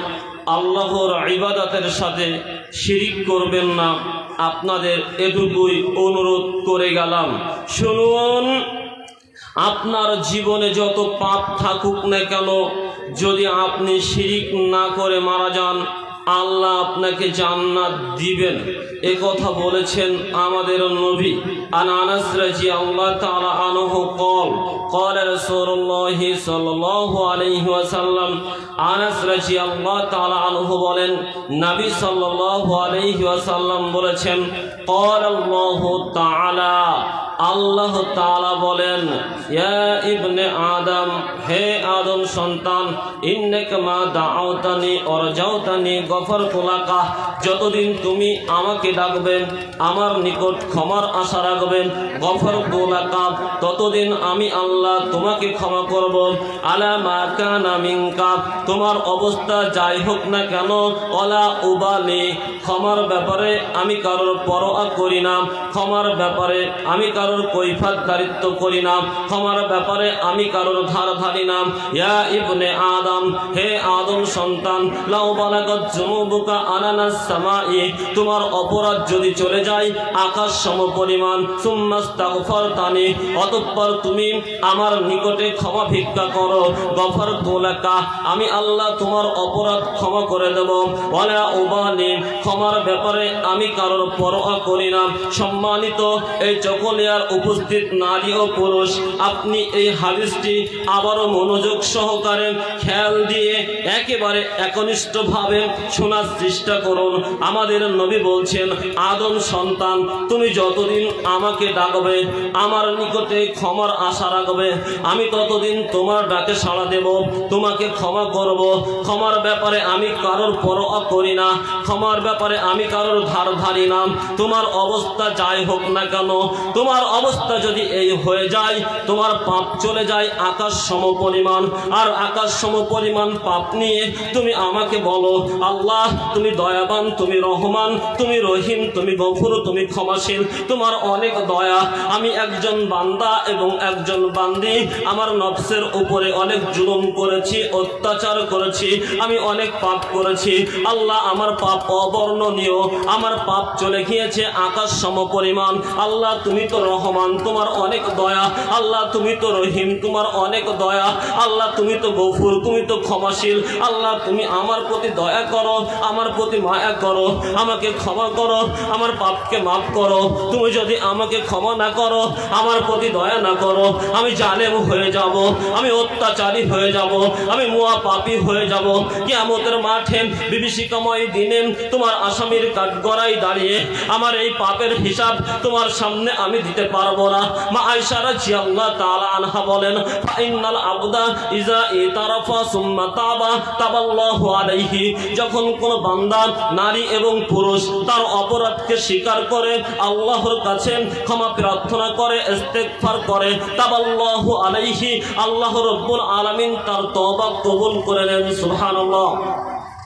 আল্লাহর ইবাদতের সাথে শিরিক করবেন না। আপনাদের এটুকুই অনুরোধ করে গেলাম। শুনুন, আপনার জীবনে যত পাপ থাকুক না কেন, যদি আপনি শিরিক না করে মারা যান, আল্লাহ আপনাকে জান্নাত দিবেন। এ কথা বলেছেন আমাদের নবী। আন আনাস রাদিয়াল্লাহু তাআলা আনহু قال رسول الله صلى الله عليه وسلم, আনাস রাদিয়াল্লাহু তাআলা আনহু বলেন, নবী সাল্লাল্লাহু আলাইহি ওয়াসাল্লাম বলেছেন, قال الله تعالى, আল্লাহ তাআলা বলেন, ইয়া ইবনে আদম, হে আদম সন্তান, ইন্নাকা মা দাআউতানি অরজাউতানি গফরতু লাকা, যতদিন তুমি আমাকে ডাকবেন, আমার নিকট ক্ষমার আশা রাখবেন, গফরতু লাকা, ততদিন আমি আল্লাহ তোমাকে ক্ষমা করব। আলা মা কানা মিনকা, তোমার অবস্থা যাই হোক না কেন, ওয়ালা উবালি, ক্ষমার ব্যাপারে আমি কারোর পরোয়া করি না, ক্ষমার ব্যাপারে আমি কারোর কৈফাত দারিত্ব করি না, ক্ষমার ব্যাপারে আমি কারোর ধার ধারি না। ইয়া ইবনে আদম, হে আদম সন্তান, লাউ বালাগাত যুনুবুকা আনানাস সামাই, তোমার অপরাধ যদি চলে যায় আকাশ সম পরিমাণ, সুম্মাস্তাগফারতানি, অতঃপর তুমি আমার নিকটে ক্ষমা ভিক্ষা করো, গফরতু লাকা, আমি আল্লাহ তোমার অপরাধ ক্ষমা করে দেব। ওয়ালা উবালি, ক্ষমার ব্যাপারে আমি কারোর পরোয়া করি না। সম্মানিত এই চকলিয়ার উপস্থিত নারী ও পুরুষ, আপনি এই হাদিসটি আবারও মনোযোগ সহকারে খেয়াল দিয়ে একেবারে একনিষ্ঠভাবে শোনার চেষ্টা করুন। আমাদের নবী বলছেন, আদম সন্তান, তুমি যতদিন আমাকে ডাকবে, আমার নিকটে ক্ষমার আশা রাখবে, আমি ততদিন তোমার ডাকে সাড়া দেব, তোমাকে ক্ষমা করব। ক্ষমার ব্যাপারে আমি কারোর পরোয়া করি না, ক্ষমার ব্যাপারে আমি কারোর ধার ধারি না। তোমার অবস্থা যাই হোক না কেন, তোমার অবস্থা যদি এই হয়ে যায়, তোমার পাপ চলে যায় আকাশ সম পরিমাণ, আর আকাশ সম পরিমাণ পাপ নিয়ে তুমি আমাকে বলো, আল্লাহ তুমি দয়াবান, তুমি রহমান, তুমি রহিম, তুমি গফুর, তুমি ক্ষমাশীল, তোমার অনেক দয়া। আমি একজন বান্দা এবং একজন বান্দি, আমার নফসের উপরে অনেক জুলুম করেছি, অত্যাচার করেছি, আমি অনেক পাপ করেছি। আল্লাহ আমার পাপ অবর্ণনীয়, আমার পাপ চলে গিয়েছে আকাশ সম পরিমাণ। আল্লাহ তুমি তো রহমান, তোমার অনেক দয়া। আল্লাহ তুমি তো রহিম, তোমার অনেক দয়া। আল্লাহ তুমি তো গফুর, তুমি তো ক্ষমাশীল। আল্লাহ তুমি আমার প্রতি দয়া করো, আমার প্রতি মায়া করো, আমাকে ক্ষমা করো, আমার পাপকে মাফ করো। তুমি যদি আমাকে ক্ষমা না করো, আমার প্রতি দয়া না করো, আমি জালেম হয়ে যাব, আমি অত্যাচারী হয়ে যাব, আমি মুয়া পাপী হয়ে যাব। কিয়ামতের মাঠে বিভীষিকাময় দিনে তোমার আসামির কাঠগড়ায় দাঁড়িয়ে আমার এই পাপের হিসাব তোমার সামনে আমি দিতে পারবো না। মা আয়েশা রাদিয়াল্লাহু তাআলা আনহা বলেন, ফাইনাল আবদা ইজা ইতারাফা সুম্মা তাবা তাবাল্লাহু আলাইহি, যখন কোন বান্দা নারী এবং পুরুষ তার অপরাধকে স্বীকার করে, আল্লাহর কাছে ক্ষমা প্রার্থনা করে, ইস্তেগফার করে, তাবাল্লাহু আলাইহি, আল্লাহ রাব্বুল আলামিন তার তওবা কবুল করে নেন। সুবহানাল্লাহ।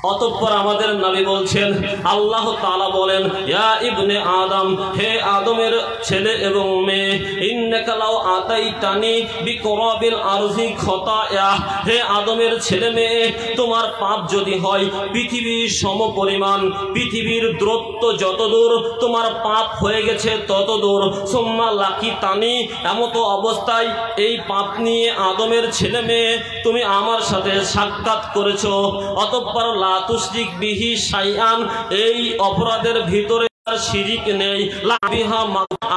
অতঃপর আমাদের নবী বলছেন, আল্লাহ তাআলা বলেন, ইয়া ইবনে আদম, হে আদমের ছেলে এবং মেয়ে, ইন্নাকা লাউ আতাইতানি বিকরাবিল আরজি খতায়া, হে আদমের ছেলে মেয়ে, তোমার পাপ যদি হয় পৃথিবীর সমপরিমাণ, পৃথিবীর দূরত্ব যতদূর তোমার পাপ হয়ে গেছে ততদূর, সুম্মা লাকিতানি, এমত অবস্থায় এই পাপ নিয়ে আদমের ছেলে মেয়ে তুমি আমার সাথে সাক্ষাৎ করেছো, অতঃপর লা তুশরিক বিহি শাইআন, এই অপরাধের ভিতরে শিরিক নেই,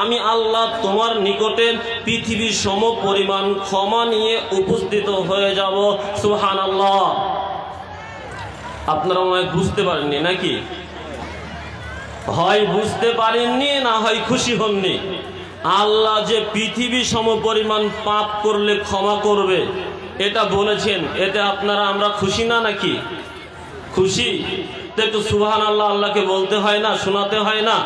আমি আল্লাহ তোমার নিকটে পৃথিবী সম পরিমাণ ক্ষমা নিয়ে উপস্থিত হয়ে যাব। সুবহানাল্লাহ। আপনারা মনে বুঝতে পারেননি নাকি? হয় বুঝতে পারেননি, না হয় খুশি হননি। আল্লাহ যে পৃথিবী সম পরিমাণ পাপ করলে ক্ষমা করবে এটা বলেছেন, এতে আপনারা আমরা খুশি না নাকি? খুশি। তো একটু সুবহানাল্লাহ আল্লাহকে বলতে হয় না, শোনাতে হয় না?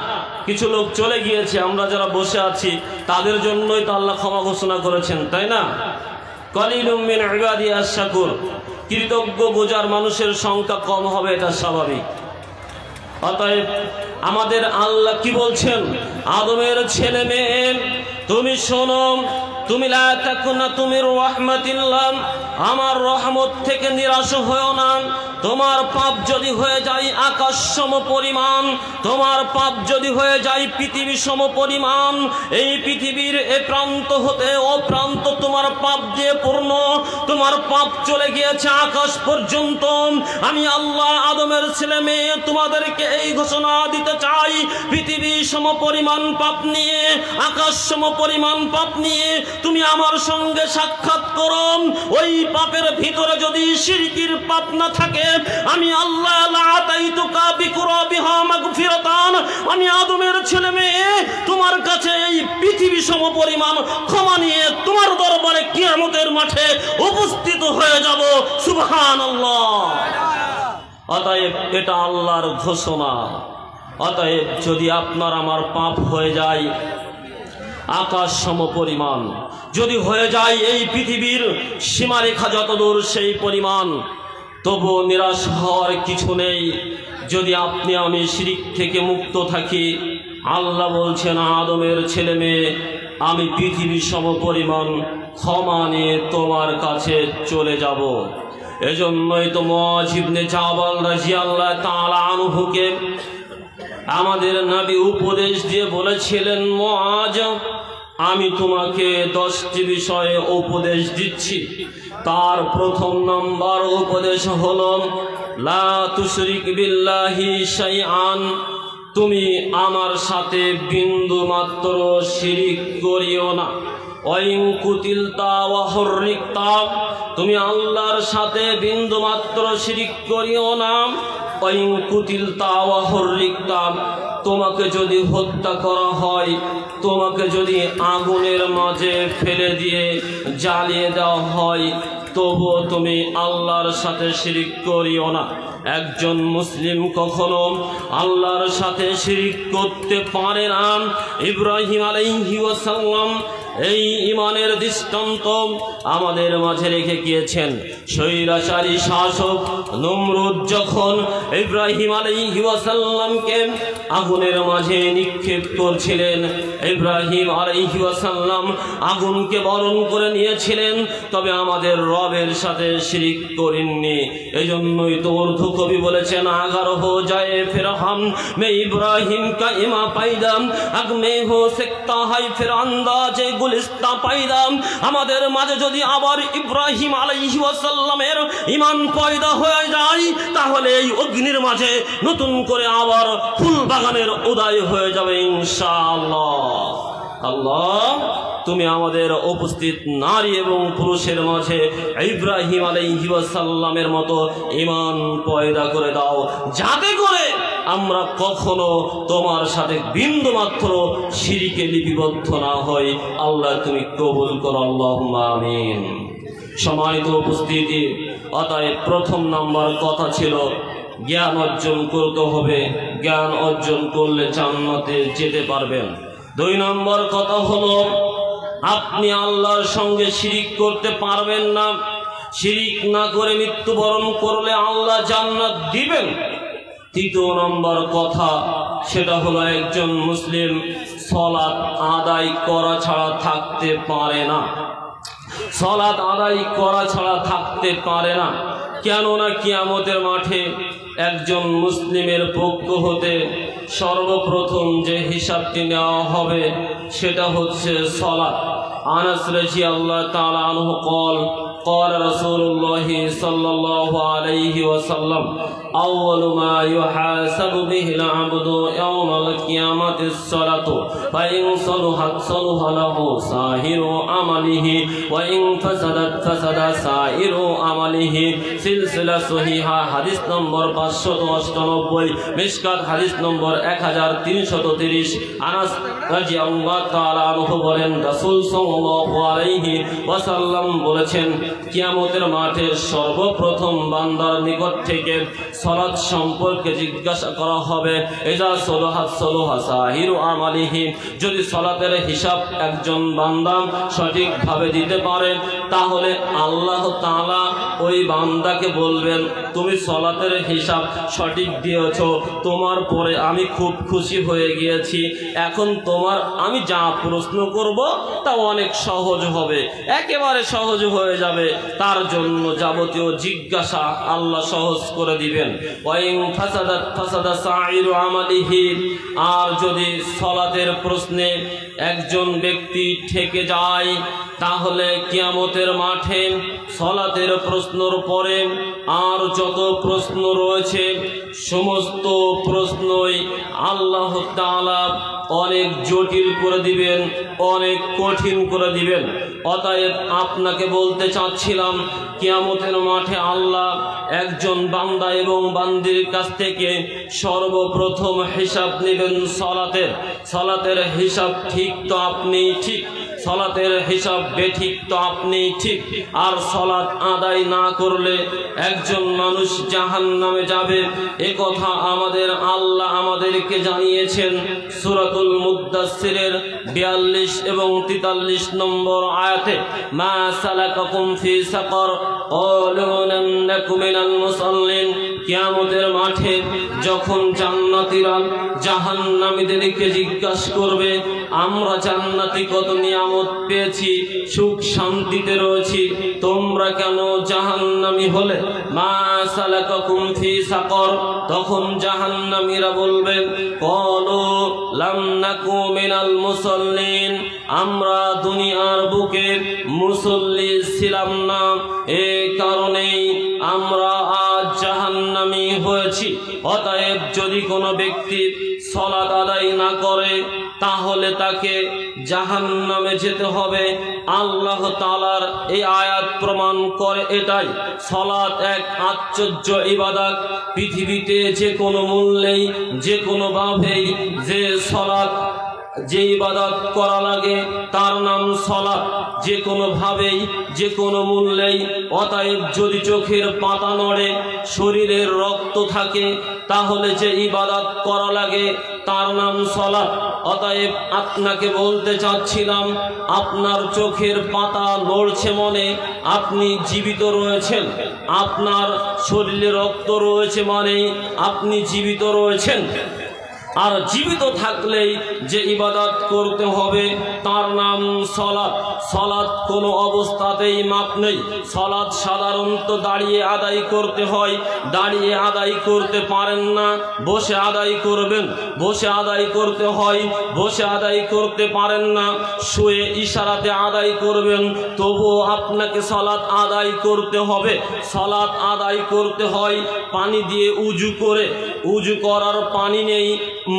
কিছু লোক চলে গিয়েছে, আমরা যারা বসে আছি তাদের জন্যই তো আল্লাহ ক্ষমা ঘোষণা করেছেন, তাই না? কলিলুম মিন ইবাদিয়াশ শাকুর, কৃতজ্ঞ বোঝার মানুষের সংখ্যা কম হবে, এটা স্বাভাবিক। অতএব আমাদের আল্লাহ কি বলছেন, আদমের ছেলে মেয়ে তুমি শোনো, তুমি লা তাকুনাতু মির রাহমাতিল্লাহ, আমার রহমত থেকে নিরাশ হয়ো না। তোমার পাপ যদি হয়ে যায় আকাশ সম পরিমাণ, তোমার পাপ যদি হয়ে যায় পৃথিবী সম পরিমাণ, এই পৃথিবীর এ প্রান্ত হতে ও প্রান্ত তোমার পাপ দিয়ে পূর্ণ, তোমার পাপ চলে গিয়েছে আকাশ পর্যন্ত, আমি আল্লাহ আদমের ছেলে মেয়ে তোমাদেরকে এই ঘোষণা দিতে চাই, পৃথিবী সম পরিমাণ পাপ নিয়ে, আকাশ সম পরিমাণ পাপ নিয়ে তুমি আমার সঙ্গে সাক্ষাৎ করো। ওই পাপের ভিতরে যদি শিরকির পাপ না থাকে, আমি আল্লাহ লা আতাইতুকা বিকুরাবিহা মাগফিরাতান, আমি আদমের ছেলে মেয়ে তোমার কাছে এই পৃথিবী সম পরিমাণ ক্ষমা নিয়ে তোমার দরবারে কিয়ামতের মাঠে উপস্থিত হয়ে যাব। সুবহানাল্লাহ। অতএব এটা আল্লাহর ঘোষণা। অতএব যদি আপনার আমার পাপ হয়ে যায় আকাশ সম পরিমাণ, যদি হয়ে যায় এই পৃথিবীর সীমারেখা যতদূর সেই পরিমাণ, তবু নিরাশ হওয়ার কিছু নেই। যদি আপনি আমি শিরক থেকে মুক্ত থাকি, আল্লাহ বলছেন আদমের ছেলে মেয়ে আমি পৃথিবী সম পরিমাণ ক্ষমা নিয়ে তোমার কাছে চলে যাব। এজন্যই তো মুআয ইবনে জাবাল রাদিয়াল্লাহু তাআলা আনহুকে আমাদের নবী উপদেশ দিয়ে বলেছিলেন, মুআয আমি তোমাকে 10টি বিষয়ে উপদেশ দিচ্ছি। তার প্রথম নম্বর উপদেশ হলো লা তুশরিক বিল্লাহি শাইআন, তুমি আমার সাথে বিন্দু মাত্র শিরিক করিও না। ওয়াইন কুতিলতা ওয়া হুররিকতা, তুমি আল্লাহর সাথে বিন্দু মাত্র শিরিক করিও না। ওয়াইন কুতিলতা ওয়া হুররিকতা, তোমাকে যদি হত্যা করা হয়, তোমাকে যদি আগুনের মাঝে ফেলে দিয়ে জ্বালিয়ে দেওয়া হয়, তবুও তুমি আল্লাহর সাথে শিরিক করিও না। একজন মুসলিম কখনো আল্লাহর সাথে শিরিক করতে পারে না। ইব্রাহিম আলাইহিস সালাম এই ইমানের দৃষ্টান্ত আমাদের মাঝে রেখে গিয়েছেন। স্বৈরাচারী শাসক নমরুদ যখন ইব্রাহিম আলাইহিস সালামকে আগুনের মাঝে নিক্ষেপ করছিলেন, ইব্রাহিম আলাইহিস সালাম আগুনকে বরণ করে নিয়েছিলেন, তবে আমাদের রবের সাথে শিরিক করেননি। এজন্যই তো উর্দু কবি বলেছেন, আগার হো যায় ফির হাম মে ইব্রাহিম কা ইমা পাইদাম, আগ মে হো সেকতা হাই ফির আন্দাজে গুলিস্তা পাইদাম। আমাদের মাঝে যদি আবার ইব্রাহিম আলাইহিস সালামের ঈমান পয়দা হয়ে যায়, তাহলে এই অগ্নির মাঝে নতুন করে আবার ফুল বাগানের উদয় হয়ে যাবে ইনশাআল্লাহ। আল্লাহ তুমি আমাদের উপস্থিত নারী এবং পুরুষের মাঝে ইব্রাহিম আলাইহিস সালামের মতো ঈমান পয়দা করে দাও, যাতে করে আমরা কখনো তোমার সাথে বিন্দু মাত্র শিরকে লিপিবদ্ধ না হই। আল্লাহ তুমি কবুল করো, আল্লাহুম্মা আমিন। সম্মানিত উপস্থিতি, অতএব প্রথম নম্বর কথা ছিল জ্ঞান অর্জন করতে হবে, জ্ঞান অর্জন করলে জান্নাতে যেতে পারবেন। 2 নম্বর কথা হলো আপনি আল্লাহর সঙ্গে শিরিক করতে পারবেন না, শিরিক না করে মৃত্যুবরণ করলে আল্লাহ জান্নাত দিবেন। তৃতীয় নম্বর কথা, সেটা হলো একজন মুসলিম সালাত আদায় করা ছাড়া থাকতে পারে না। সালাত আদায় করা ছাড়া থাকতে পারে না, কেননা কিয়ামতের মাঠে একজন মুসলিমের পক্ষ হতে সর্বপ্রথম যে হিসাবটি নেওয়া হবে সেটা হচ্ছে সালাত। আনাস রাদিয়াল্লাহু তাআলা আনহু قال رسول الله صلى الله عليه وسلم أول ما يحاسب به العبد يوم القيامة الصلاة فإن صلحت صلح له سائر عمله وإن فسدت فسد سائر عمله। সিলসিলা সহিহা হাদিস নম্বর 598, মিশকাত হাদিস নম্বর 1330। আনাস রাদিয়াল্লাহু তাআলা আনহু বলেন, রাসূল সাল্লাল্লাহু আলাইহি ওয়াসাল্লাম বলেছেন, কিয়ামতের মাঠে সর্বপ্রথম বান্দার নিকট থেকে সালাত সম্পর্কে জিজ্ঞাসা করা হবে। ইজা সালাহাত সালাহা সাহিরু আমালিহি, যদি সালাতের হিসাব একজন বান্দা সঠিকভাবে দিতে পারে তাহলে আল্লাহ তাআলা ওই বান্দাকে বলবেন, তুমি সালাতের হিসাব সঠিক দিয়েছো, তোমার পরে আমি খুব খুশি হয়ে গিয়েছি, এখন তোমার আমি যা প্রশ্ন করব তা অনেক সহজ হবে, একেবারে সহজ হয়ে যাবে, তার জন্য যাবতীয় জিজ্ঞাসা আল্লাহ সহজ করে দিবেন। ওয়াইন ফাসাদাত ফাসাদা সাইরু আমালিহি, আর যদি সালাতের প্রশ্নে একজন ব্যক্তি ঠেকে যায় তাহলে কিয়ামতের মাঠে সালাতের প্রশ্নর পরে আর যত প্রশ্ন রয়েছে সমস্ত প্রশ্নই আল্লাহ তাআলা অনেক জটিল করে দিবেন, অনেক কঠিন করে দিবেন। অতএব আপনাকে বলতে চাচ্ছিলাম, কিয়ামতের মাঠে আল্লাহ একজন বান্দা এবং বান্দির কাছ থেকে সর্বপ্রথম হিসাব নেবেন সালাতের। সালাতের হিসাব ঠিক তো আপনি ঠিক, সালাতের হিসাব বেঠিক তো আপনি ঠিক। আর সালাত আদায় না করলে একজন মানুষ জাহান্নামে যাবে, এ কথা আমাদের আল্লাহ আমাদেরকে জানিয়েছেন সূরাতুল মুদ্দাসসিরের 42 এবং 43 নম্বর আয়াতে, মা সালাকাকুম ফি সাকার ক্বালু লাম নাকু মিনাল মুসাল্লিন। কিয়ামতের মাঠে যখন জান্নাতীরা জাহান্নামীদেরকে জিজ্ঞাসা করবে, আমরা জান্নাতি কত নিয়ামত পেয়েছি, সুখ শান্তিতে রয়েছি, তোমরা কেন জাহান্নামী হলে? মা সালাকাকুম ফি সাকার, তখন জাহান্নামীরা বলবে, ক্বালু লাম নাকু মিনাল মুসাল্লিন, আমরা দুনিয়ার বুকে মুসল্লি ছিলাম না, এই কারণেই আমরা আজ জাহান্নামী হয়েছি। অতএব যদি কোনো ব্যক্তি সালাত আদায় না করে তাহলে তাকে জাহান্নামে যেতে হবে। আল্লাহ তাআলার এই আয়াত প্রমাণ করে এটাই। সালাত এক আশ্চর্য ইবাদত, পৃথিবীতে যে কোনো মূল্যেই যে কোনো ভাবেই যে সালাত যে ইবাদত করা লাগে তার নাম সালাত, যে কোনো ভাবেই যে কোনো মূল্যেই। অতএব যদি চোখের পাতা নড়ে, শরীরের রক্ত থাকে, তাহলে যে ইবাদত করা লাগে তার নাম সালাত। অতএব আপনাকে বলতে চাচ্ছিলাম, আপনার চোখের পাতা নড়ছে মানে আপনি জীবিত রয়েছেন, আপনার শরীরে রক্ত রয়েছে মানে আপনি জীবিত রয়েছেন। আর জীবিত থাকলেই যে ইবাদত করতে হবে তার নাম সালাত। সালাত কোনো অবস্থাতেই মাপ নেই। সালাত সাধারণত দাঁড়িয়ে আদায় করতে হয়, দাঁড়িয়ে আদায় করতে পারেন না বসে আদায় করবেন, বসে আদায় করতে হয় বসে আদায় করতে পারেন না শুয়ে ইশারাতে আদায় করবেন, তবুও আপনাকে সালাত আদায় করতে হবে। সালাত আদায় করতে হয় পানি দিয়ে উজু করে, উজু করার পানি নেই,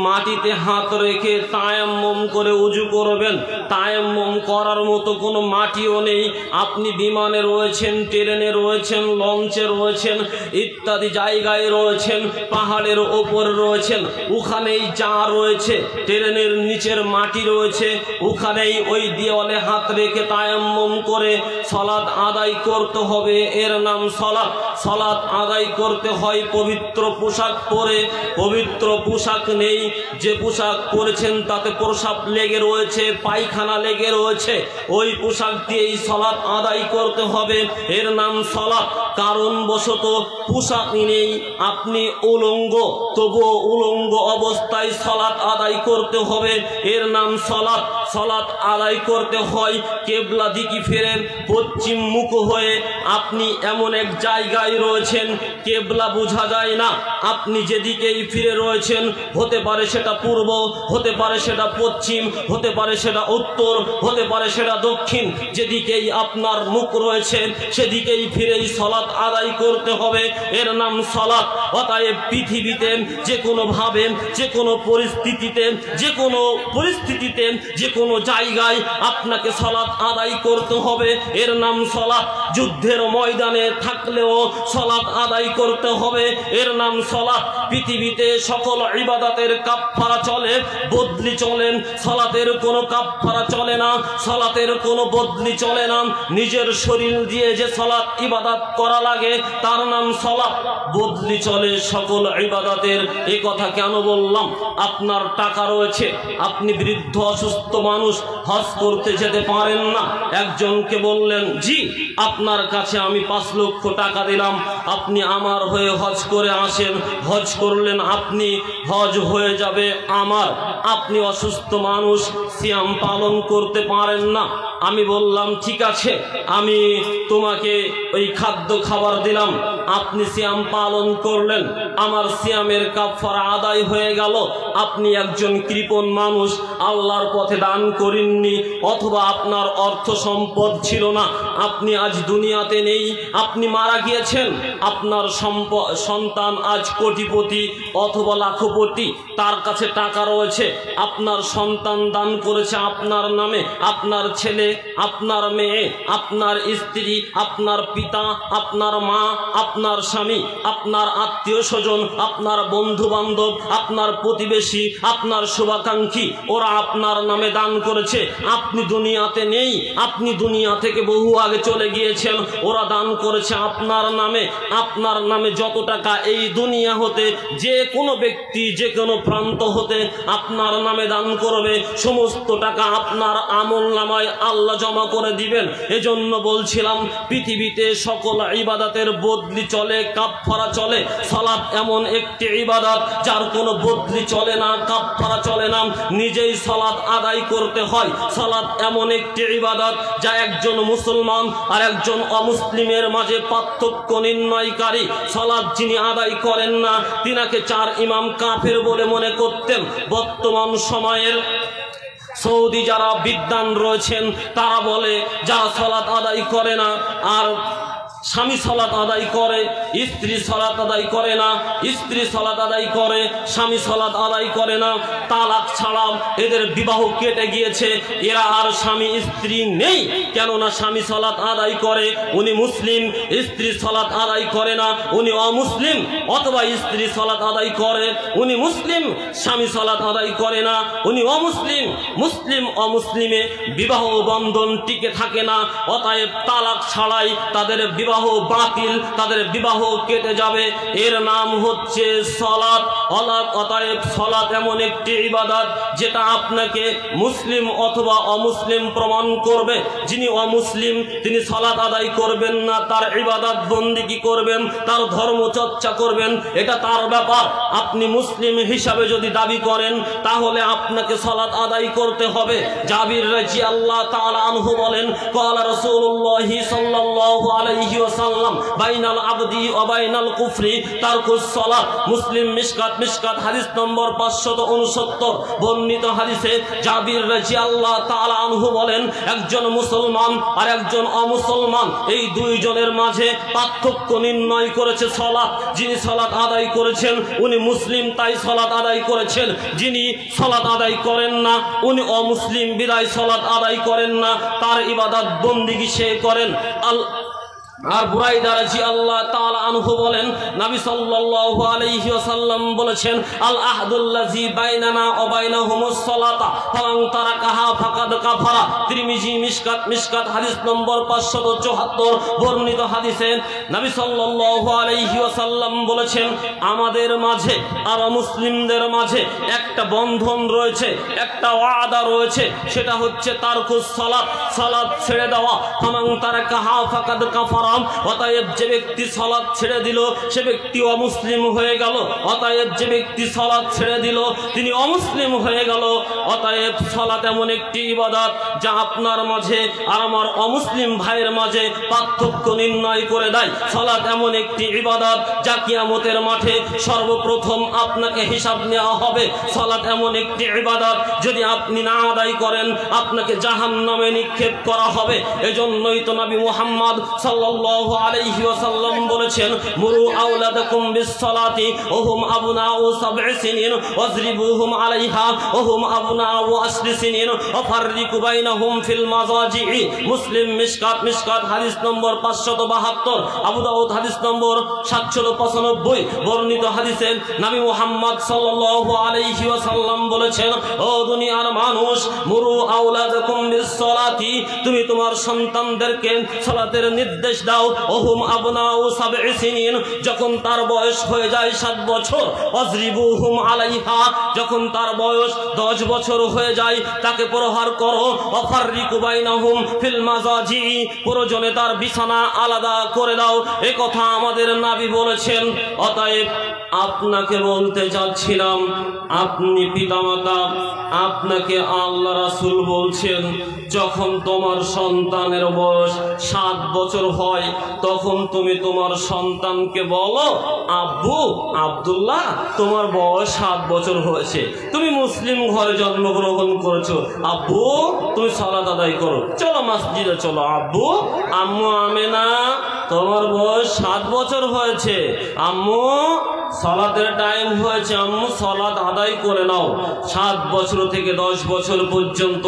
মাটিতে হাত রেখে তায়াম্মুম করে উজু করবেন। তায়াম্মুম করার মতো কোনো মাটিও নেই। আপনি বিমানে রয়েছেন, ট্রেনে রয়েছেন, লঞ্চে রয়েছেন, ইত্যাদি জায়গায় রয়েছেন, পাহাড়ের ওপরে রয়েছেন, ওখানেই যা রয়েছে ট্রেনের নিচের মাটি রয়েছে, ওখানেই ওই দেওয়ালে হাত রেখে তায়াম্মুম করে সালাত আদায় করতে হবে, এর নাম সালাত। সালাত আদায় করতে হয় পবিত্র পোশাক পরে। পবিত্র পোশাক নেই, যে পোশাক পরেছেন তাতে প্রসাব লেগে রয়েছে, পায়খানা লেগে রয়েছে, ওই পোশাক দিয়েই সালাত আদায় করতে হবে, এর নাম সালাত। কারণবশত পোশাক নেই, আপনি উলঙ্গ, তবুও উলঙ্গ অবস্থায় সালাত আদায় করতে হবে, এর নাম সালাত। সালাত আদায় করতে হয় কেবলা দিকে ফিরে পশ্চিম মুখ হয়ে। আপনি এমন এক জায়গায় রয়েছেন কেবলা বোঝা যায় না, আপনি যেদিকেই ফিরে রয়েছেন, হতে পারে সেটা পূর্ব, হতে পারে সেটা পশ্চিম, হতে পারে সেটা উত্তর, হতে পারে সেটা দক্ষিণ, যেদিকেই আপনার মুখ রয়েছে সেদিকেই ফিরেই সালাত আদায় করতে হবে, এর নাম সালাত। অতএব পৃথিবীতে যে কোনো ভাবে, যে কোনো পরিস্থিতিতে, যে কোনো পরিস্থিতিতে, যে কোনো জায়গায় আপনাকে সালাত আদায় করতে হবে, এর নাম সালাত। যুদ্ধের ময়দানে থাকলেও সালাত আদায় করতে হবে, এর নাম সালাত। পৃথিবীতে সকল ইবাদতের কাফফারা চলে, বদলি চলেন, সালাতের কোনো কাফফারা চলে না, সালাতের কোনো বদলি চলে না। নিজের শরীর দিয়ে যে সালাত ইবাদত করা লাগে তার নাম সালাত। বদলি চলে সকল ইবাদতের। এই কথা কেন বললাম? আপনার টাকা রয়েছে, আপনি বৃদ্ধ অসুস্থ মানুষ, হজ করতে যেতে পারেন না, একজনকে বললেন জি আপনার কাছে আমি 5 লক্ষ টাকা দিলাম, আপনি আমার হয়ে হজ করে আসেন। হজ করলেন আপনি, হজ হয়ে যাবে আমার। আপনি অসুস্থ মানুষ, সিয়াম পালন করতে পারেন না। আমি বললাম ঠিক আছে, আমি তোমাকে ওই খাদ্য খাবার দিলাম, আপনি সিয়াম পালন করলেন, আমার সিয়ামের কাফারা আদায় হয়ে গেল। আপনি একজন কৃপণ মানুষ, আল্লাহর পথে দান করেননি, অথবা আপনার অর্থ সম্পদ ছিল না, আপনি আজ দুনিয়াতে নেই, আপনি মারা গিয়েছেন, আপনার সন্তান আজ কোটিপতি অথবা লাখপতি, তার কাছে টাকা রয়েছে, আপনার সন্তান দান করেছে আপনার নামে, আপনার ছেলে, আপনার মেয়ে, আপনার স্ত্রী, আপনার পিতা, আপনার মা, আপনার স্বামী, আপনার আত্মীয় স্বজন, আপনার বন্ধু বান্ধব, আপনার প্রতিবেশী, আপনার শুভাকাঙ্ক্ষী, ওরা আপনার নামে দান করেছে। আপনি দুনিয়াতে নেই, আপনি দুনিয়া থেকে বহু আগে চলে গিয়েছেন, ওরা দান করেছে আপনার নামে। আপনার নামে যত টাকা এই দুনিয়া হতে, যে কোনো ব্যক্তি যে কোনো প্রান্ত হতে আপনার নামে দান করবে, সমস্ত টাকা আপনার আমল নামায় আল্লাহ জমা করে দিবেন। এজন্য বলছিলাম পৃথিবীতে সকল ইবাদতের বদলি চলে, কাফফারা চলে। সালাত এমন একটি ইবাদত যার কোনো বদলি চলে না, কাফফারা চলে না, নিজেই সালাত আদায় করতে হয়। সালাত এমন একটি ইবাদত যা একজন মুসলমান আর একজন অমুসলিমের মাঝে পার্থক্য নির্ণয়কারী। সালাত যিনি আদায় করেন না তিনাকে 4 ইমাম কাফের বলে মনে করতেন। বর্তমান সময়ের সৌদি যারা বিদ্বান রয়েছেন তারা বলে যারা সালাত আদায় করে না, আর স্বামী সালাত আদায় করে, স্ত্রী সালাত আদায় করে না, স্ত্রী সালাত আদায় করে, স্বামী সালাত আদায় করে না, তালাক ছাড়া এদের বিবাহ কেটে গিয়েছে, এরা আর স্বামী স্ত্রী নেই। কেননা স্বামী সালাত আদায় করে, উনি মুসলিম, স্ত্রী সালাত আদায় করে না, উনি অমুসলিম, অথবা স্ত্রী সালাত আদায় করে, উনি মুসলিম, স্বামী সালাত আদায় করে না, উনি অমুসলিম। মুসলিম অমুসলিমে বিবাহ বন্ধন টিকে থাকে না, অতএব তালাক ছাড়াই তাদের বিবাহ বাতিল, তাদের বিবাহ কেটে যাবে। এর নাম হচ্ছে সালাত। অতএব সালাত এমন একটি ইবাদত যেটা আপনাকে মুসলিম অথবা অমুসলিম প্রমাণ করবে। যিনি অমুসলিম তিনি সালাত আদায় করবেন না, তার ইবাদত বন্দেগী করবেন, তার ধর্ম চর্চা করবেন, এটা তার ব্যাপার। আপনি মুসলিম হিসাবে যদি দাবি করেন তাহলে আপনাকে সালাত আদায় করতে হবে। জাবির রাদিয়াল্লাহু তাআলা আনহু বলেন, ক্বালা রাসূলুল্লাহি সাল্লাল্লাহু আলাইহি ওয়াসাল্লাম বাইনাল আবদি ওয়া বাইনাল কুফরি তারকুস সালাত। মুসলিম মিশকাত হাদিস নম্বর 569। বর্ণিত হাদিসে জাবির রাদিয়াল্লাহু তাআলা আনহু বলেন, একজন মুসলমান আর একজন অমুসলমান এই দুইজনের মাঝে পার্থক্য নির্ণয় করেছে সালাত। যিনি সালাত আদায় করেছেন উনি মুসলিম, তাই সালাত আদায় করেছেন। যিনি সালাত আদায় করেন না উনি অমুসলিম, বিদায় সালাত আদায় করেন না, তার ইবাদত বন্দেগী সে করেন। আর বুরাইদা রাদিয়াল্লাহু তাআলা আনহু বলেন, নবী সাল্লাল্লাহু আলাইহি ওয়াসাল্লাম বলেছেন, আল আহদুল্লাযী বাইনানা ওয়া বাইনাহুমুস সালাতা ফামান তারাকাহা ফাকাদ কাফারা। তিরমিজি মিশকাত হাদিস নম্বর 574। বর্ণিত হাদিসে নবী সাল্লাল্লাহু আলাইহি ওয়াসাল্লাম বলেছেন, আমাদের মাঝে আর মুসলিমদের মাঝে একটা একটা বন্ধন রয়েছে, একটা ওয়াদা রয়েছে, সেটা হচ্ছে তারকুস সালাত, সালাত ছেড়ে দেওয়া। ফামান তারাকাহা ফাকাদ কাফারা, অতএব যে ব্যক্তি সালাত ছেড়ে দিল সে ব্যক্তি অমুসলিম হয়ে গেল। অতএব যে ব্যক্তি সালাত ছেড়ে দিল তিনি অমুসলিম হয়ে গেল। অতএব সালাত এমন একটি ইবাদত যা আপনার মাঝে আর আমার অমুসলিম ভাইয়ের মাঝে পার্থক্য নির্ণয় করে দেয়। সালাত এমন একটি ইবাদত যা কিয়ামতের মাঠে সর্বপ্রথম আপনাকে হিসাব নেওয়া হবে। সালাত এমন একটি ইবাদত যদি আপনি না আদায় করেন আপনাকে জাহান্নামে নিক্ষেপ করা হবে। এজন্যই তো নবী মুহাম্মদ সাল্লাল্লাহু আলাইহি ওয়াসাল্লাম বলেছেন, মুরু আওলাদাকুম বিস-সালাতি ওয়া হুম আবনাউ সাব'i সিনিন ওয়াজরিবুহুম আলাইহা ওয়া হুম আবনাউ 10 সিনিন ওয়া ফাররিকু বাইনাহুম ফিল মাযাজি'i। মুসলিম মিশকাত হাদিস নম্বর 572, আবু দাউদ হাদিস নম্বর 795। বর্ণিত হাদিসে নবী মুহাম্মদ সাল্লাল্লাহু আলাইহি ওয়াসাল্লাম বলেছেন, ও দুনিয়ার মানুষ, মুরু আওলাদাকুম বিস-সালাতি, তুমি তোমার সন্তানদেরকে সালাতের নির্দেশ দাও। ওহুম আবনাউ সাব'i সিনিন, যখন তার বয়স হয়ে যায় 7 বছর। ওয়াজরিবুহুম আলাইহা, যখন তার বয়স 10 বছর হয়ে যায় তাকে প্রহার করো। ওয়াফাররিকু বাইনাহুম ফিল মাযাজি, প্রয়োজনে তার বিছানা আলাদা করে দাও। এ কথা আমাদের নবী বলেছেন। অতএব আপনাকে বলতে চাচ্ছিলাম, আপনি পিতামাতা, আপনাকে আল্লাহ রাসূল বলছেন যখন তোমার সন্তানের বয়স 7 বছর হয় তখন তুমি তোমার সন্তানকে বলো, আব্বু আব্দুল্লাহ তোমার বয়স 7 বছর হয়েছে, তুমি মুসলিম ঘরে জন্মগ্রহণ করেছো, আব্বু তুমি সালাত আদায় করো, চলো মসজিদে চলো। আব্বু আম্মু আমেনা তোমার বয়স 7 বছর হয়েছে, আম্মু সালাতের টাইম হয়েছে, আম্মু সালাত আদায় করে নাও। 7 বছর থেকে 10 বছর পর্যন্ত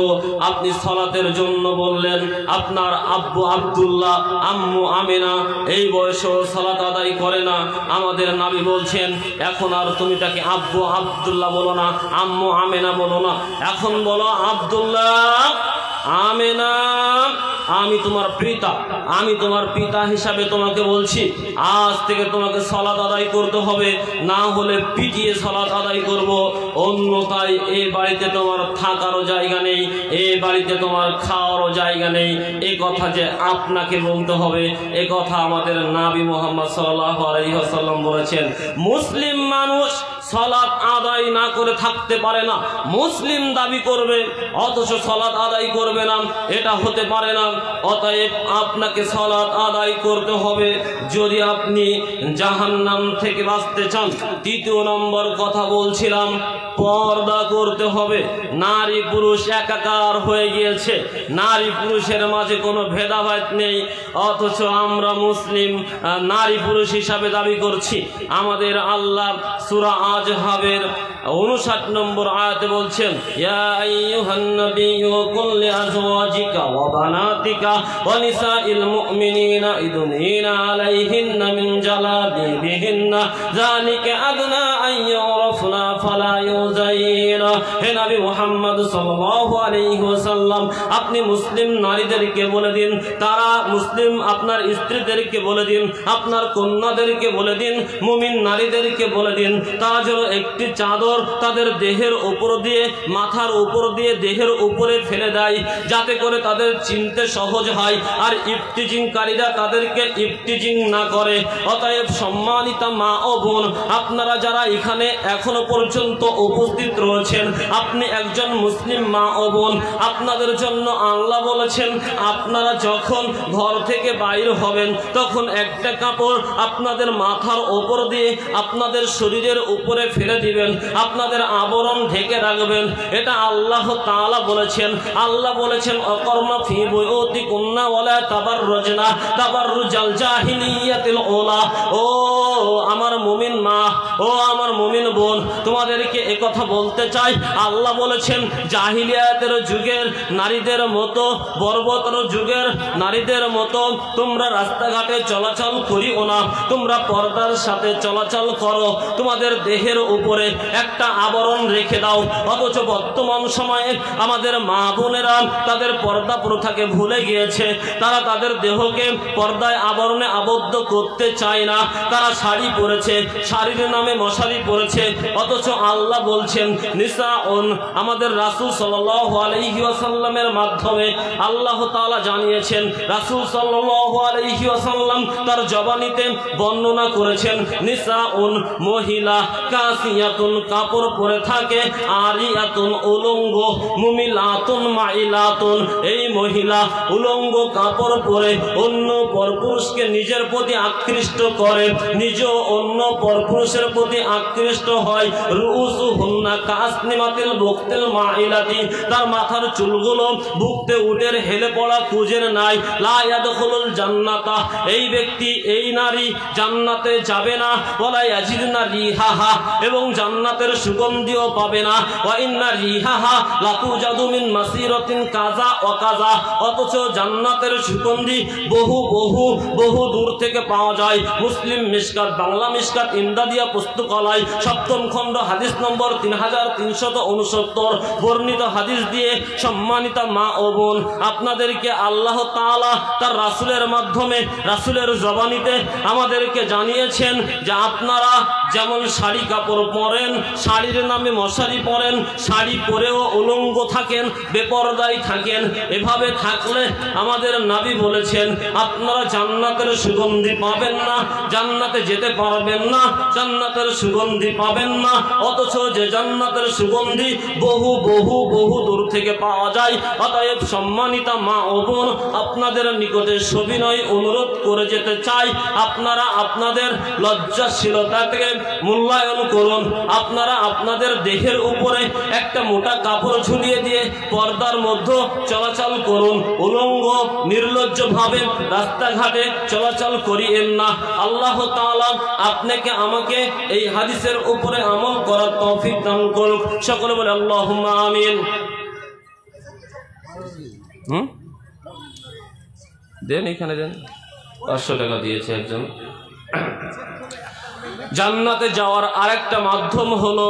আপনি সালাতের জন্য বললেন, আপনার আব্বু আব্দুল্লাহ আম্মু আমেনা এই বয়সেও সালাত আদায় করে না। আমাদের নবী বলছেন এখন আর তুমি তাকে আব্বু আব্দুল্লাহ বলো না, আম্মু আমেনা বলো না, এখন বলো আব্দুল্লাহ আমেনা, আমি তোমার পিতা, আমি তোমার পিতা হিসাবে তোমাকে বলছি, আজ থেকে তোমাকে সালাত আদায় করতে হবে, না হলে পিটিয়ে সালাত আদায় করব। অন্যথায় এই বাড়িতে তোমার থাকারও জায়গা নেই, এই বাড়িতে তোমার খাওয়ারও জায়গা নেই। এই কথা যে আপনাকে বলতে হবে, এ কথা আমাদের নবী মুহাম্মদ সাল্লাল্লাহু আলাইহি ওয়াসাল্লাম বলেছেন। মুসলিম মানুষ সালাত আদায় না করে থাকতে পারে না। মুসলিম দাবি করবে অথচ সালাত আদায় করবে না, এটা হতে পারে না। অতএব আপনাকে সালাত আদায় করতে হবে যদি আপনি জাহান্নাম থেকে বাঁচতে চান। 3 নম্বর কথা বলছিলাম, পর্দা করতে হবে। নারী পুরুষ একাকার হয়ে গিয়েছে, নারী পুরুষের মাঝে কোনো ভেদাভেদ নেই, অথচ আমরা মুসলিম নারী পুরুষ হিসাবে দাবি করছি। আমাদের আল্লাহ সূরা আজহাবের 59 নম্বর আয়াতে বলছেন, ইয়া আইয়ুহান নাবিয়্যু কুল লিআজওয়াজিকা ওয়া বানাতিকা ওয়া নিসাইল মুমিনিনা ইদনিনা আলাইহিন্না মিন জালাবিবিহিন্না যালিকা আদনা আন ইউরাফনা ফালা ইউযাইনা। হে নবী মুহাম্মদ সাল্লাল্লাহু আলাইহি ওয়াসাল্লাম, আপনি মুসলিম নারীদেরকে বলে দিন, তারা মুসলিম আপনার স্ত্রীদেরকে বলে দিন, আপনার কন্যাদেরকে বলে দিন, মুমিন নারীদেরকে বলে দিন, তারা যেন একটি চাদর তাদের দেহের উপর দিয়ে, মাথার উপর দিয়ে দেহের উপরে ফেলে দেয়, যাতে করে তাদের চিনতে সহজ হয় আর ইফতিজিংকারীরা তাদেরকে ইফতিজিং না করে। অতএব সম্মানিতা মা ও বোন, আপনারা যারা এখানে এখনো পর্যন্ত উপস্থিত রয়েছেন, আপনি একজন মুসলিম মা ও বোন, আপনাদের জন্য আল্লাহ বলেছেন আপনারা যখন ঘর থেকে বাইর হবেন তখন একটা কাপড় আপনাদের মাথার উপর দিয়ে আপনাদের শরীরের উপরে ফেলে দিবেন, আপনাদের আবরণ ঢেকে রাখবেন। এটা আল্লাহ তাআলা বলেছেন। আল্লাহ বলেছেন অকর্মা ফি বুয়ুতিকুন্না ওয়ালা তাবাররুজনা তাবাররুজাল জাহিলিয়াতিল উলা। ও আমার মুমিন মা, ও আমার মুমিন বোন, তোমাদেরকে একথা বলতে চাই, আল্লাহ বলেছেন জাহিলিয়াতের যুগের নারীদের মতো, বর্বর যুগের নারীদের মতো তোমরা রাস্তাঘাটে চলাচল করিও না, তোমরা পর্দার সাথে চলাচল করো, তোমাদের দেহের উপরে একটা আবরণ রেখে দাও। অথচ বর্তমান সময়ে আমাদের মা বোনেরা তাদের পর্দা প্রথাকে ভুলে গিয়েছে, তারা তাদের দেহকে পর্দায় আবরণে আবদ্ধ করতে চায় না, তারা শাড়ি পরেছে, শাড়ির নামে নামে মশারি পড়েছে, অথচ আল্লাহ বলছেন নিসাউন। আমাদের রাসূল সাল্লাল্লাহু আলাইহি ওয়াসাল্লামের মাধ্যমে আল্লাহ তাআলা জানিয়েছেন, রাসূল সাল্লাল্লাহু আলাইহি ওয়াসাল্লাম তার জবানিতে বর্ণনা করেছেন নিসাউন মহিলা, কাসিয়াতুন কাপড় পরে থাকে, আরিয়াতুন উলঙ্গ, মুমিলাতুন মাইলাতুন এই মহিলা উলঙ্গ কাপড় পরে অন্য পরপুরুষকে নিজের প্রতি আকৃষ্ট করে, নিজেও অন্য পরপুরুষের প্রতি আকৃষ্ট হয়। রুউসুহুন্না কাসনিমাতিল বুকতিল মাইলাতি, তার মাথার চুলগুলো বুকতে উটের হেলে পড়া কুজের নাই। লা ইয়াদখুলুল জান্নাতা, এই ব্যক্তি এই নারী জান্নাতে যাবে না। ওয়ালা ইয়াজিদুনা রিহাহা, এবং জান্নাতের সুগন্ধিও পাবে না। ওয়া ইন্না রিহাহা লাতুজাদু মিন মাসিরাতিন কাযা ওয়া কাযা, অথচ জান্নাতের সুগন্ধি বহু বহু বহু দূর থেকে পাওয়া যায়। মুসলিম মিশকাত, বাংলা মিশকাত ইমদাদিয়া পুস্তকালয়, 7ম খণ্ড, হাদিস নম্বর 3369 বর্ণিত হাদিস দিয়ে সম্মানিতা মা ও বোন, আপনাদেরকে আল্লাহ তাআলা তার রাসূলের মাধ্যমে রাসূলের জবানিতে আমাদেরকে জানিয়েছেন যে আপনারা যেমন শাড়ি কাপড় পরেন, শাড়ির নামে মশারি পরেন, শাড়ি পরেও উলঙ্গ থাকেন, বেপরদাই থাকেন, এভাবে থাকলে আমাদের নবী বলেছেন আপনারা জান্নাতের সুগন্ধি পাবেন না, জান্নাতে যেতে পারবেন না, জান্নাতের সুগন্ধি পাবেন না। অথচ যে জান্নাতের সুগন্ধি বহু বহু বহু দূর থেকে পাওয়া যায়। অতএব সম্মানিতা মা ও বোন, আপনাদের নিকটে সবিনয় অনুরোধ করে যেতে চাই, আপনারা আপনাদের লজ্জাশীলতাকে মূল্যায়ন করুন। আপনারা আপনাদের দেহের উপরে একটা মোটা কাপড় ঝুলিয়ে দিয়ে পর্দার মধ্যে চলাচল করুন। উলঙ্গ নির্লজ্জভাবে রাস্তাঘাটে চলাচল করিয়েন না। আল্লাহ তাআলা আপনাকে আমাকে এই হাদিসের উপরে আমল করার তৌফিক দান করুক। সকলে বলে আল্লাহুম্মা আমিন। দেন, এখানে দেন। 500 টাকা দিয়েছে একজন। জান্নাতে যাওয়ার আরেকটা মাধ্যম হলো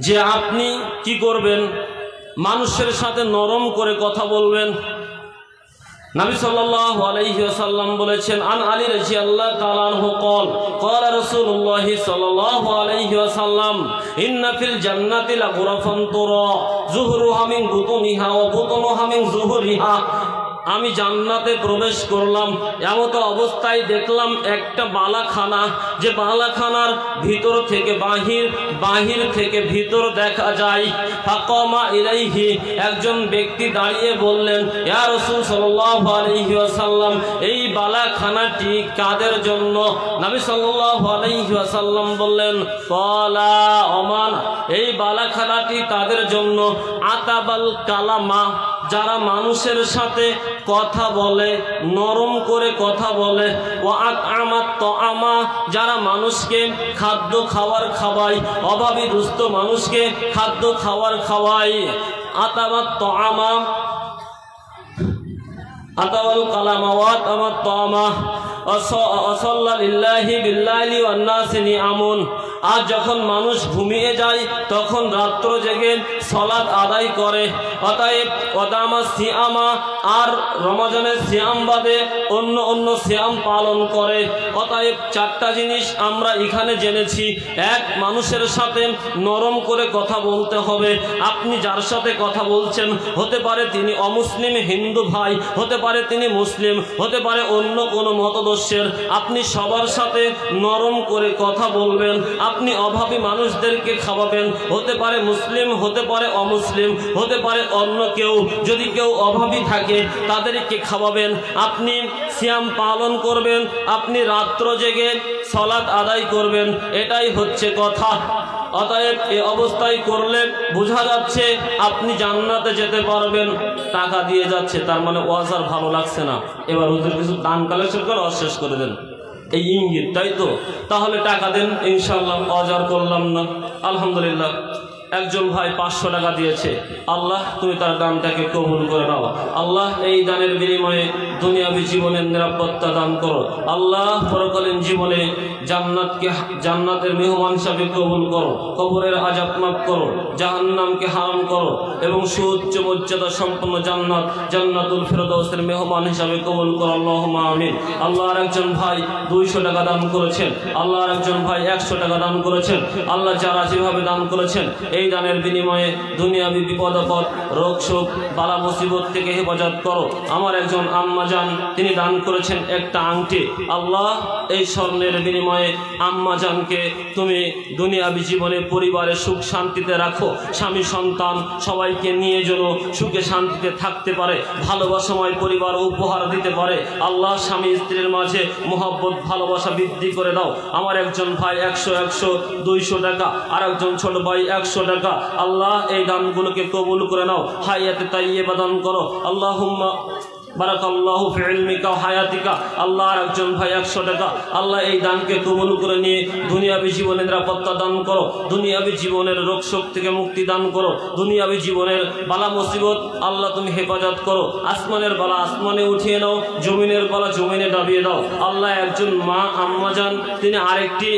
যে আপনি কি করবেন, মানুষের সাথে নরম করে কথা বলবেন। নবী সাল্লাল্লাহু আলাইহি ওয়াসাল্লাম বলেছেন, আন আলী রাদিয়াল্লাহু তাআলা আনহু قال قال رسول الله صلى الله عليه وسلم ان في الجنه لغرفا ترى ظهرها من بطونها وبطونها من ظهورها। আমি জান্নাতে প্রবেশ করলাম, এমত অবস্থায় দেখলাম একটা বালাখানা, যে বালাখানার ভিতর থেকে বাহির, বাহির থেকে ভিতর দেখা যায়। ফাকামা ইলাইহি, একজন ব্যক্তি দাঁড়িয়ে বললেন, ইয়া রাসূল সাল্লাল্লাহু আলাইহি ওয়াসাল্লাম, এই বালাখানাটি কাদের জন্য? নবী সাল্লাল্লাহু আলাইহি ওয়াসাল্লাম বললেন, ক্বালা ওমান, এই বালাখানাটি তাদের জন্য আতাবাল কালামা, যারা মানুষের সাথে কথা বলে, নরম করে কথা বলে, ও আতআমাত তাআমা, যারা মানুষকে খাদ্য খাবার খাওয়ায়, অভাবী দুস্থ মানুষকে খাদ্য খাবার খাওয়ায়। আতামাত তাআমা, আতাওয়াল কালামা ওয়া আতামাত তাআমা ওয়াসাল্লা লিল্লাহি বিল্লাইলি ওয়ান নাসি নিআমুন। আর যখন মানুষ ঘুমিয়ে যায় তখন রাত্র জেগে সালাত আদায় করে। অতএব ওয়াদামা সিয়ামা, আর রমজানের সিয়াম বাদে অন্য অন্য সিয়াম পালন করে। অতএব 4টা জিনিস আমরা এখানে জেনেছি। এক, মানুষের সাথে নরম করে কথা বলতে হবে। আপনি যার সাথে কথা বলছেন, হতে পারে তিনি অমুসলিম হিন্দু ভাই, হতে পারে তিনি মুসলিম, হতে পারে অন্য কোনো মতদর্শের, আপনি সবার সাথে নরম করে কথা বলবেন। আপনি অভাবী মানুষদেরকে খাওয়াবেন, হতে পারে মুসলিম, হতে পারে অমুসলিম, হতে পারে অন্য কেউ। যদি কেউ অভাবী থাকে তাদেরকে খাওয়াবেন। আপনি সিয়াম পালন করবেন, আপনি রাত্র জেগে সালাত আদায় করবেন, এটাই হচ্ছে কথা। অতএব এই অবস্থায় করলে বোঝা যাচ্ছে আপনি জান্নাতে যেতে পারবেন। টাকা দিয়ে যাচ্ছে, তার মানে ওয়াজ আর ভালো লাগছে না, এবার ওদের কিছু দান কালেকশন করে অশেষ করে দেন, এই ইঙ্গিত, তাই তো? তাহলে টাকা দেন, ইনশাআল্লাহ ওয়াজ আর করলাম না। আলহামদুলিল্লাহ, একজন ভাই 500 টাকা দিয়েছে। আল্লাহ তুমি তার দানটাকে কবুল করে নাও। আল্লাহ এই দানের বিনিময়ে দুনিয়াবী জীবনের নিরাপত্তা দান করো আল্লাহ। পরকালীন জীবনে জান্নাতের মেহমান হিসাবে কবুল করো, কবরের আযাব মাফ করো, জাহান্নামকে হারাম করো এবং সুউচ্চ মর্যাদা সম্পন্ন জান্নাতুল ফেরদাউসের মেহমান হিসাবে কবুল করো আল্লাহুম্মা আমিন। আল্লাহর একজন ভাই 200 টাকা দান করেছেন, আল্লাহর একজন ভাই 100 টাকা দান করেছেন। আল্লাহ যারা যেভাবে দান করেছেন এই দানের বিনিময়ে দুনিয়াবী বিপদ আপদ, রোগ শোক, বালা মুসিবত থেকে হেফাজত করো। আমার একজন আম্মা জান তিনি দান করেছেন একটা আংটি। আল্লাহ এই স্বর্ণের বিনিময়ে আম্মা জানকে তুমি দুনিয়াবী জীবনে পরিবারে সুখ শান্তিতে রাখো, স্বামী সন্তান সবাইকে নিয়ে যেন সুখে শান্তিতে থাকতে পারে, ভালোবাসাময় পরিবার উপহার দিতে পারে। আল্লাহ স্বামী স্ত্রীর মাঝে মোহাব্বত ভালোবাসা বৃদ্ধি করে দাও। আমার একজন ভাই 100 200 টাকা, আর একজন ছোট ভাই 100 টাকা। আল্লাহ এই দানগুলোকে কবুল করে নাও, হায়াতে তাইয়্যিবা দান করো আল্লাহুম্মা বারাকাল্লাহু ফি ইলমিকা ওয়া হায়াতিকা। আল্লাহর একজন ভাই 100 টাকা। আল্লাহ এই দানকে কবুল করে নিয়ে দুনিয়াবী জীবনের নিরাপত্তা দান করো, দুনিয়াবী জীবনের রোগ শোক থেকে মুক্তি দান করো, দুনিয়াবী জীবনের বালা মুসিবত আল্লাহ তুমি হেফাজত করো। আসমানের বালা আসমানে উঠিয়ে নাও, জমিনের বালা জমিনে ডাবিয়ে দাও। আল্লাহ একজন মা আম্মা জান তিনি আরেকটি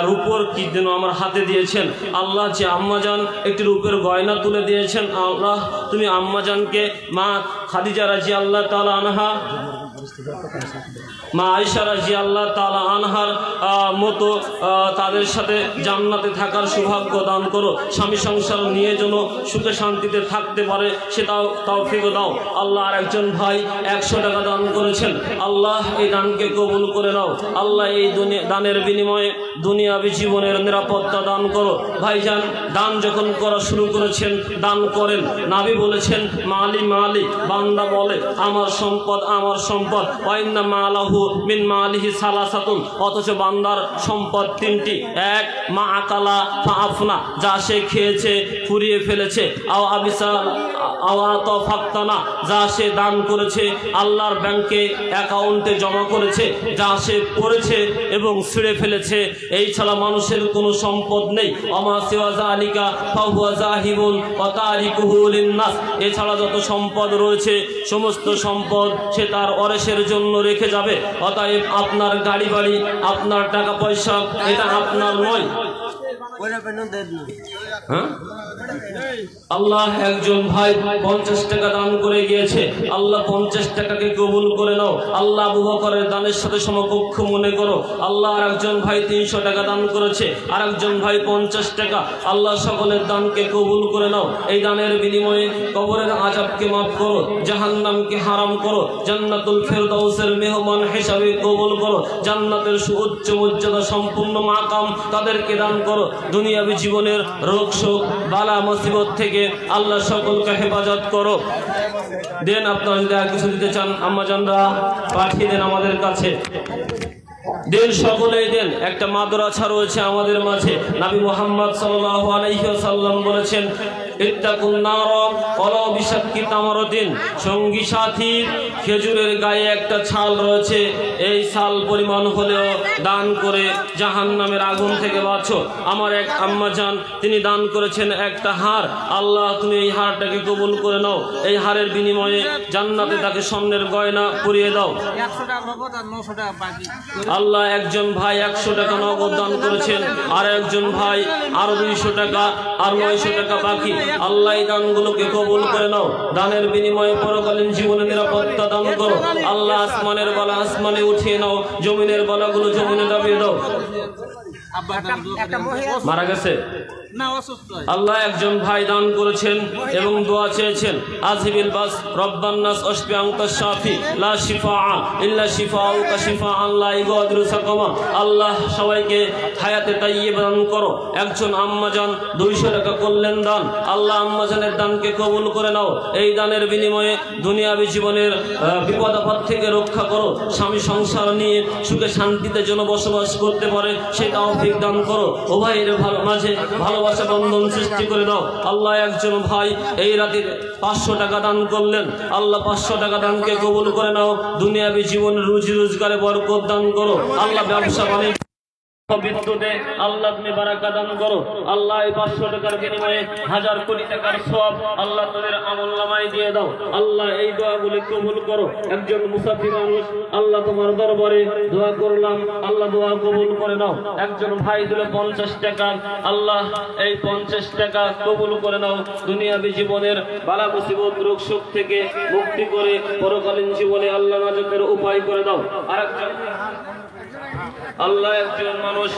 রূপোর কি যেন আমার হাতে দিয়েছেন। আল্লাহ যে আম্মা জান একটি রূপের গয়না তুলে দিয়েছেন, আল্লাহ তুমি আম্মা জানকে মা খাদিজা রাদিয়াল্লাহু তাআলা আনহা, মা আয়েশা রাদিয়াল্লাহু তাআলা আনহার মতো তাদের সাথে জান্নাতে থাকার সৌভাগ্য দান করো। স্বামী সংসার নিয়ে যেন সুখে শান্তিতে থাকতে পারে সেটাও তৌফিক দাও। আল্লাহ আর একজন ভাই 100 টাকা দান করেছেন। আল্লাহ এই দানকে কবুল করে নাও। আল্লাহ এই দানের বিনিময়ে দুনিয়াবী জীবনের নিরাপত্তা দান করো। ভাইজান দান যখন করা শুরু করেছেন দান করেন। নবী বলেছেন মালি মালি, বান্দা বলে আমার সম্পদ আমার সম্পদ, ওয়াইন্না মালাহু মিন মালিহি সালাসাতুন, অথচ বান্দার সম্পদ 3টি। এক, মা আকালা ফাআফনা, যা সে খেয়েছে ফুরিয়ে ফেলেছে, আও আবিসা আওয়াত ফাক্তানা, যা সে দান করেছে আল্লাহর ব্যাংকে অ্যাকাউন্টে জমা করেছে, যা সে পড়েছে এবং ছিঁড়ে ফেলেছে। এই ছাড়া মানুষের কোনো সম্পদ নেই। ওমা সিওয়া যালিকা ফাহুয়া যাহিবুন ওয়া তারিকুহু লিন্নাস, এছাড়া যত সম্পদ রয়েছে সমস্ত সম্পদ সে তার ওয়ারিসের জন্য রেখে যাবে। অতএব আপনার গাড়ি বাড়ি, আপনার টাকা পয়সা এটা আপনার নয়। আল্লাহ একজন ভাই 50 টাকা দান করে গিয়েছে। আল্লাহ 50 টাকাকে কবুল করে নাও। আল্লাহ আবু বকরের দানের সাথে সমকক্ষ মনে করো। আল্লাহ আর একজন ভাই 300 টাকা দান করেছে, আর একজন ভাই 50 টাকা। আল্লাহ সকলের দানকে কবুল করে নাও। এই দানের বিনিময়ে কবরের আযাবকে মাফ করো, জাহান্নামকে হারাম করো, জান্নাতুল ফেরদাউসের মেহমান হিসাবে কবুল করো, জান্নাতের সুউচ্চ মর্যাদা সম্পূর্ণ মাকাম তাদেরকে দান করো। দুনিয়াবী জীবনের রোগ শোক বালা মুসিবত থেকে আল্লাহ সকলকে হেফাজত করো। দেন আপনারা যদি আর কিছু দিতে চান আম্মা জানরা পাঠিয়ে দেন আমাদের কাছে। দেন সকলেই দেন। একটা মাদ্রাসা রয়েছে আমাদের মাঝে। নবী মুহাম্মদ সাল্লাল্লাহু আলাইহি ওয়াসাল্লাম বলেছেন ইত্তাকুন নার ওয়ালাউ বিশাক্কি তামরাতিন, সঙ্গী সাথী খেজুরের গায়ে একটা ছাল রয়েছে, এই ছাল পরিমাণ হলেও দান করে জাহান্নামের আগুন থেকে বাঁচো। আমার এক আম্মা জান তিনি দান করেছেন একটা হার। আল্লাহ তুমি এই হারটাকে কবুল করে নাও। এই হারের বিনিময়ে জান্নাতে তাকে স্বর্ণের গয়না পরিয়ে দাও। 100 টাকা নগদ আর 900 টাকা বাকি। আল্লাহ একজন ভাই 100 টাকা নগদ দান করেছেন, আর একজন ভাই আরো 200 টাকা আর 900 টাকা বাকি। আল্লাহ এই দানগুলোকে কবুল করে নাও। দানের বিনিময়ে পরকালীন জীবনে নিরাপত্তা দান করো। আল্লাহ আসমানের বালা আসমানে উঠিয়ে নাও, জমিনের বালাগুলো জমিনে দাবিয়ে দাও। মারা গেছে আল্লাহ একজন ভাই দান করেছেন এবং দোয়া চেয়েছেন আজিবিল বাস রব্বান নাস আশফি আনতা শাফি লা শিফা ইল্লা শিফাউকা শিফাআন লা ইগাদিরু সাকামা। আল্লাহ সবাইকে হায়াতে তাইয়্যিবা দান করো। একজন আম্মা জান 200 টাকা করলেন দান। আল্লাহ আম্মা জানের দানকে কবুল করে নাও। এই দানের বিনিময়ে দুনিয়াবী জীবনের বিপদ আপদ থেকে রক্ষা করো, স্বামী সংসার নিয়ে সুখে শান্তিতে যেন বসবাস করতে পারে সেই তৌফিক দান করো। ও ভাইয়ের মাঝে ভালোবাসা বন্ধন সৃষ্টি করে দাও। আল্লাহ একজন ভাই এই রাতে 500 টাকা দান করলেন। আল্লাহ 500 টাকা দানকে কবুল করে নাও। দুনিয়াবী জীবনের রুজি রোজগারে বরকত দান করো। আল্লাহ ব্যবসা বাণিজ্য বিদ্যুতে আল্লাহ তুমি বারাকা দান করো। আল্লাহ এই 500 টাকার বিনিময়ে 1000 কোটি টাকার সওয়াব আল্লাহ তাদের আমলনামায় দিয়ে দাও। আল্লাহ এই দোয়াগুলি কবুল করো। একজন মুসাফির মানুষ আল্লাহ তোমার দরবারে দোয়া করলাম, আল্লাহ দোয়া কবুল করে নাও। একজন ভাই দিল 50 টাকা, আল্লাহ এই 50 টাকা কবুল করে নাও। দুনিয়াবী জীবনের বালা মুসিবত রোগ শোক থেকে মুক্তি করে পরকালীন জীবনে আল্লাহ নাজাতের উপায় করে দাও। আরেকজন আল্লাহ একজন মানুষ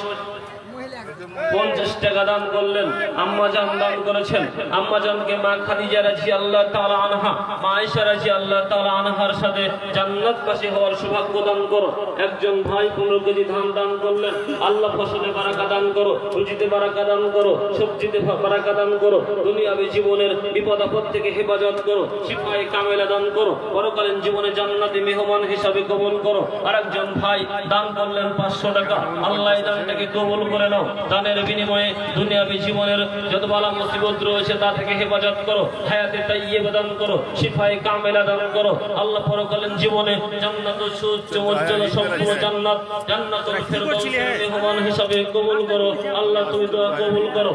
50 টাকা দান করলেন, আম্মাজান দান করেছেন। আম্মাজানকে মা খাদিজা রাদিয়াল্লাহু তাআলা আনহা, মা আয়েশা রাদিয়াল্লাহু তাআলা আনহার সাথে জান্নাতবাসী হওয়ার সৌভাগ্য দান করো। একজন ভাই 15 কেজি ধান দান করলেন, আল্লাহ ফসলে বারাকা দান করো, রুজিতে বারাকা দান করো, সবজিতে বারাকা দান করো। দুনিয়াবী জীবনের বিপদ আপদ থেকে হেফাজত করো, শিফায়ে কামেলা দান করো, পরকালীন জীবনে জান্নাতি মেহমান হিসাবে কবুল করো। আরেকজন ভাই দান করলেন 500 টাকা, আল্লাহ এই দানটাকে কবুল করে নাও। দানের বিনিময়ে দুনিয়াবী জীবনের যত বালা মুসিবত রয়েছে তা থেকে হেফাজত করো, হায়াতে তাইয়্যিবা দান করো, শিফায়ে কামেলা দান করো। আল্লাহ পরকালীন জীবনে জান্নাতুল সুউচ্চ উজ্জ্বল সম্পূর্ণ জান্নাতুল ফেরদাউসের মেহমান হিসাবে কবুল করো। আল্লাহ তুমি দোয়া কবুল করো।